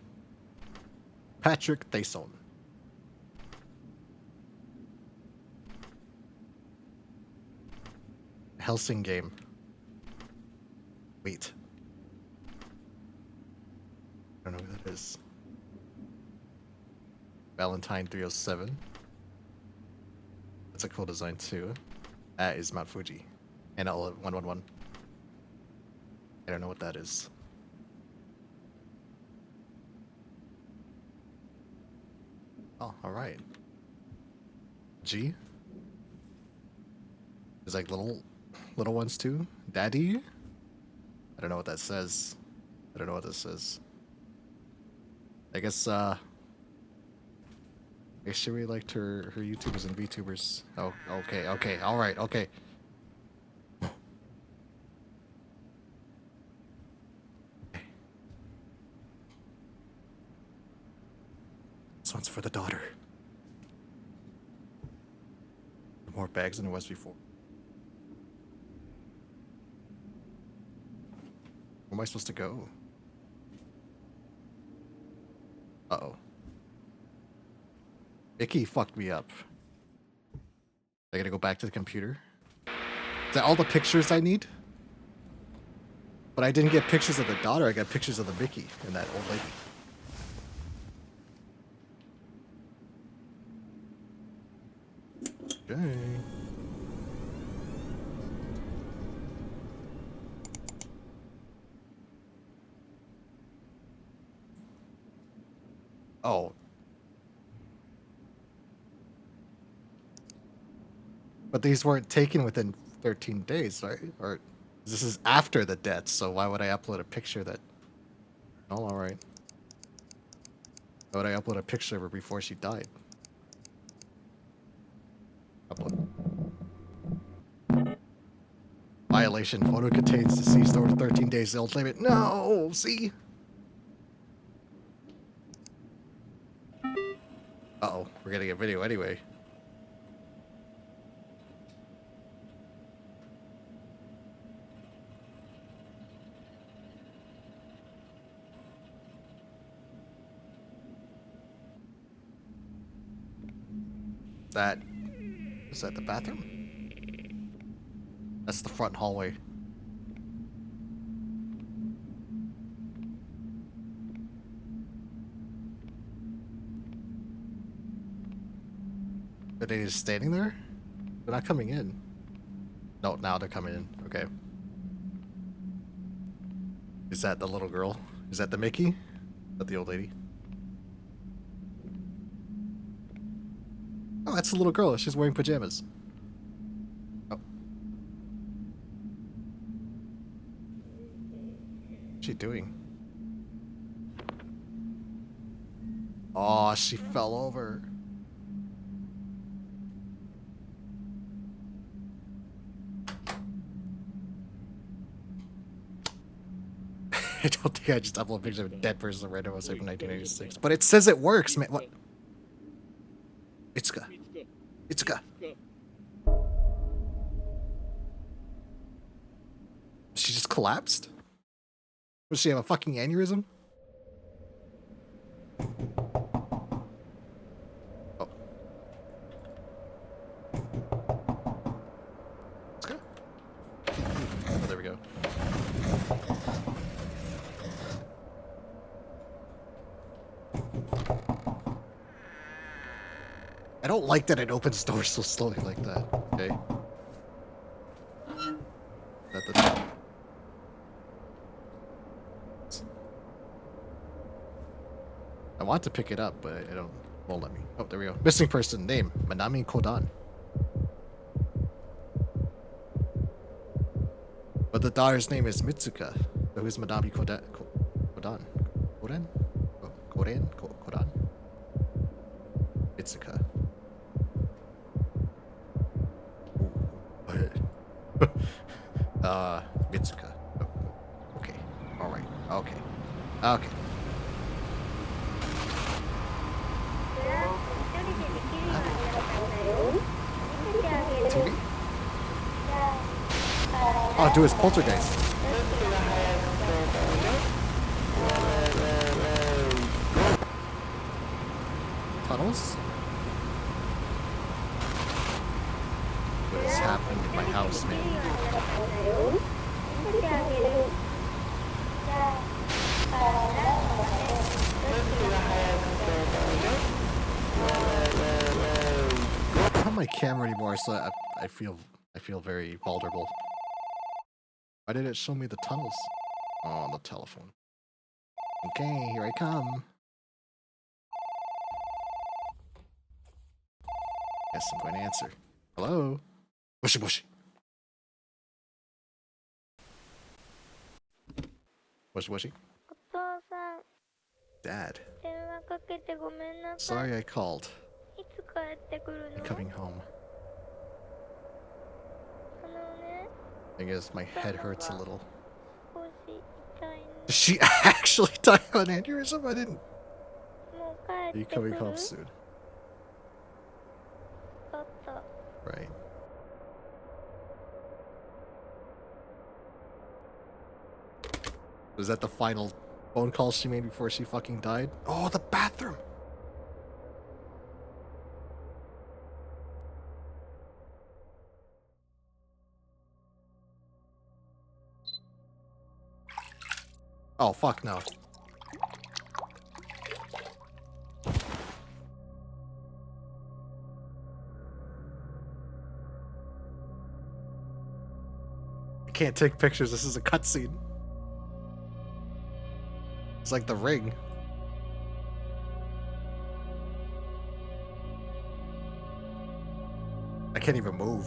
S1: Patrick Thason. Helsing game. Wait. I don't know who that is. Valentine 307. That's a cool design too. That is Mount Fuji. And L111. I don't know what that is. Oh, alright. G? There's like little ones too. Daddy? I don't know what that says. I don't know what this says. I guess she really liked her YouTubers and VTubers. Oh, okay, alright, okay. This one's for the daughter. More bags than there was before. Where am I supposed to go? Uh-oh. Mickey fucked me up. I gotta go back to the computer. Is that all the pictures I need? But I didn't get pictures of the daughter, I got pictures of the Mickey and that old lady. Okay. Oh. But these weren't taken within 13 days, right? Or this is after the death, so why would I upload a picture that... Oh, alright. Why would I upload a picture of her before she died? Upload. Violation. Photo contains deceased over 13 days old limit. No! See? Uh-oh. We're getting a video anyway. Is that the bathroom? That's the front hallway. Are they just standing there? They're not coming in. No, now they're coming in. Okay. Is that the little girl? Is that the Mickey? Is that the old lady? Oh, that's the little girl. She's wearing pajamas. Oh. What's she doing? Oh, she fell over. I don't think I just upload a picture of a dead person on random website from 1986. But it says it works, man. What? Itsuka. Itsuka. She just collapsed? Does she have a fucking aneurysm? Oh. Itsuka? Oh, there we go. I don't like that it opens doors so slowly like that. Okay. I want to pick it up, but I don't. Won't let me. Oh, there we go. Missing person name: Manami Kodan. But the daughter's name is Mitsuka. So who's Manami Kodan? Kodan? Kodan? Oh, Kodan? Kodan? Mitsuka. Mitsuka. Oh, okay. Alright. Okay. Okay. TV? Oh, do his poltergeist. Tunnels? What is happening in my house, man? I don't have my camera anymore, so I feel very vulnerable. Why did it show me the tunnels? Oh, on the telephone. Okay, here I come. Guess I'm going to answer. Hello? Bushy bushy. Bushy bushy. Dad. Sorry I called. I'm coming home. I guess my head hurts a little. Did she actually die of an aneurysm? I didn't. Are you coming home soon? Right. Was that the final phone call she made before she fucking died? Oh, the bathroom! Oh, fuck no. I can't take pictures. This is a cutscene. It's like The Ring. I can't even move.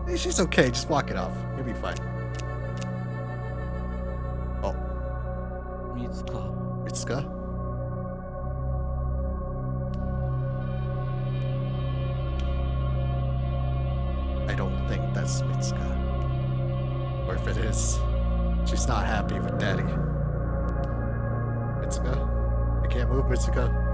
S1: Hey, she's okay. Just walk it off. You'll be fine. Oh,
S5: 見つか
S1: Mitsuka? I don't think that's Mitsuka. Or if it is, she's not happy with Daddy. Mitsuka? I can't move, Mitsuka.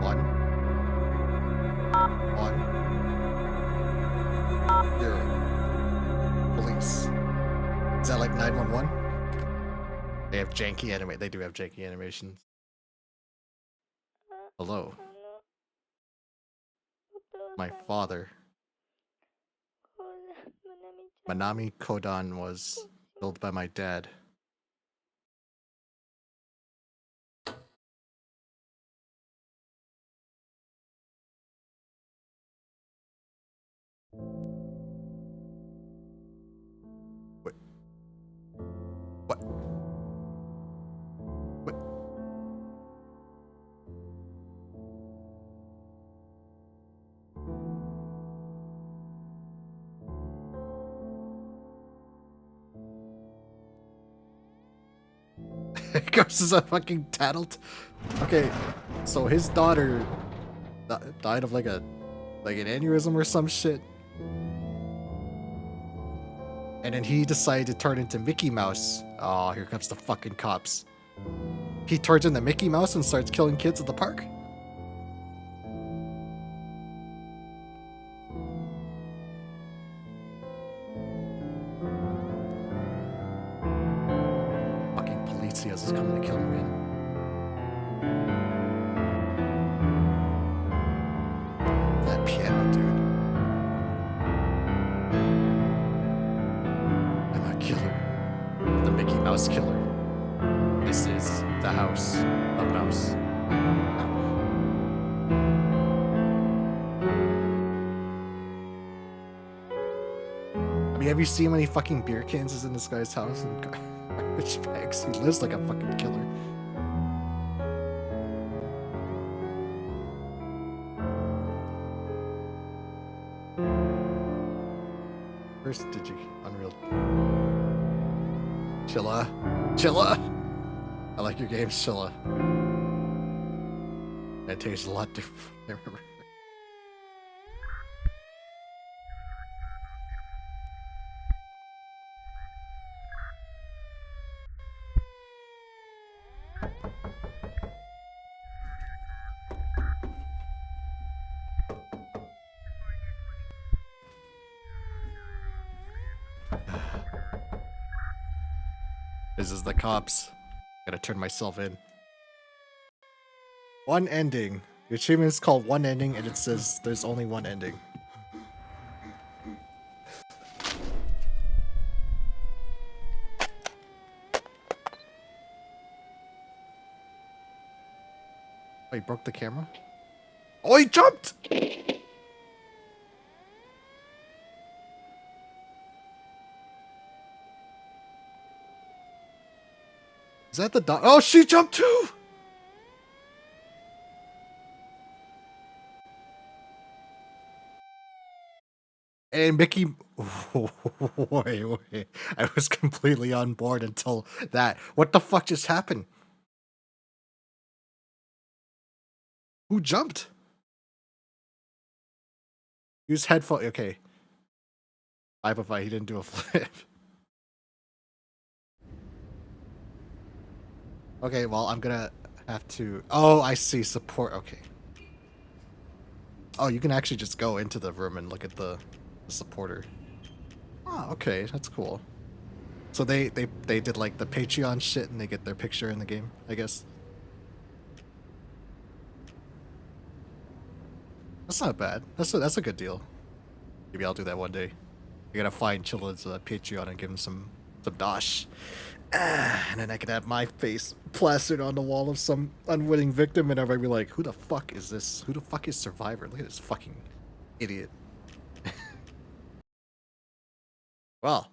S1: One. 0. Police. Is that like 911? They have janky anime. They do have janky animations. Hello. My father. Manami Kodan was killed by my dad. What? What? What? Ghost is a fucking tattlet. Okay, so his daughter died of like an aneurysm or some shit. And then he decided to turn into Mickey Mouse. Oh, here comes the fucking cops. He turns into Mickey Mouse and starts killing kids at the park. Fucking Policias is coming to kill me, man. That piano, dude. I'm a killer. The Mickey Mouse killer. This is the house of Mouse. I mean, have you seen how many fucking beer cans is in this guy's house and garbage bags? He lives like a fucking killer. First Unreal. Chilla. Chilla! I like your games, Chilla. That tastes a lot different. I remember. This is the cops. Gotta turn myself in. One ending. The achievement is called One Ending, and it says there's only one ending. Oh, he broke the camera? Oh, he jumped! Is that the dog? Oh, she jumped too! And Mickey... Wait. I was completely on board until that. What the fuck just happened? Who jumped? Use headphone. Okay. 5 he didn't do a flip. Okay, well, I'm gonna have to... Oh, I see. Support. Okay. Oh, you can actually just go into the room and look at the supporter. Oh, okay. That's cool. So they did like the Patreon shit and they get their picture in the game, I guess. That's not bad. That's a good deal. Maybe I'll do that one day. I gotta find Chilla's Patreon and give him some dosh. And then I could have my face plastered on the wall of some unwitting victim and everybody be like, who the fuck is this? Who the fuck is Survivor? Look at this fucking idiot. Well,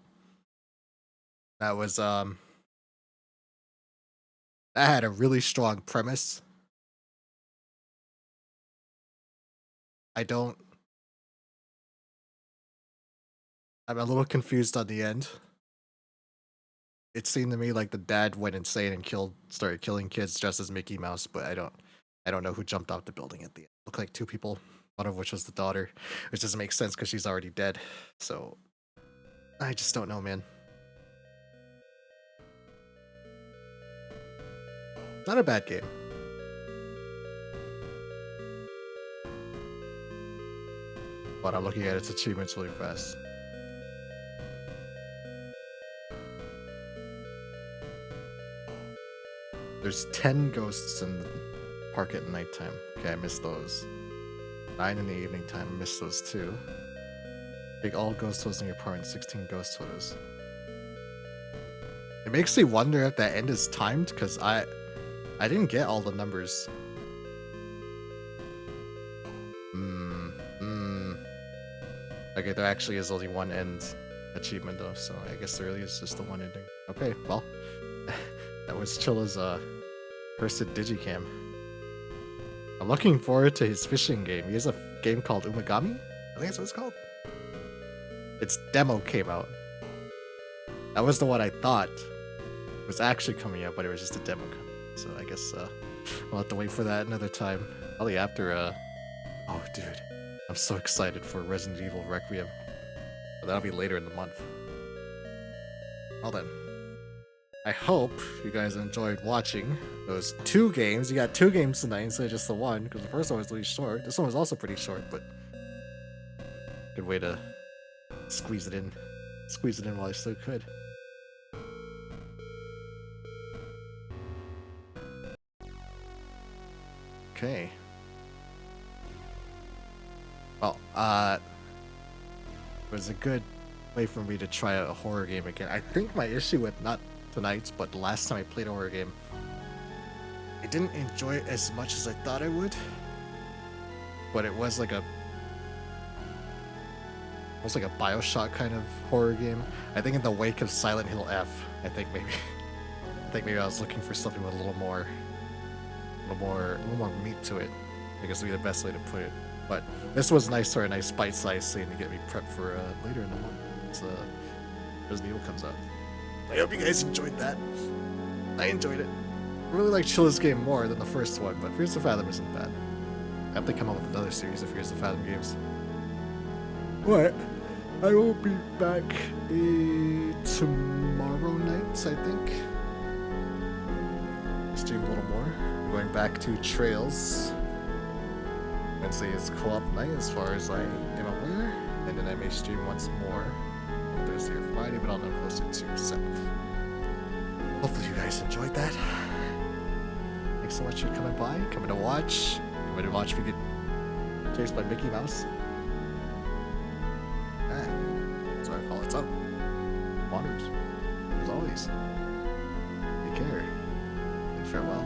S1: that was that had a really strong premise. I'm a little confused on the end. It seemed to me like the dad went insane and started killing kids dressed as Mickey Mouse, but I don't know who jumped out the building at the end. Looked like 2 people, one of which was the daughter, which doesn't make sense because she's already dead. So I just don't know, man. Not a bad game. But I'm looking at its achievements really fast. There's 10 ghosts in the park at nighttime. Okay, I missed those. 9 in the evening time, I missed those too. Take all ghost photos in your park and 16 ghost photos. It makes me wonder if that end is timed, because I didn't get all the numbers. Okay, there actually is only one end achievement though, so I guess there really is just the one ending. Okay, well, that was Chilla's cursed Digicam. I'm looking forward to his fishing game. He has a game called Umagami? I think that's what it's called. Its demo came out. That was the one I thought was actually coming out, but it was just a demo coming. So I guess I'll have to wait for that another time. Probably after oh dude. I'm so excited for Resident Evil Requiem. But that'll be later in the month. Well then. I hope you guys enjoyed watching those 2 games. You got 2 games tonight instead of just the one, because the first one was really short. This one was also pretty short, but good way to squeeze it in. Squeeze it in while I still could. Okay. Well, it was a good way for me to try a horror game again. I think my issue with not tonight's, but the last time I played a horror game, I didn't enjoy it as much as I thought I would. But it was like a BioShock kind of horror game. I think in the wake of Silent Hill F, I think maybe I was looking for something with a little more meat to it. I guess would be the best way to put it. But this was nice for a nice bite-sized scene to get me prepped for later in the month. It's Resident Evil comes out. I hope you guys enjoyed that. I enjoyed it. I really like Chilla's game more than the first one, but Fears the Fathom isn't bad. I have to come up with another series of Fears the Fathom games. But I will be back tomorrow night, I think. Stream a little more. I'm going back to Trails. Wednesday is co-op night as far as I am aware, and then I may stream once more on Thursday or Friday, but I'll know closer to 7. Hopefully you guys enjoyed that. Thanks so much for coming by, coming to watch me get chased by Mickey Mouse. That's what I call it. It's up. Wanderers. As always. Take care. And farewell.